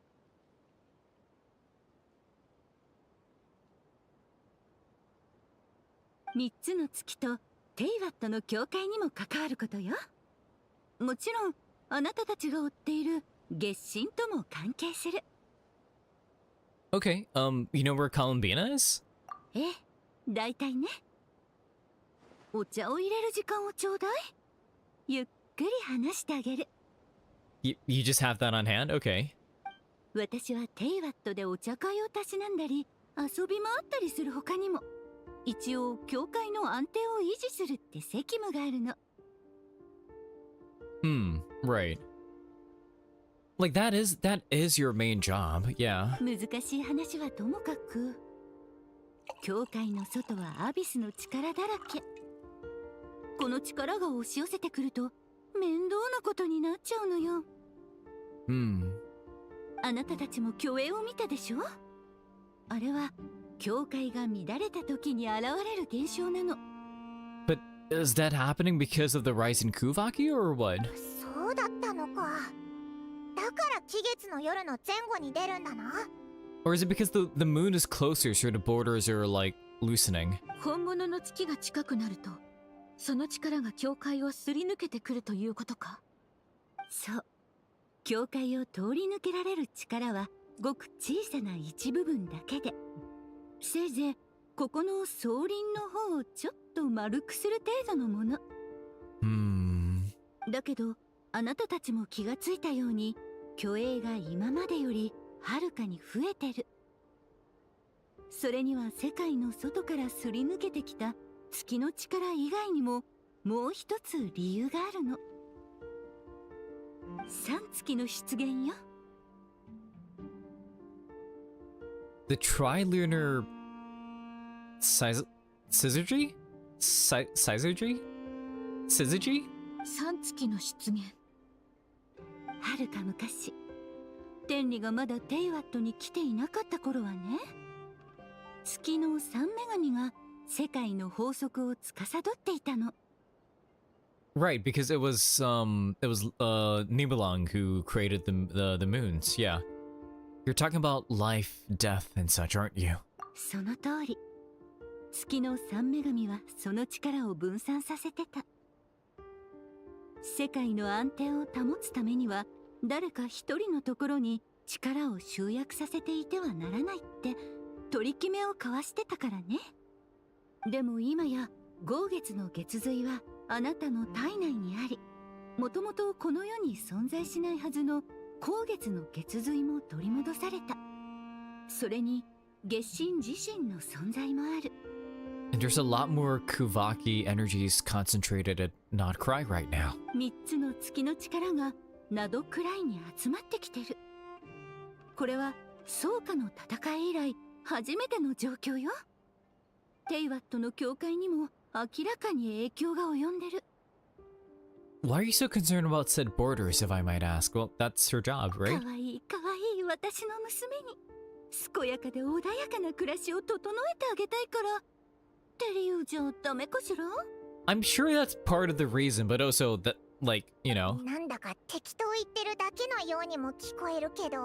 3つの月とテイワットの教会にも関わることよ。もちろんあなたたちが追っている月神とも関係する。Okay, you know where Columbina is? ええ、だいたいね。お茶を入れる時間をちょうだい。ゆっくり話してあげる。You just have that on hand? Okay. 私はテイワットでお茶会をたしなんだり遊び回ったりする他にも、一応教会の安定を維持するって責務があるの。Right. Like that is your main job, yeah. 難しい話はともかく、教会の外はアビスの力だらけ。この力が押し寄せてくると面倒なことになっちゃうのよ。あなたたちも虚栄を見たでしょ？あれは教会が乱れた時に現れる現象なの。But is that happening because of the rise in Kuvaki or what? そうだったのか。だから期月の夜の前後に出るんだな。Or is it because the moon is closer, so the borders are like loosening? 本物の月が近くなると、その力が教会をすり抜けてくるということか。そう。教会を通り抜けられる力はごく小さな一部分だけで、せいぜいここの総輪の方をちょっと丸くする程度のもの。だけどあなたたちも気がついたように、虚栄が今までよりはるかに増えてる。それには世界の外からすり抜けてきた月の力以外にももう一つ理由があるの。3月の出現よ。The trilunar syzygy? Syzygy? 3月の出現。はるか昔、天理がまだテイワットに来ていなかった頃はね、月の3女神が世界の法則を司っていたの。Right, because it was Nibelung who created the moons. Yeah, you're talking about life, death, and such, aren't you? その通り。月の3女神はその力を分散させてた。世界の安定を保つためには、誰か一人のところに力を集約させていてはならないって取り決めを交わしてたからね。でも今や豪月の月髄はあなたの体内にあり、もともとこの世に存在しないはずの後月の月髄も取り戻された。それに月神自身の存在もある。And there's a lot more Kuvaki energies concentrated at Nod-Krai right now. 3つの月の力がナドクライに集まってきてる。これは草加の戦い以来初めての状況よ。テイワットの教会にも明らかに影響が及んでる。Why are you so concerned about said borders, if I might ask? Well, that's her job, right? かわいいかわいい私の娘に健やかで穏やかな暮らしを整えてあげたいからって理由じゃダメかしら？ I'm sure that's part of the reason, but also that, like, you know. なんだか適当言ってるだけのようにも聞こえるけど、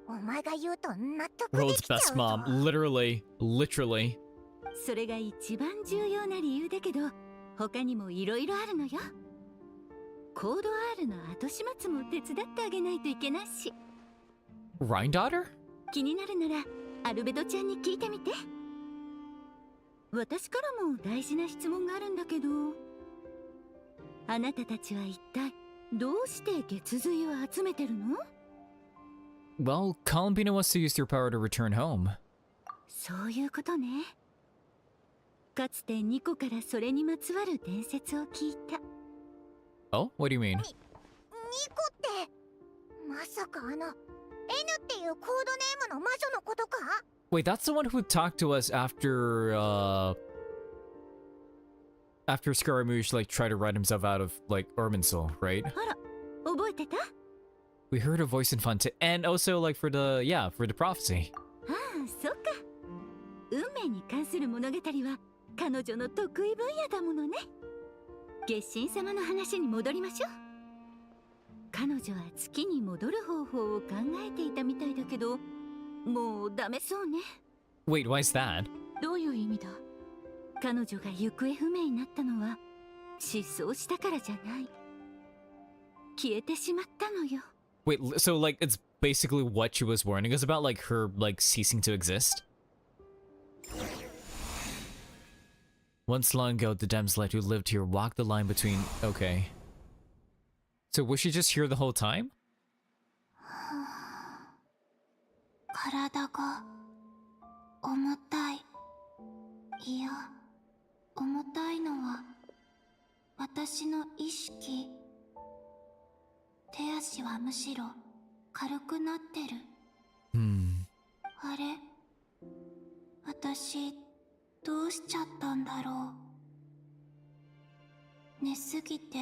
お前が言うと納得で World's きちゃう best ぞ。 mom, literally. それが一番重要な理由だけど、他にもいろいろあるのよ。コード R の後始末も手伝ってあげないといけないし。Rhine daughter? 気になるならアルベドちゃんに聞いてみて。私からも大事な質問があるんだけど、あなたたちは一体どうして月髄を集めてるの？ Well, Columbina wants to use your power to return home. そういうことね。かつてニコからそれにまつわる伝説を聞いた。Oh, what do you mean? ニコって、まさかN っていうコードネームの魔女のことか？ Wait, that's the one who talked to us after Scaramouche like tried to write himself out of like Irminsul, right? あら、覚えてた？ We heard a voice in fun and also like for the prophecy. ああ、そっか。運命に関する物語は彼女の得意分野だものね。月神様の話に戻りましょう。彼女は月に戻る方法を考えていたみたいだけど、もうダメそうね。Wait, why is that? どういう意味だ？彼女が行方不明になったのは失踪したからじゃない。消えてしまったのよ。Wait, so like it's basically what she was warning us about, like her like ceasing to exist? Once long ago, the damsel who lived here walked the line between... Okay. So was she just here the whole time? 体が重たい。いや、重たいのは私の意識。手足はむしろ軽くなってる。あれ？私どうしちゃったんだろう。寝すぎて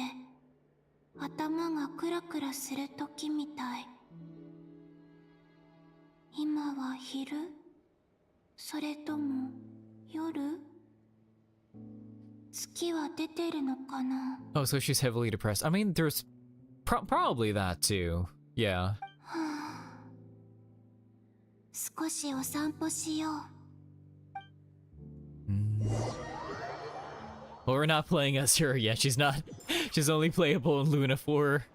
頭がクラクラする時みたい。今は昼？それとも夜？月は出てるのかな？ Oh, so she's heavily depressed. I mean, there's probably that too. Yeah. 少しお散歩しよう。Well, we're not playing as her yet. She's not. She's only playable in Luna 4.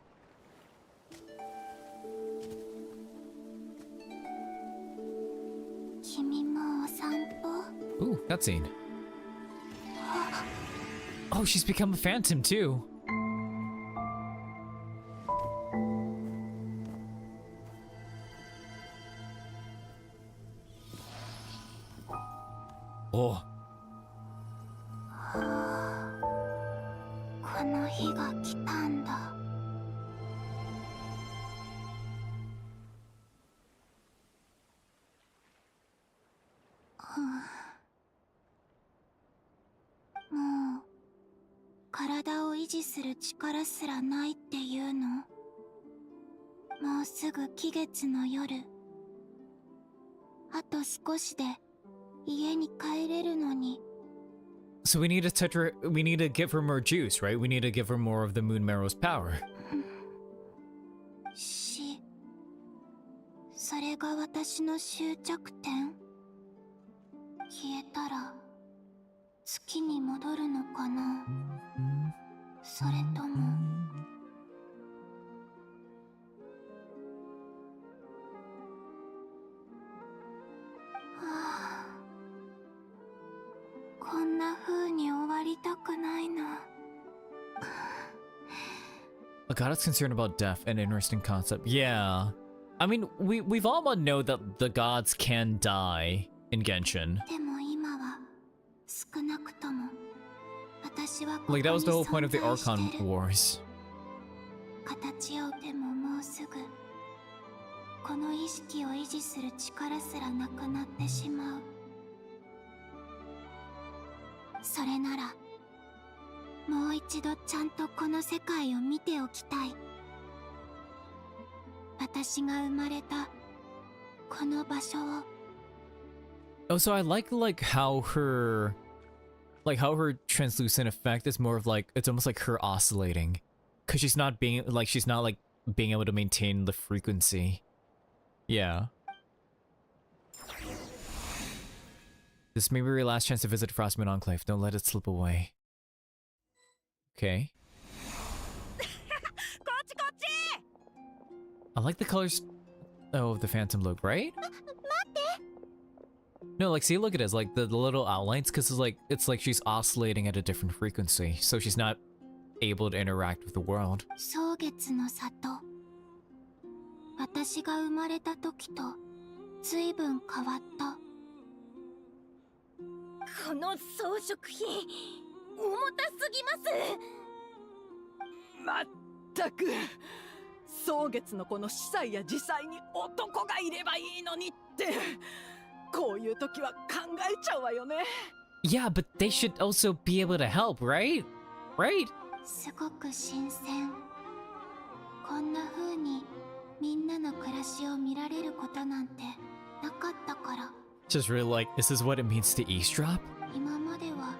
Ooh, cutscene. Oh, she's become a phantom too. Oh. この日が来たんだ。もう体を維持する力すらないっていうの？もうすぐ期月の夜。あと少しで家に帰れるのに。So we need to touch her. We need to give her more juice, right? We need to give her more of the Moon Marrow's power. それが私の終着点？消えたら月に戻るのかな？それともこんな風に終わりたくないな。A god is concerned about death, an interesting concept. Yeah. I mean, we've all but know that the gods can die in Genshin. でも今は少なくとも私はここ Like に that was the whole point of the 存在して Archon る。 Wars. 形をでももうすぐこの意識を維持する力すらなくなってしまう。それならもう一度ちゃんとこの世界を見ておきたい。私が生まれたこの場所を。 Oh, so I like how her translucent effect is more of like, it's almost like her oscillating, because she's not being able to maintain the frequency. Yeah. This may be your last chance to visit Frostmoon Enclave. Don't let it slip away. Okay. I like the colors of the Phantom Loop, right? No, like, see, look at this, like, the little outlines, because it's like she's oscillating at a different frequency, so she's not able to interact with the world. 蒼月の里。私が生まれた時と随分変わった。この装飾品重たすぎます。まったく蒼月のこの司祭や司祭に男がいればいいのにってこういう時は考えちゃうわよね。 Yeah, but they should also be able to help, right? Right? すごく新鮮。こんな風にみんなの暮らしを見られることなんてなかったから。Just really like, this is what it means to eavesdrop? 今までは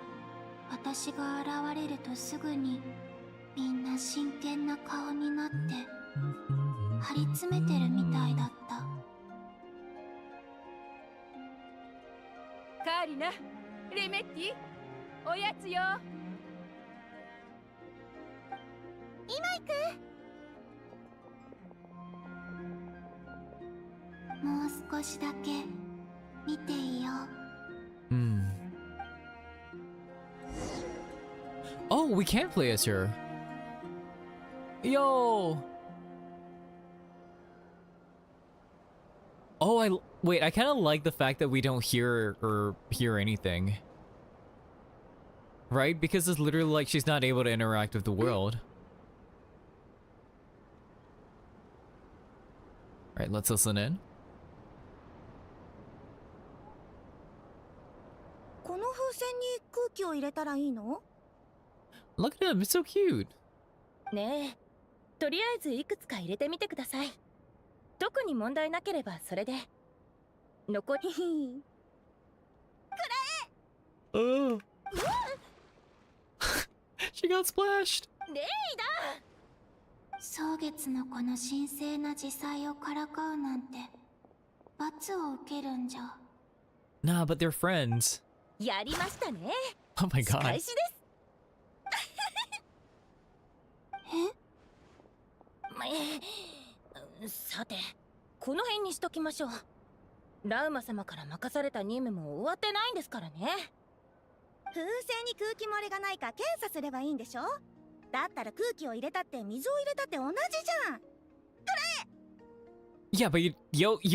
私が現れるとすぐにみんな真剣な顔になって張り詰めてるみたいだった。カーリナ、レメッティ、おやつよ。今行く。もう少しだけ見ていよう。Oh, we can play as her. Yo. Oh, wait, I kind of like the fact that we don't hear or hear anything. Right? Because it's literally like she's not able to interact with the world. Right, let's listen in. この風船に空気を入れたらいいの？ Look at him, it's so cute. ねえ、とりあえずいくつか入れてみてください。特に問題なければそれで。残り。くらえ。Oh. She got splashed. レイだ。蒼月のこの神聖な自祭をからかうなんて罰を受けるんじゃ。Nah, but they're friends. やりましたね。 Oh my 仕 god. 返しです。さて、この辺にしときましょう。ラウマ様から任された任務も終わってないんですからね。風船に空気漏れがないか検査すればいいんでしょ？だったら空気を入れたって水を入れたって同じじゃん。くらえ！ Yeah, but you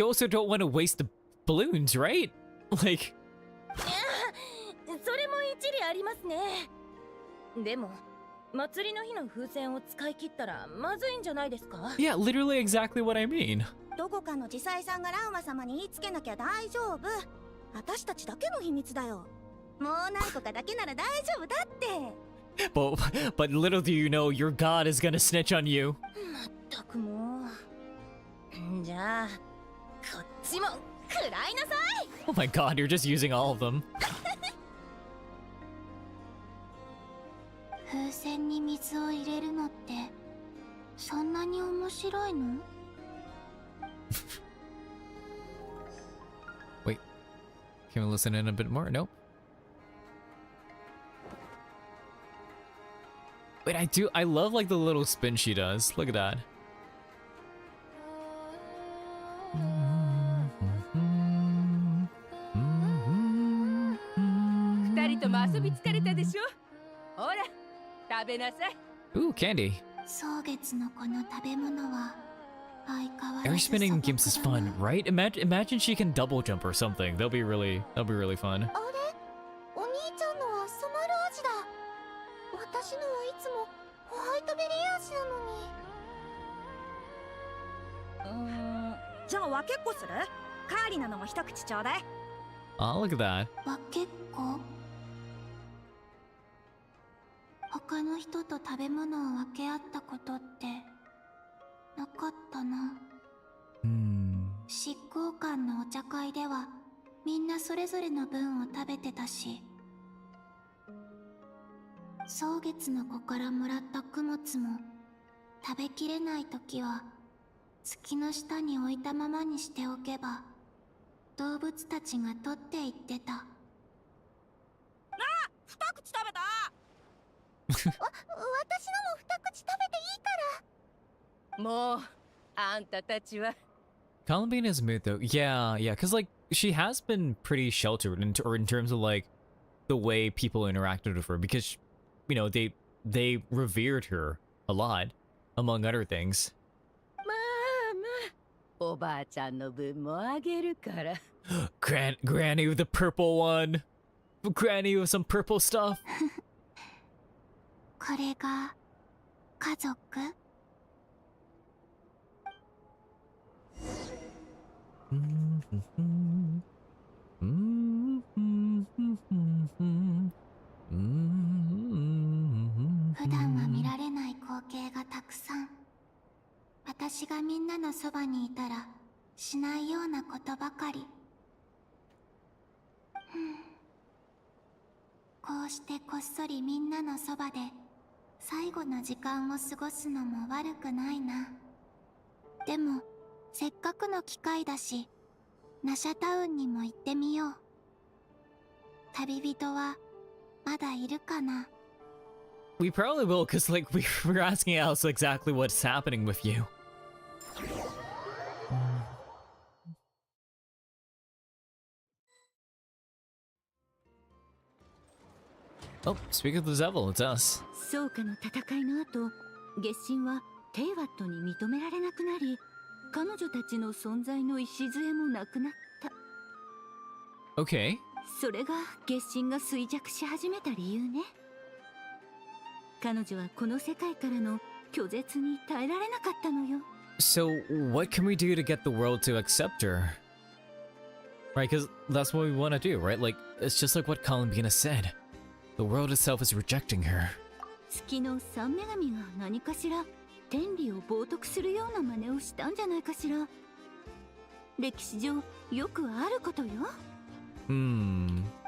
also don't want to waste the balloons, right? Like. それも一理ありますね。でも祭りの日の風船を使い切ったらまずいんじゃないですか？ Yeah, literally exactly what I mean. どこかの自祭さんがラウマ様に言いつけなきゃ大丈夫。私たちだけの秘密だよ。もう何個かだけなら大丈夫だって。But little do you know, your god is gonna snitch on you. まったくもう。じゃあこっちも食らいなさい。 Oh my god, you're just using all of them. 風船に水を入れるのってそんなに面白いの？ Wait, can we listen in a bit more? Nope. Wait, I love like the little spin she does. Look at that. 二人とも遊び疲れたでしょ。ほら食べなさい。 Ooh, candy. 蒼月のこの食べ物は相変わら Air ず spinning games is fun, right? Imagine she can double jump or something. That'll be really fun. あれ？お兄ちゃんのは染まる味だ。私のはいつもホワイトベリー味なのに。じゃあ分けっこする？カーリナのも一口ちょうだい。 Oh, look at that. 分けっこ？他の人と食べ物を分け合ったことってなかったな。執行官のお茶会ではみんなそれぞれの分を食べてたし、蒼月の子からもらった供物も食べきれないときは月の下に置いたままにしておけば動物たちが取っていってた。二口食べた。私のも二口食べていいから。もうあんたたちは。 Columbina is mood though. Yeah, cause like she has been pretty sheltered in terms of like the way people interacted with her, because you know they revered her a lot, among other things. Granny with the purple one. Granny with some purple stuff. これが家族？普段は見られない光景がたくさん。私がみんなのそばにいたらしないようなことばかり。こうしてこっそりみんなのそばで最後の時間を過ごすのも悪くないな。でもせっかくの機会だし、ナシャタウンにも行ってみよう。旅人はまだいるかな？ We probably will, because like we're asking Alice exactly what's happening with you. Oh, speaking of the devil, it's us. 宗家の戦いの後、月神はテイワットに認められなくなり、彼女たちの存在の礎もなくなった。Okay. それが月神が衰弱し始めた理由ね。彼女はこの世界からの拒絶に耐えられなかったのよ。So, what can we do to get the world to accept her? Right, because that's what we want to do, right? Like, it's just like what Columbina said. The world itself is rejecting her. 月の三女神が何かしら天理を冒涜するような真似をしたんじゃないかしら。歴史上よくあることよ。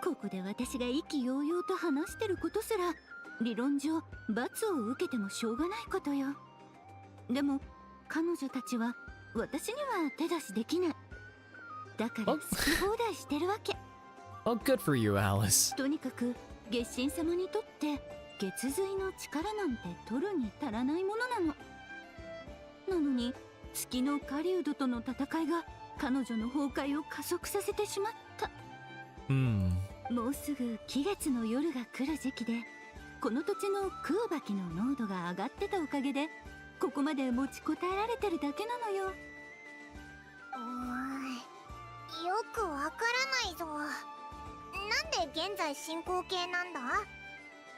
ここで私が意気揚々と話してることすら理論上罰を受けてもしょうがないことよ。でも彼女たちは私には手出しできない。だから好き放題してるわけ。Oh, good for you, Alice. とにかく月神様にとって月髄の力なんて取るに足らないものなの。なのに月の狩人との戦いが彼女の崩壊を加速させてしまった。もうすぐ季月の夜が来る時期で、この土地の空獏の濃度が上がってたおかげでここまで持ちこたえられてるだけなのよ。よくわからないぞ。なんで現在進行形なんだ？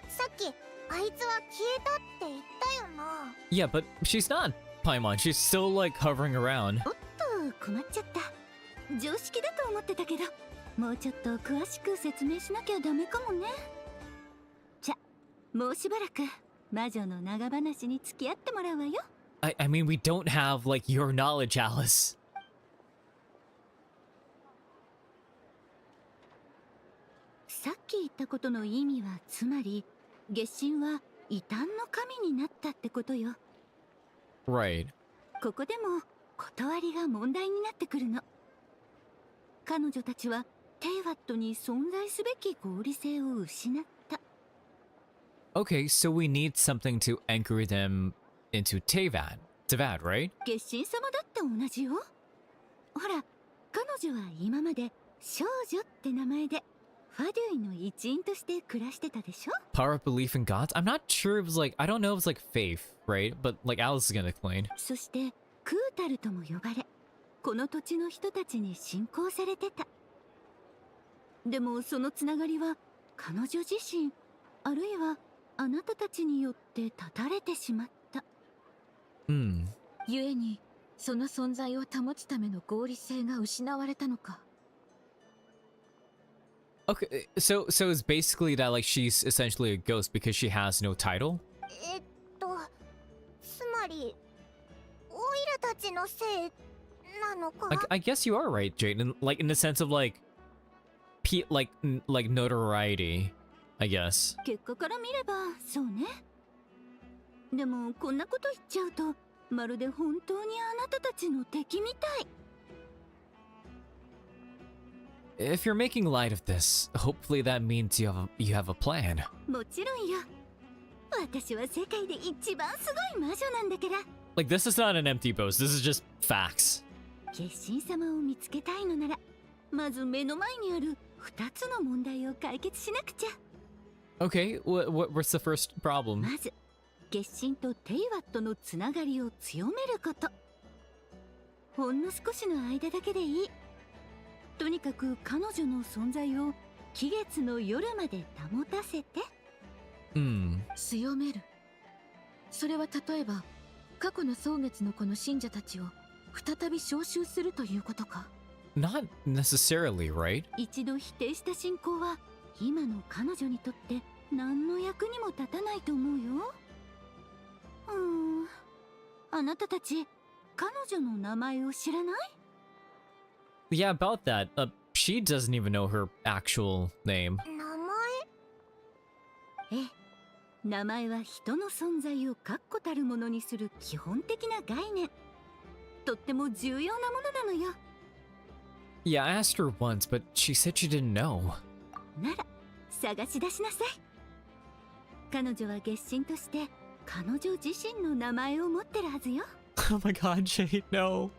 さっきあいつは消えたって言ったよな。Yeah, but she's not, Paimon. She's still like hovering around. おっと、困っちゃった。常識だと思ってたけど、もうちょっと詳しく説明しなきゃダメかもね。じゃ、もうしばらく魔女の長話に付き合ってもらうわよ。I mean, we don't have like your knowledge, Alice. さっき言ったことの意味は、つまり月神は異端の神になったってことよ。Right. ここでも断りが問題になってくるの。彼女たちはテイワットに存在すべき合理性を失った。Okay, so we need something to anchor them into Tevad, right? 月神様だって同じよ。ほら、彼女は今まで少女って名前でファデュイの一員として暮らしてたでしょ。 Power of belief in gods? I'm not sure it was like, I don't know if it's like faith, right? But like Alice is gonna explain. そしてクータルとも呼ばれ、この土地の人たちに信仰されてた。でもそのつながりは彼女自身、あるいはあなたたちによって断たれてしまった。故にその存在を保つための合理性が失われたのか。Okay, so it's basically that like she's essentially a ghost because she has no title? つまりオイラたちのせいなのか？ I guess you are right, Jade. Like in the sense of like notoriety, I guess. 結果から見ればそうね。でもこんなこと言っちゃうとまるで本当にあなたたちの敵みたい。If you're making light of this, hopefully that means you have a plan. もちろんよ。私は世界で一番すごい魔女なんだから。Like this is not an empty boast. This is just facts. 月神様を見つけたいのなら、まず目の前にある2つの問題を解決しなくちゃ。 Okay, what's the first problem? まず月神とテイワットのつながりを強めること。ほんの少しの間だけでいい。とにかく彼女の存在を期月の夜まで保たせて。強める。それは例えば過去の蒼月のこの信者たちを再び召集するということか。 Not necessarily, right? 一度否定した信仰は今の彼女にとって何の役にも立たないと思うよ。あなたたち彼女の名前を知らない？ Yeah, about that. She doesn't even know her actual name. ええ、名前は人の存在を確固たるものにする基本的な概念。とっても重要なものなのよ。Yeah, I asked her once, but she said she didn't know. なら探し出しなさい。彼女は月神として彼女自身の名前を持ってるはずよ。Oh my god, Jade, no.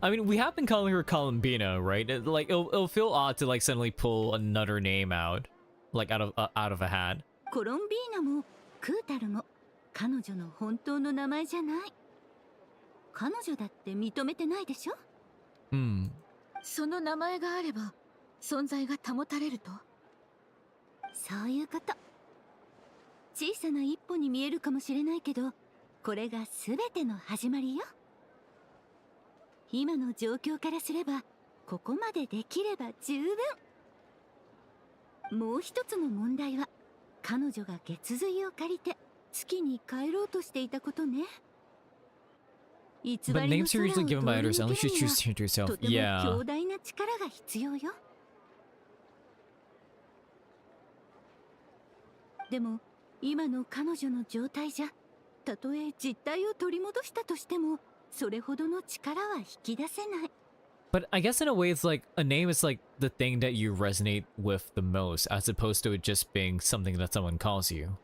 I mean, we have been calling her Columbina, right? It'll feel odd to like suddenly pull another name out, like out of a hat. コロンビーナもクータルも彼女の本当の名前じゃない。彼女だって認めてないでしょ。その名前があれば存在が保たれると。そういうこと。小さな一歩に見えるかもしれないけど、これが全ての始まりよ。今の状況からすればここまでできれば十分。もう一つの問題は彼女が月髄を借りて月に帰ろうとしていたことね。 But names are usually given by others unless you choose to change yourself. Yeah. 強大な力が必要よ。でも今の彼女の状態じゃ、たとえ実体を取り戻したとしてもそれほどの力は引き出せない。 But I guess in a way it's like a name is like the thing that you resonate with the most as opposed to it just being something that someone calls you.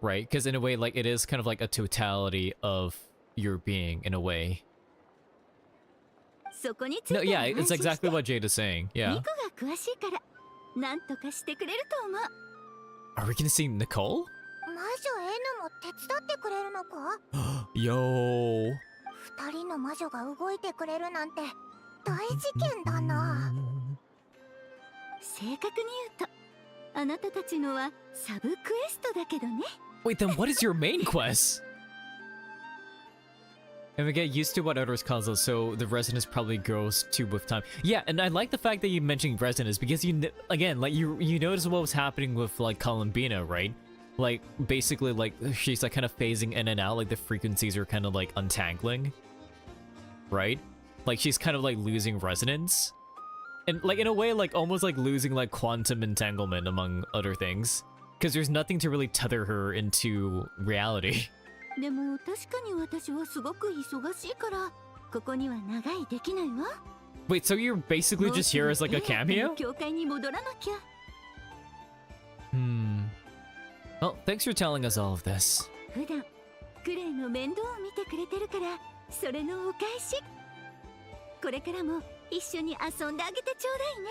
Right? Because in a way like it is kind of like a totality of your being in a way. そこについて No, yeah, it's exactly what Jade is saying. ニ Yeah. コが詳しいからなんとかしてくれると思う。 Are we gonna see Nicole? 魔女 N も手伝ってくれるのか？ Yo. 二人の魔女が動いてくれるなんて大事件だな。正確に言うとあなたたちのはサブクエストだけどね。 Wait, then what is your main quest? And we get used to what others calls us, so the resonance probably grows too with time. Yeah, and I like the fact that you mentioned resonance because again, like you notice what was happening with like Columbina, right? Like basically like she's like kind of phasing in and out, like the frequencies are kind of like untangling, right? Like she's kind of like losing resonance. And like in a way like almost like losing like quantum entanglement among other things. Because there's nothing to really tether her into reality. でも確かに私はすごく忙しいからここには長いできないわ。 Wait, so you're basically just here as like a cameo? 教会に戻らなきゃ。 Well, thanks for telling us all of this. 普段クレイの面倒を見てくれてるからそれのお返し。これからも一緒に遊んであげてちょうだいね。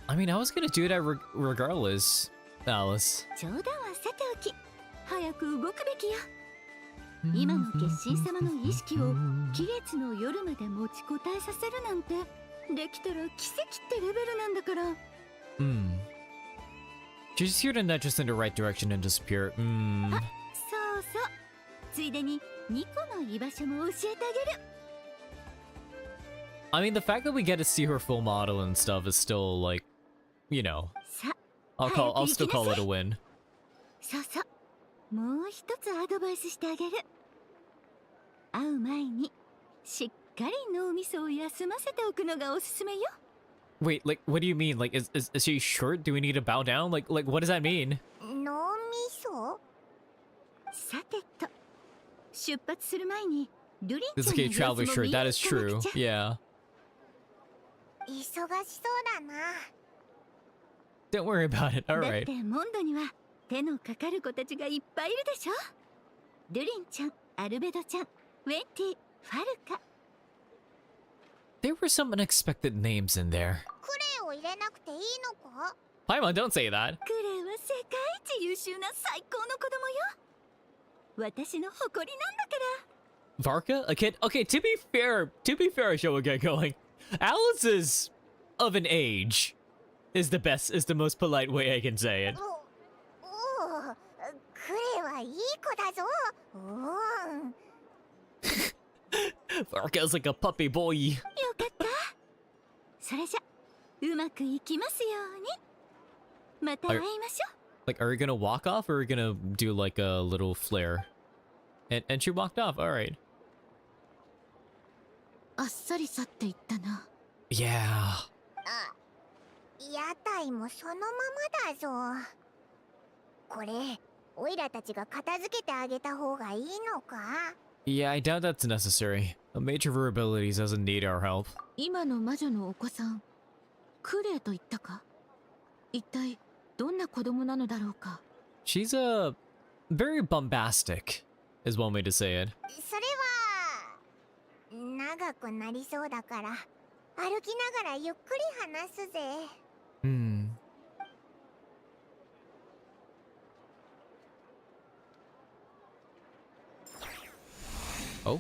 I mean, I was gonna do that regardless, Alice. 冗談はさておき早く動くべきよ。今の月神様の意識を期月の夜まで持ちこたえさせるなんてできたら奇跡ってレベルなんだから。 She's just here to nudge us in the right direction and disappear. そうそうついでにニコの居場所も教えてあげる。 I mean, the fact that we get to see her full model and stuff is still like, you know, I'll still call it a win. そうそうもう一つアドバイスしてあげる。会う前にしっかり脳みそを休ませておくのがおすすめよ。 Wait, like, what do you mean? Like, is she short? Do we need to bow down? Like, what does that mean? 脳みそ？さてと出発する前にルリン This ちゃ is ん okay, の様 traveler 子も shirt. 見 That に is 行かな true. くちゃ。 Yeah. 忙しそうだな。 Don't worry about it. だっ Alright. てモンドには手のかかる子たちがいっぱいいるでしょ。ルリンちゃん、アルベドちゃん、ウェンティ、ファルカ。There were some unexpected names in there. クレイを入れなくていいのか？ Paimon, don't say that. クレイは世界一優秀な最高の子供よ。私の誇りなんだから。Varka, a kid. Okay, to be fair, shall we get going? Alice is of an age. Is the most polite way I can say it. おお、クレイはいい子だぞ。Varka is like a puppy boy. よかった。それじゃうまくいきますように。また会いましょう。Like, are we gonna walk off or are we gonna do like a little flare? And she walked off. All right. あっさり去っていったな。Yeah. 屋台もそのままだぞ。これ、オイラたちが片付けてあげた方がいいのか？ Yeah, I doubt that's necessary. A mage of her abilities doesn't need our help. 今の魔女のお子さん、クレイと言ったか？一体どんな子供なのだろうか？ She's very bombastic, is one way to say it. それは長くなりそうだから歩きながらゆっくり話すぜ。Oh.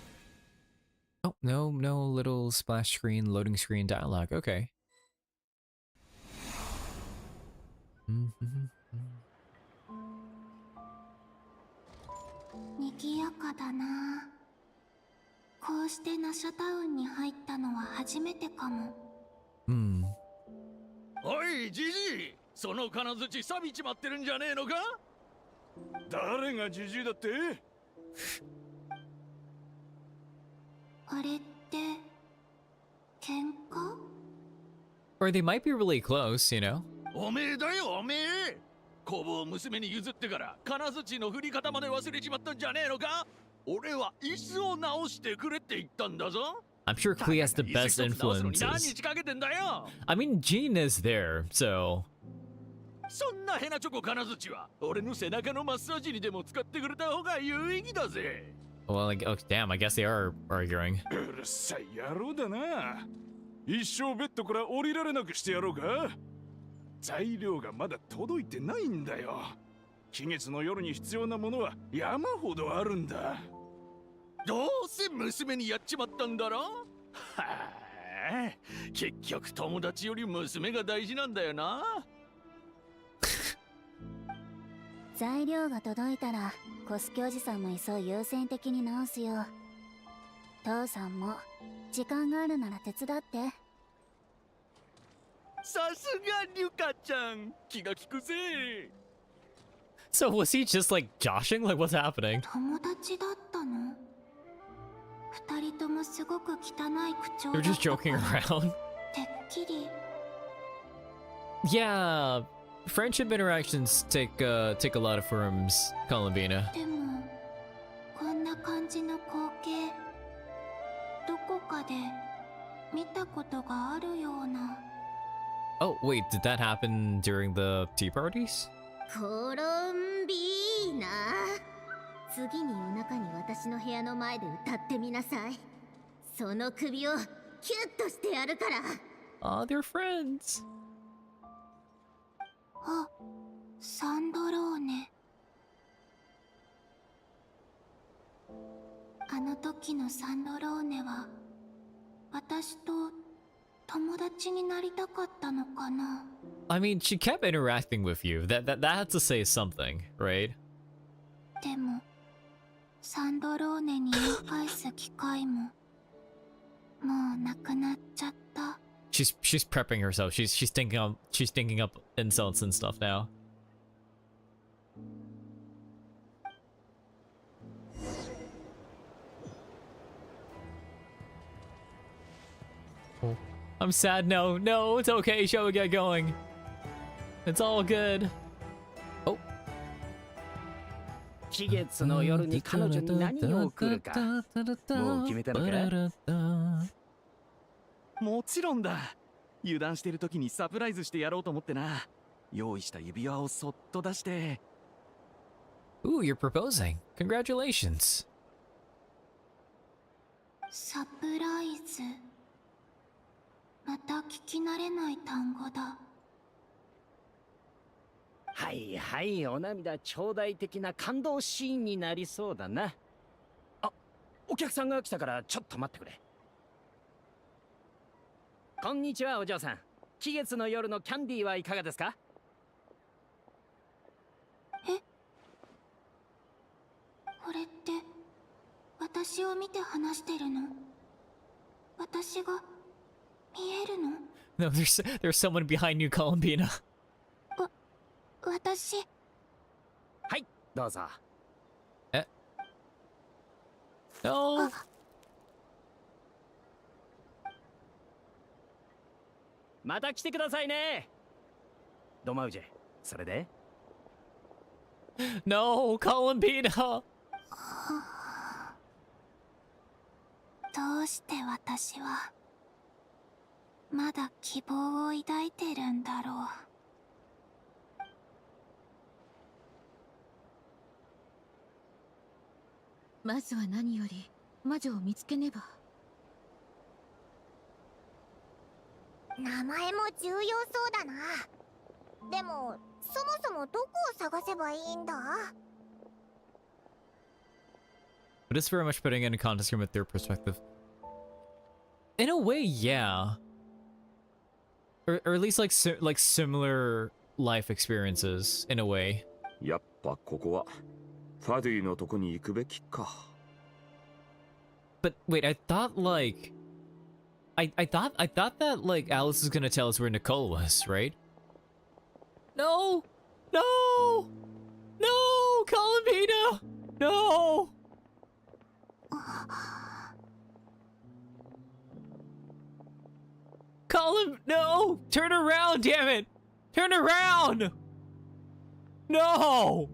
Oh, no little splash screen, loading screen dialogue. Okay. にぎやかだな。こうしてナシャタウンに入ったのは初めてかも。おいジジイ、その金槌錆びちまってるんじゃねえのか？誰がジジイだって？あれって喧嘩？ Or they might be really close, you know? おめえだよおめえ。工房を娘に譲ってから金槌の振り方まで忘れちまったんじゃねえのか？俺は椅子を直してくれって言ったんだぞ。I'm sure Klee has the best influences. I mean, Jean is there, so... そんなヘナチョコ金槌は俺の背中のマッサージにでも使ってくれた方が有意義だぜ。Well, like, oh, damn, I guess they are arguing. うるさい野郎だな。一生ベッドから降りられなくしてやろうか。材料がまだ届いてないんだよ。期月の夜に必要なものは山ほどあるんだ。どうせ娘にやっちまったんだろ？はあ、結局友達より娘が大事なんだよな。材料が届いたらコスキおじさんの椅子を優先的に直すよ。父さんも時間があるなら手伝って。さすがリュカちゃん、気が利くぜ。So was he just like joshing? Like what's happening? 友達だったの？二人ともすごく汚い口調だ They're った just joking から around. てっきり。Yeah, friendship interactions take a lot of forms, Columbina. でもこんな感じの光景どこかで見たことがあるような。 Oh, wait, did that happen during the tea parties? コロンビーナ、次に夜中に私の部屋の前で歌ってみなさい。その首をキュッとしてやるから。Aw, they're friends. あ、サンドローネ。あの時のサンドローネは私と友達になりたかったのかな。 I mean, she kept interacting with you. That had to say something, right? でもサンドローネに言い返す機会ももうなくなっちゃった。 She's prepping herself. She's thinking up insults and stuff now. I'm sad. No, it's okay. Shall we get going? It's all good. Oh. 期月の夜に彼女に何を送るかもう決めたのか？もちろんだ。油断してる時にサプライズしてやろうと思ってな。用意した指輪をそっと出して。Ooh, you're proposing. Congratulations. サプライズ。た聞き慣れない単語だ。はいはい、お涙頂戴的な感動シーンになりそうだな。あ、お客さんが来たからちょっと待ってくれ。こんにちは、お嬢さん。期月の夜のキャンディーはいかがですか？え？これって私を見て話してるの？私が見えるの？ No, there's someone behind you, Columbina. 私。はい、どうぞ。え？ No. また来てくださいね。ドマウジェ、それで？ No, Columbina. どうして私はまだ希望を抱いてるんだろう。まずは何より魔女を見つけねば。名前も重要そうだな。でもそもそもどこを探せばいいんだ？ But it's very much putting in context from a third perspective. In a way, yeah. Or at least like similar life experiences in a way. やっぱここはファディのとこに行くべきか。But wait, I thought like I thought that like Alice was gonna tell us where Nicole was, right? No! No! No! Columbina! No! No! Turn around, damn it! Turn around! No!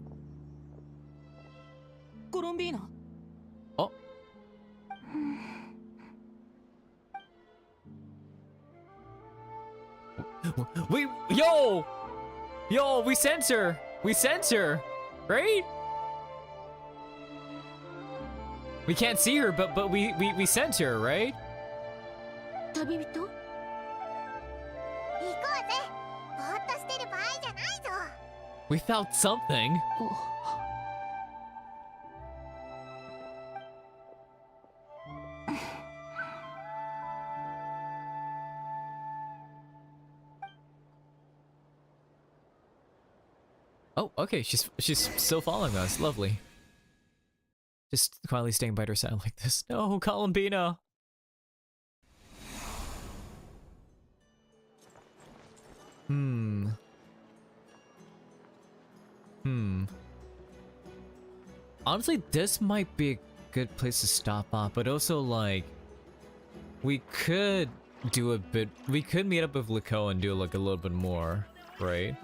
コロンビーナ。 Oh. Yo, we sense her, right? We can't see her, but we sense her, right? 旅人？行こうぜ。ぼーっとしてる場合じゃないぞ。 We found something. Oh, okay, she's still following us. Lovely. Just quietly staying by her side like this. No, Columbina. Honestly, this might be a good place to stop off, but also like we could do a bit. We could meet up with Liko and do like a little bit more, right?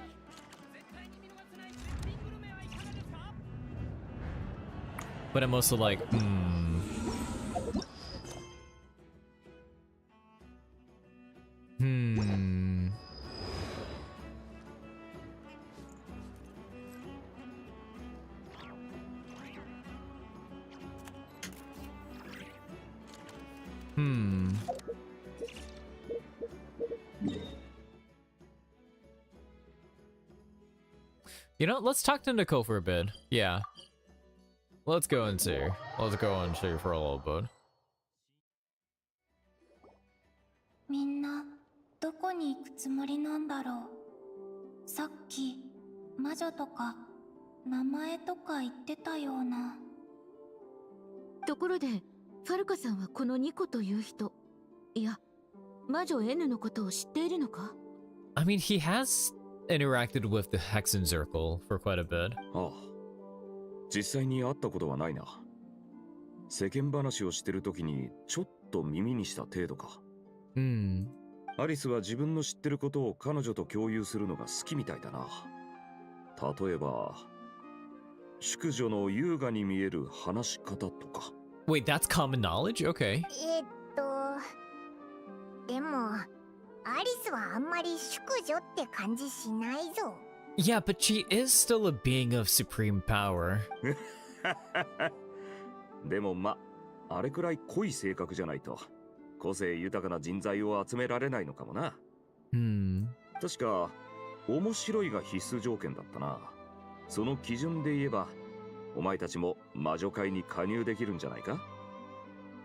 But I'm also like, You know, let's talk to Nicole for a bit. Yeah. Let's go and see. Let's go and see for a little bit. みんなどこに行くつもりなんだろう。さっき魔女とか名前とか言ってたような。ところで、ファルカさんはこのニコという人、いや、魔女 N のことを知っているのか？ I mean, he has interacted with the Hexen Circle for quite a bit. ああ、実際に会ったことはないな。世間話をしてる時にちょっと耳にした程度か。アリスは自分の知ってることを彼女と共有するのが好きみたいだな。例えば、淑女の優雅に見える話し方とか。Wait, that's common knowledge? Okay. でもアリスはあんまり淑女って感じしないぞ。Yeah, but she is still a being of supreme power. でもま、あれくらい濃い性格じゃないと個性豊かな人材を集められないのかもな。確か面白いが必須条件だったな。その基準で言えばお前たちも魔女会に加入できるんじゃないか？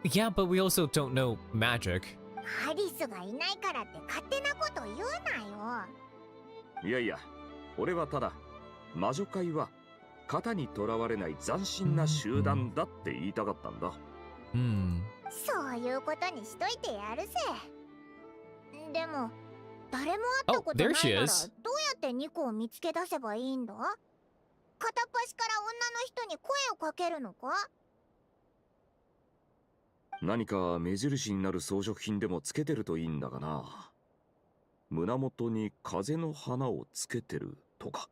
Yeah, but we also don't know magic. アリスがいないからって勝手なこと言うなよ。いやいや、俺はただ魔女会は型にとらわれない斬新な集団だって言いたかったんだ。そういうことにしといてやるぜ。でも誰も会ったことないならどうやってニコを見つけ出せばいいんだ？片っ端から女の人に声をかけるのか？何か目印になる装飾品でもつけてるといいんだがな。胸元に風の花をつけてるとか。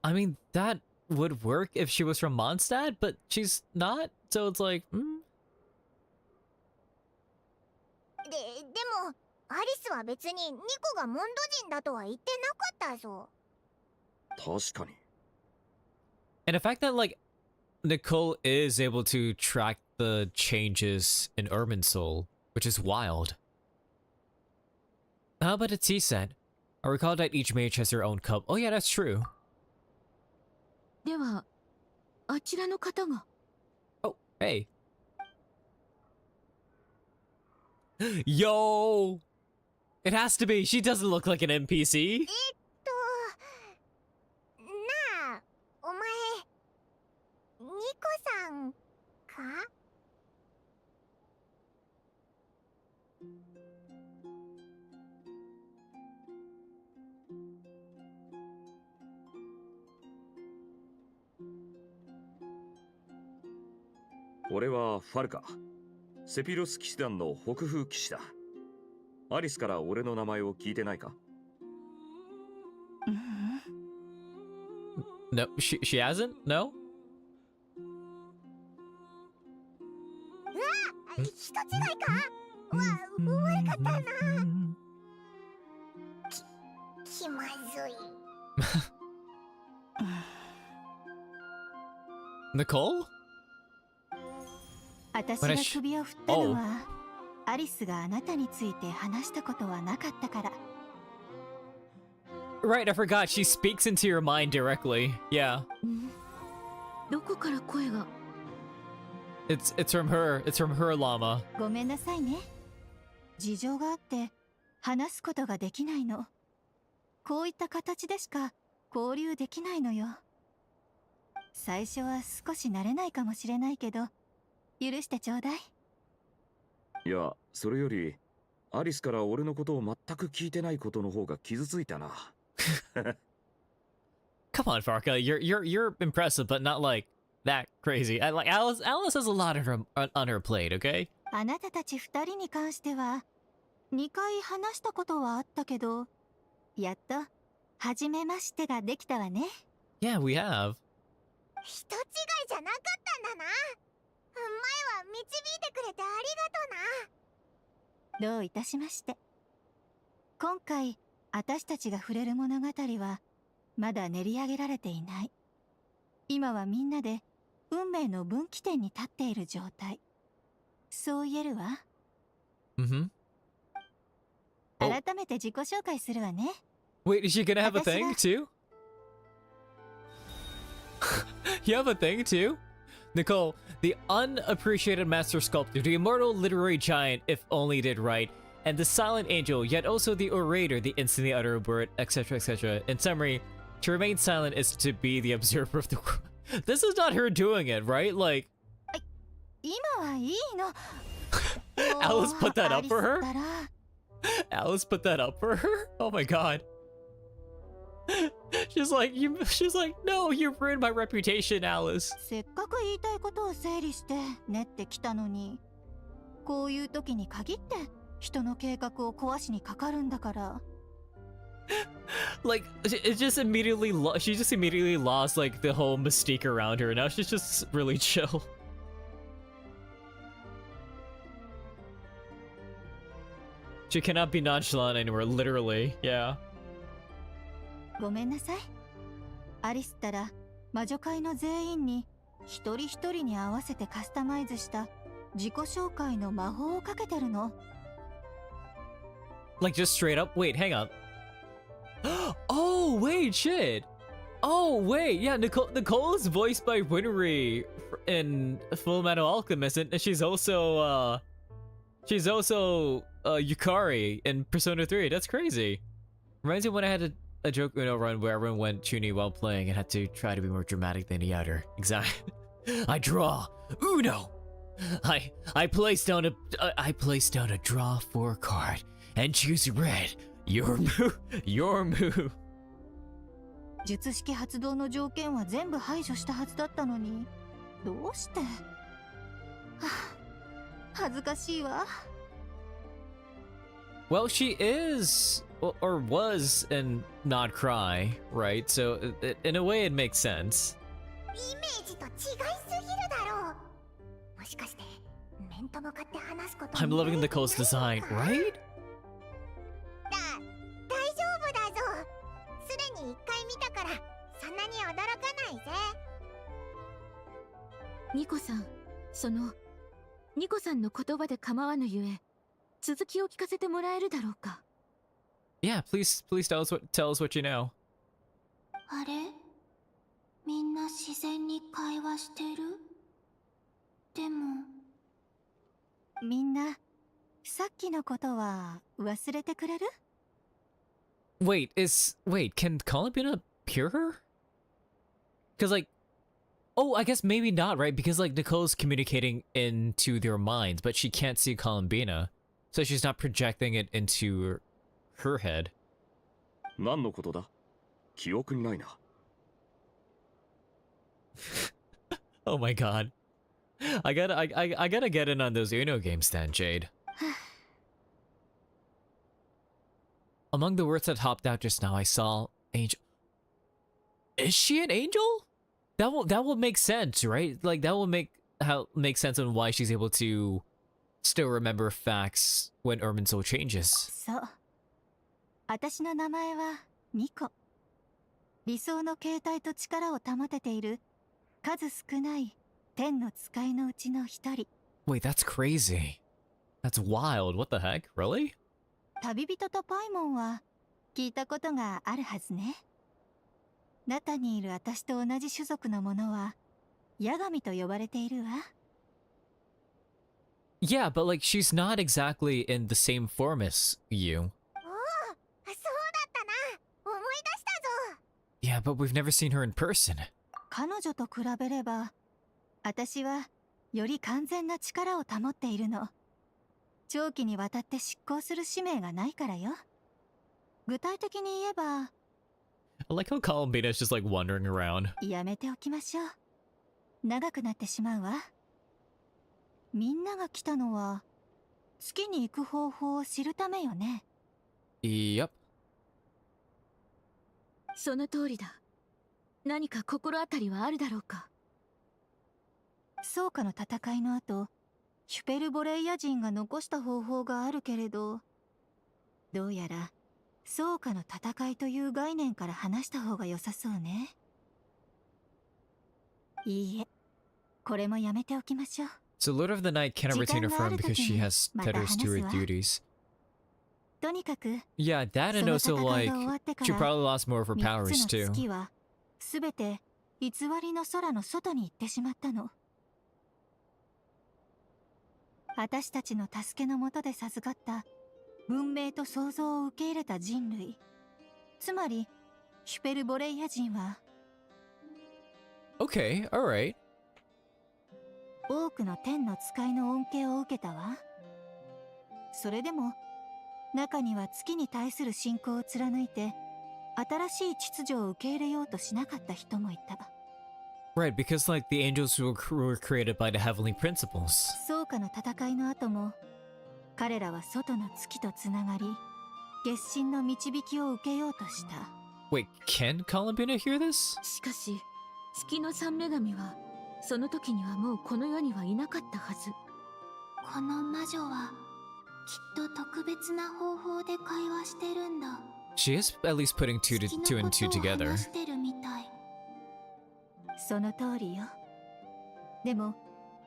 I mean, that would work if she was from Mondstadt, but she's not, so it's like, でもアリスは別にニコがモンド人だとは言ってなかったぞ。確かに。And the fact that, like, Nicole is able to track the changes in Urban Soul, which is wild. How about a tea set? I recall that each mage has their own cup. Oh yeah, that's true. では、あちらの方が。Oh, hey. Yo! It has to be. She doesn't look like an NPC. なあ、お前、ニコさんか？俺はファルカ、セピロス騎士団の北風騎士だ。アリスから俺の名前を聞いてないか？ No, she hasn't? No? うわ、人違いか？悪かったな。気まずい。Nicole? 私が首を振ったのは、アリスがあなたについて話したことはなかったから。Right, I forgot. She speaks into your mind directly. Yeah. どこから声が？ It's from her. It's from her llama. ごめんなさいね。事情があって話すことができないの。こういった形でしか交流できないのよ。最初は少し慣れないかもしれないけど、許してちょうだい。いや、それよりアリスから俺のことを全く聞いてないことの方が傷ついたな。Come on, Farka. You're impressive, but not like that crazy. Like Alice has a lot on her plate, okay? あなたたち二人に関しては2回話したことはあったけど、やっと初めましてができたわね。Yeah, we have. 人違いじゃなかったんだな。前は導いてくれてありがとな。どういたしまして。今回私たちが触れる物語はまだ練り上げられていない。今はみんなで運命の分岐点に立っている状態。そう言えるわ。改めて自己紹介するわね。Wait, is she gonna have a thing too? You have a thing too? Nicole, the unappreciated master sculptor, the immortal literary giant, if only did right, and the silent angel, yet also the orator, the instantly uttered word, etc., etc. In summary, to remain silent is to be the observer of the world. This is not her doing it, right? Like, 今はいいの。Alice put that up for her? Alice put that up for her? Oh my god. She's like, no, you ruined my reputation, Alice. せっかく言いたいことを整理して練ってきたのに、こういう時に限って人の計画を壊しにかかるんだから。Like, it just immediately, she just immediately lost like the whole mystique around her. Now she's just really chill. She cannot be nonchalant anymore, literally. Yeah. ごめんなさい。アリスったら魔女界の全員に一人一人に合わせてカスタマイズした自己紹介の魔法をかけてるの。Like just straight up? Wait, hang on. Oh, wait, shit. Oh, wait, yeah, Nicole is voiced by Winry in Full Metal Alchemist, and she's also Yukari in Persona 3. That's crazy. Reminds me when I had a joke Uno run where everyone went Chuni while playing and had to try to be more dramatic than the other. Exactly. I draw Uno. I place down a draw 4 card and choose red. Your move. Your move. 術式発動の条件は全部排除したはずだったのに、どうして？はあ、恥ずかしいわ。Well, she is or was in Nod-Krai, right? So in a way, it makes sense. イメージと違いすぎるだろう。もしかして面と向かって話すこと。I'm loving Nicole's design, right? 大丈夫だぞ。すでに1回見たからそんなに驚かないぜ。ニコさん、ニコさんの言葉で構わぬゆえ、続きを聞かせてもらえるだろうか。Yeah, please tell us what you know. あれ？みんな自然に会話してる？でもみんなさっきのことは忘れてくれる？ Wait, can Columbina hear her? Because like, oh, I guess maybe not, right? Because like Nicole's communicating into their minds, but she can't see Columbina, so she's not projecting it into her head. 何のことだ？記憶にないな。Oh my god. I gotta get in on those Uno games then, Jade. Among the words that hopped out just now, I saw angel. Is she an angel? That will make sense, right? Like that will make sense on why she's able to still remember facts when Urban Soul changes. そう。私の名前はニコ。理想の形態と力を保てている数少ない天の使いのうちの一人。Wait, that's crazy. That's wild. What the heck? Really? 旅人とパイモンは聞いたことがあるはずね。中にいる私と同じ種族のものはヤガミと呼ばれているわ。Yeah, but like she's not exactly in the same form as you. おお、そうだったな。思い出したぞ。Yeah, but we've never seen her in person. 彼女と比べれば私はより完全な力を保っているの。長期にわたって執行する使命がないからよ。具体的に言えば I like how Columbina is just like wandering around. やめておきましょう。長くなってしまうわ。みんなが来たのは月に行く方法を知るためよね。Yep. その通りだ。何か心当たりはあるだろうか。草加の戦いの後、ヒュペルボレイヤ人が残した方法があるけれど、どうやら草加の戦いという概念から話した方が良さそうね。いいえ、これもやめておきましょう。So Lord of the Night cannot retain her form because she has tethers to her duties. とにかく、 Yeah, that and also like she probably lost more of her powers too. 月はすべて偽りの空の外に行ってしまったの。私たちの助けのもとで授かった文明と創造を受け入れた人類、つまりヒュペルボレイヤ人は Okay, alright. 多くの天の使いの恩恵を受けたわ。それでも中には月に対する信仰を貫いて新しい秩序を受け入れようとしなかった人もいた。 Right, because like the angels were created by the heavenly principles. 草加の戦いの後も彼らは外の月とつながり月神の導きを受けようとした。 Wait, can Columbina hear this? しかし月の三女神はその時にはもうこの世にはいなかったはず。この魔女はきっと特別な方法で会話してるんだ。 She is at least putting two and two together. 話してるみたい。その通りよ。でも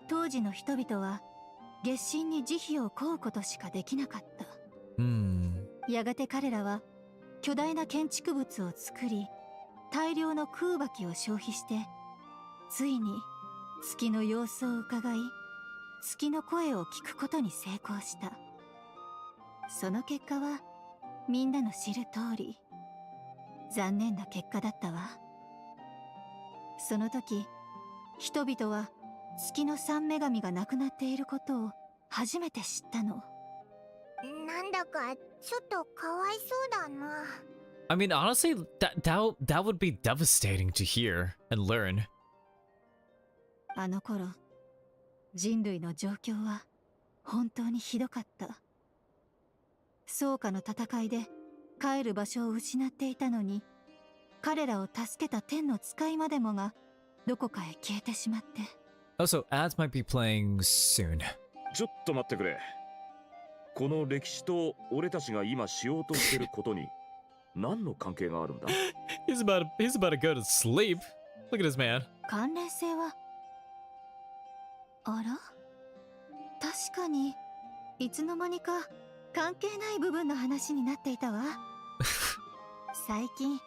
当時の人々は月神に慈悲を請うことしかできなかった。やがて彼らは巨大な建築物を作り、大量の空爆を消費して、ついに月の様子を伺い、月の声を聞くことに成功した。その結果はみんなの知る通り、残念な結果だったわ。その時、人々は月の三女神が亡くなっていることを初めて知ったの。なんだかちょっとかわいそうだな。I mean, honestly, that would be devastating to hear and learn. あの頃、人類の状況は本当にひどかった。草加の戦いで帰る場所を失っていたのに、彼らを助けた天の使いまでもがどこかへ消えてしまって。Also, ads might be playing soon. ちょっと待ってくれ。この歴史と俺たちが今しようとしてることに何の関係があるんだ？ He's about to go to sleep. Look at this man. 関連性は、あら？確かにいつの間にか関係ない部分の話になっていたわ。最近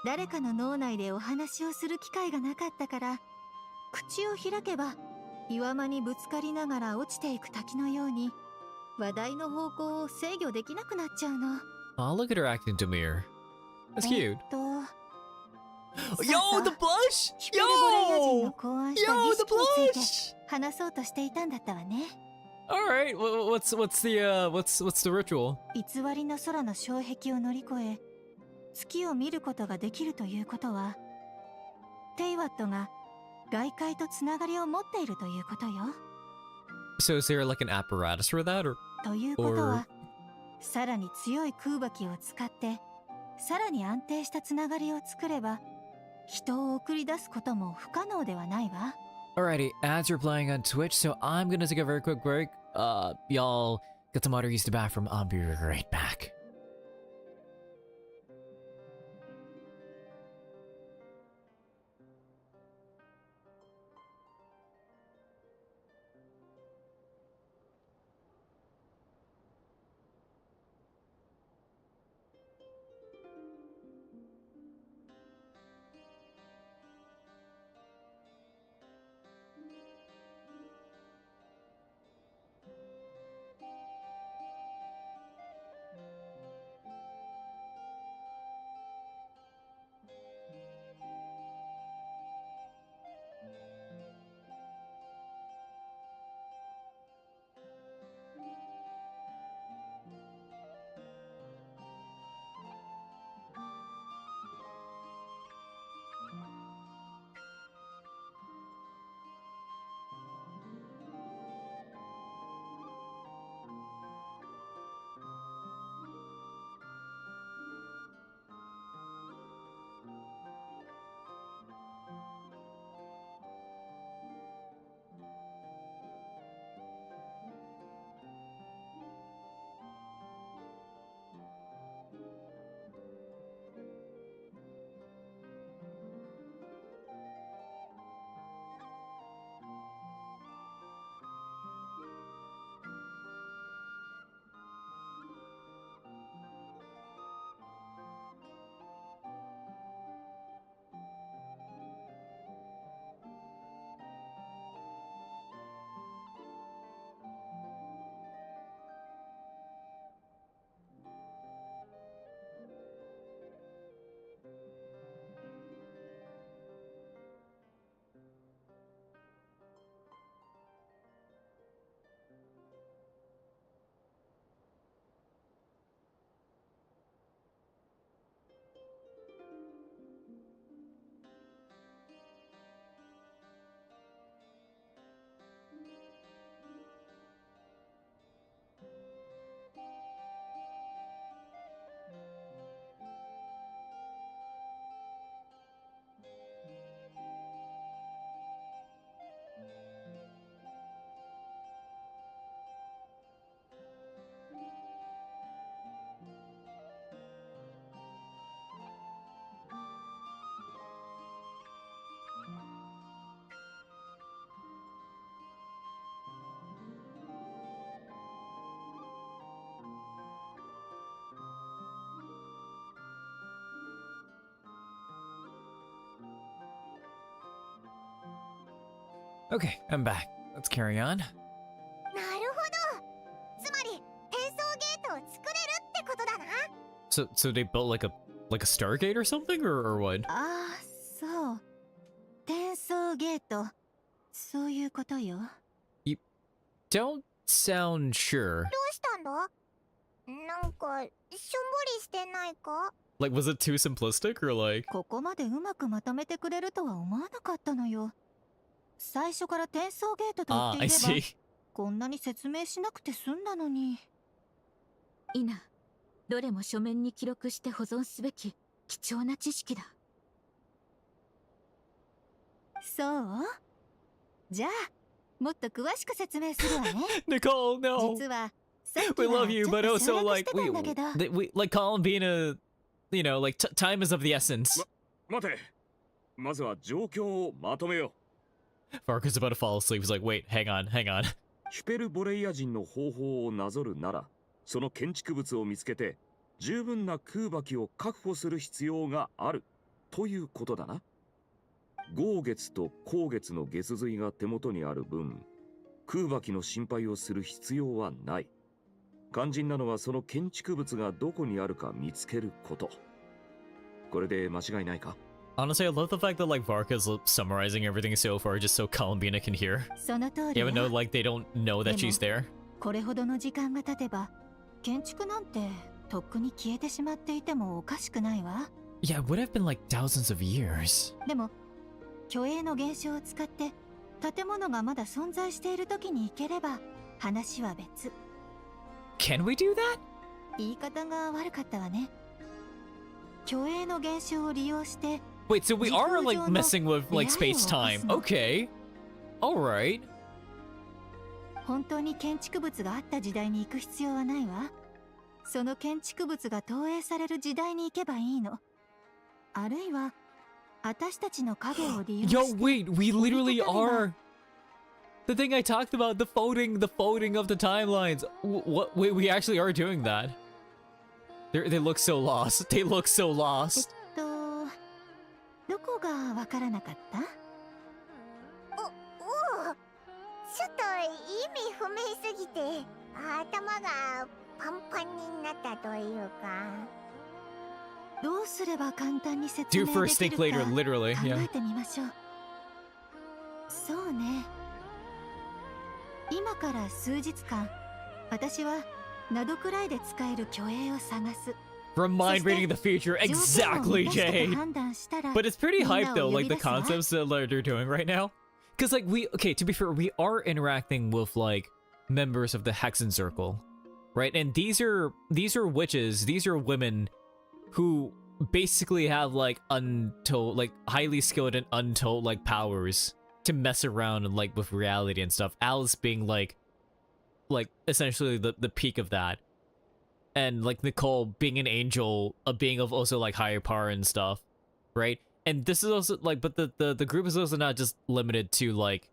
誰かの脳内でお話をする機会がなかったから、口を開けば岩間にぶつかりながら落ちていく滝のように話題の方向を制御できなくなっちゃうの。Oh, look at her acting demure. That's cute. Yo, the blush! ヒペルボレイヤ人の Yo! 考案した儀 Yo, the 式につい blush! て話そうとしていたんだったわね。All right. What's the ritual? 偽りの空の障壁を乗り越え、月を見ることができるということは、テイワットが外界とつながりを持っているということよ。So is there like an apparatus for that, or ということは、さらに強い空爆を使って、さらに安定したつながりを作れば、人を送り出すことも不可能ではないわ。Alrighty, ads are playing on Twitch, so I'm gonna take a very quick break. Y'all get some water, use the bathroom. I'll be right back. Okay, I'm back. Let's carry on. なるほど。つまり転送ゲートを作れるってことだな。So they built like a Stargate or something, or what? ああ、そう。転送ゲート。そういうことよ。You don't sound sure. どうしたんだ？なんかしょんぼりしてないか？ Like, was it too simplistic, or like? ここまでうまくまとめてくれるとは思わなかったのよ。最初から転送ゲートと言ってい I れば、 see. こんなに説明しなくて済んだのに。イナ、どれも書面に記録して保存すべき貴重な知識だ。そう？じゃあ、もっと詳しく説明するわね。Nicole, no. 実は、さっき We は love ち you, ょっ but と also 省略し like てたんだけど。we like Columbina, you know, like time is of the essence. 待て。まずは状況をまとめよう。Varka's about to fall asleep. He's like, wait, hang on. ヒュペルボレイア人の方法をなぞるなら、その建築物を見つけて十分な空爆を確保する必要があるということだな。豪月と光月の月髄が手元にある分、空爆の心配をする必要はない。肝心なのはその建築物がどこにあるか見つけること。これで間違いないか？ Honestly, I love the fact that like Varka's summarizing everything so far just so Columbina can hear. その通り Yeah, よ。 but no, like they don't know that she's there. これほどの時間が経てば、建築なんてとっくに消えてしまっていてもおかしくないわ。Yeah, it would have been like thousands of years. でも、虚栄の現象を使って建物がまだ存在している時に行ければ話は別。Can we do that? 言い方が悪かったわね。虚栄の現象を利用して Wait, so we are like messing with like space-time. Okay. Alright. 本当に建築物があった時代に行く必要はないわ。その建築物が投影される時代に行けばいいの。あるいは私たちの影を利用して Yo, wait, we literally are. The thing I talked about, the folding of the timelines. What? Wait, we actually are doing that. They look so lost. They look so lost. どこがわからなかった？おお、ちょっと意味不明すぎて頭がパンパンになったというか。どうすれば簡単に説明 Do で first, き think るか later, literally. 考 Yeah. えてみましょう。そうね。今から数日間、私はNod-Kraiで使える虚栄を探す。 From mind reading the future, exactly, Jade. But it's pretty hype though, like the concepts that they're doing right now. Cause like okay, to be fair, we are interacting with like members of the Hexen Circle, right? And these are witches, these are women who basically have like untold, like highly skilled and untold like powers to mess around and like with reality and stuff. Alice being like essentially the peak of that. And like Nicole being an angel, a being of also like higher power and stuff, right? And this is also like, but the group is also not just limited to like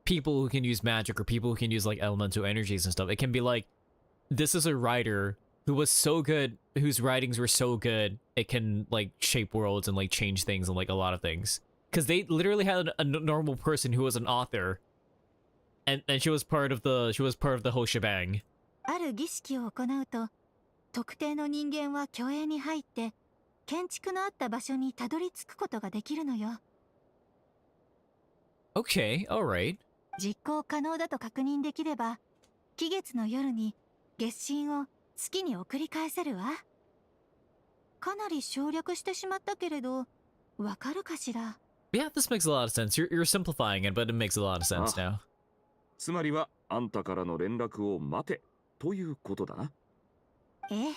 people who can use magic or people who can use like elemental energies and stuff. It can be like, this is a writer who was so good, whose writings were so good, it can like shape worlds and like change things and like a lot of things. Because they literally had a normal person who was an author, and she was part of the whole shebang. ある儀式を行うと、特定の人間は虚栄に入って、建築のあった場所にたどり着くことができるのよ。Okay, alright. 実行可能だと確認できれば、期月の夜に月神を月に送り返せるわ。かなり省略してしまったけれど、わかるかしら？ Yeah, this makes a lot of sense. You're simplifying it, but it makes a lot of sense now. つまりはあんたからの連絡を待てということだな。ええ、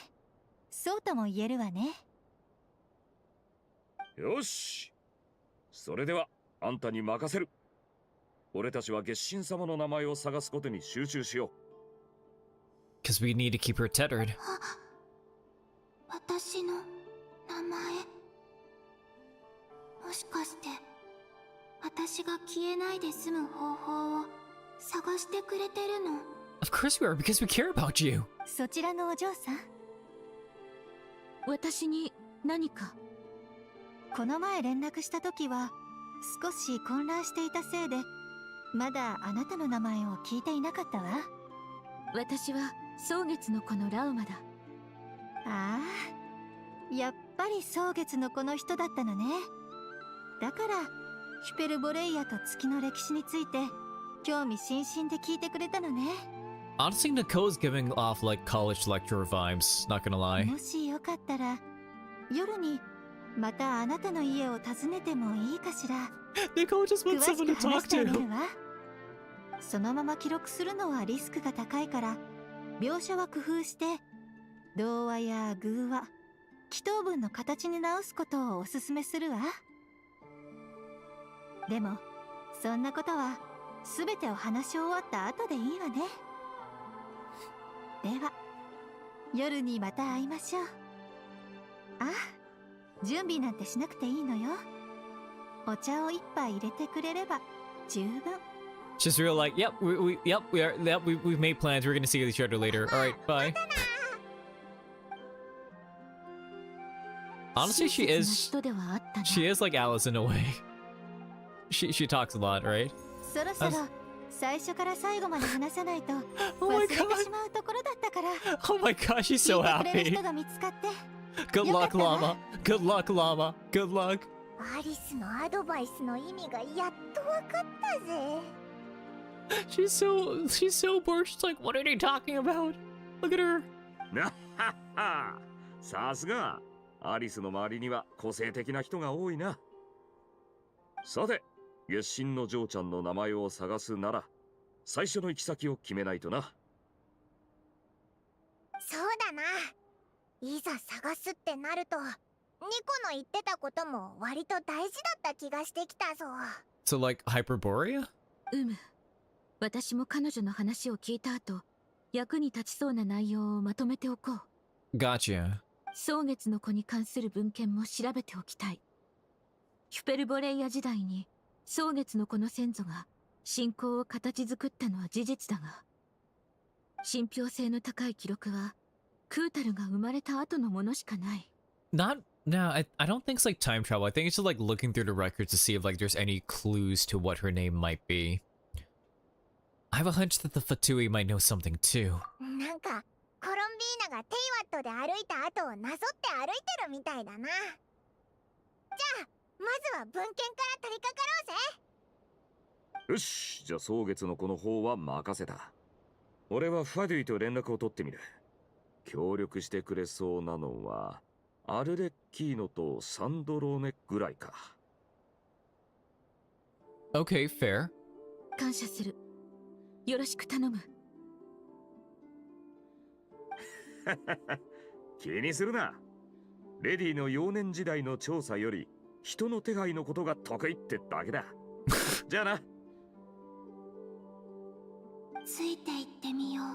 そうとも言えるわね。よし、それではあんたに任せる。俺たちは月神様の名前を探すことに集中しよう。Because we need to keep her tethered. 私の名前。もしかして私が消えないで済む方法を探してくれてるの？ Of course we are, because we care about you. そちらのお嬢さん。私に何か？この前連絡した時は少し混乱していたせいでまだあなたの名前を聞いていなかったわ。私は蒼月の子のラウマだ。ああ、やっぱり蒼月の子の人だったのね。だからヒュペルボレイヤと月の歴史について興味津々で聞いてくれたのね。 Honestly, Nicole's giving off like college lecturer vibes, not gonna lie. もしよかったら夜にまたあなたの家を訪ねてもいいかしら。 Nicole just wants someone to talk 詳しく話してあげ to. るわ。そのまま記録するのはリスクが高いから描写は工夫して童話や偶話、祈祷文の形に直すことをおすすめするわ。でもそんなことは全てお話し終わった後でいいわね。では夜にまた会いましょう。あ、準備なんてしなくていいのよ。お茶を一杯入れてくれれば十分。 She's real like, yep, we've made plans. We're gonna see each other later. All right, bye. Honestly, she is like Alice in a way. She talks a lot, right? そろそろ最初から最後まで話さないと忘れてしまうところだったから。 Oh my gosh, she's so 聞いてくれる happy. 人が見つかって Good luck, llama. Good luck, llama. Good luck. アリスのアドバイスの意味がやっとわかったぜ。She's so bored. She's like, what are they talking about? Look at her. なっはっは。さすがアリスの周りには個性的な人が多いな。さて、月神の嬢ちゃんの名前を探すなら最初の行き先を決めないとな。そうだな。いざ探すってなるとニコの言ってたことも割と大事だった気がしてきたぞ。 So like Hyperborea? 私も彼女の話を聞いた後、役に立ちそうな内容をまとめておこう。 Gotcha. 蒼月の子に関する文献も調べておきたい。ヒュペルボレイヤ時代に蒼月の子の先祖が信仰を形作ったのは事実だが、信憑性の高い記録はクータルが生まれた後のものしかない。 No, I don't think it's like time travel. I think it's just like looking through the records to see if like there's any clues to what her name might be. I have a hunch that the Fatui might know something too. なんかコロンビーナがテイワットで歩いた後をなぞって歩いてるみたいだな。じゃあまずは文献から取り掛かろうぜ。よし、じゃあ蒼月の子の方は任せた。俺はファデュイと連絡を取ってみる。協力してくれそうなのはアルレッキーノとサンドローネぐらいか。 Okay, fair. 感謝する。よろしく頼む。気にするな。レディの幼年時代の調査より人の手配のことが得意ってだけだ。じゃあな。ついていってみよう。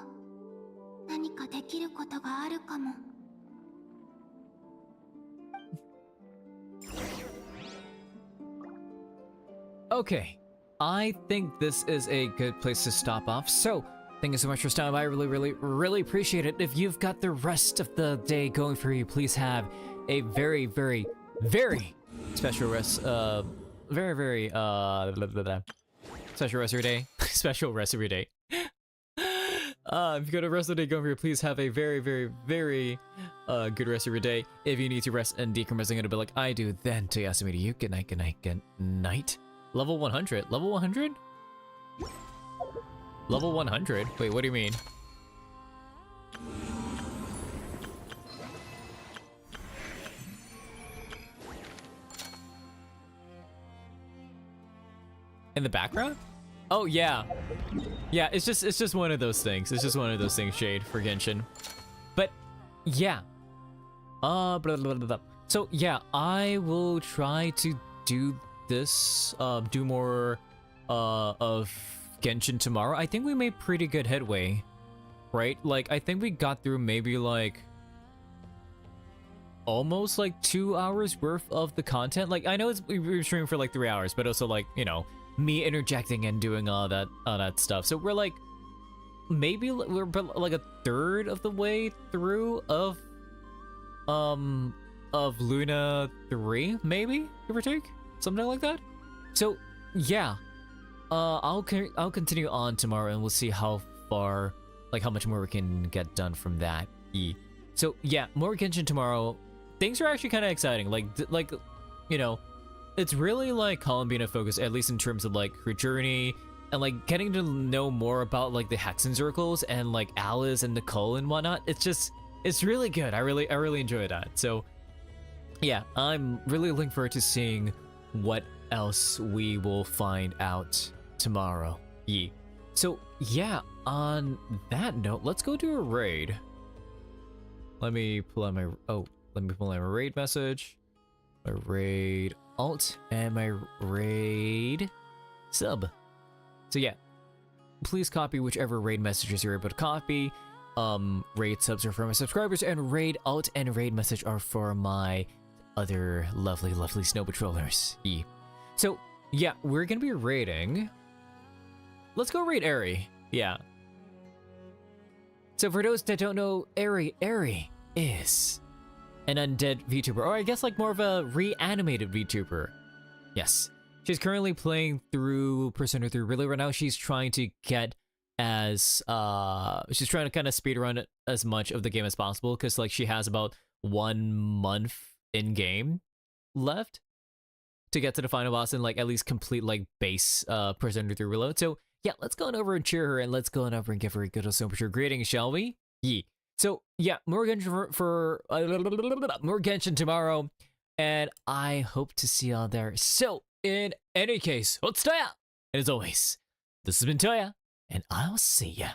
何かできることがあるかも。Okay, I think this is a good place to stop off. So, thank you so much for stopping by. I really appreciate it. If you've got the rest of the day going for you, please have a very special rest. Special rest of your day. Special rest of your day. If you got the rest of the day going for you, please have a very good rest of your day. If you need to rest and decompressing it a bit like I do, then to Yasumi to you, good night, good night, good night. Level 100? Level 100? Level 100? Wait, what do you mean? In the background? Oh yeah. Yeah, it's just one of those things. It's just one of those things, Shade, for Genshin. But yeah. So yeah, I will try to do this, do more of Genshin tomorrow. I think we made pretty good headway, right? Like, I think we got through maybe like almost like 2 hours worth of the content. Like, I know we were streaming for like 3 hours, but also like, you know, me interjecting and doing all that stuff. So we're like, maybe we're like a third of the way through of Luna 3, maybe, give or take, something like that. So yeah, I'll continue on tomorrow, and we'll see how far, like how much more we can get done from that. So yeah, more Genshin tomorrow. Things are actually kind of exciting. Like you know, it's really like Columbina focused, at least in terms of like her journey and like getting to know more about like the Hexen circles and like Alice and Nicole and whatnot. It's really good. I really enjoy that. So yeah, I'm really looking forward to seeing what else we will find out tomorrow. So yeah, on that note, let's go do a raid. Let me pull out my raid message, my raid alt, and my raid sub. So yeah, please copy whichever raid messages you're able to copy. Raid subs are for my subscribers, and raid alt and raid message are for my other lovely snow patrollers. So yeah, we're gonna be raiding. Let's go raid Eri. Yeah. So for those that don't know, Eri is an undead VTuber, or I guess like more of a reanimated VTuber. Yes. She's currently playing through Persona 3 Relay right now. She's trying to get she's trying to kind of speedrun as much of the game as possible, because like she has about 1 month in game left to get to the final boss and like at least complete like base Persona 3 Reload. So yeah, let's go on over and cheer her, and let's go on over and give her a good old super greeting, shall we? So yeah, more Genshin more Genshin tomorrow, and I hope to see y'all there. So in any case, Otsutoya! And as always, this has been Toya, and I'll see ya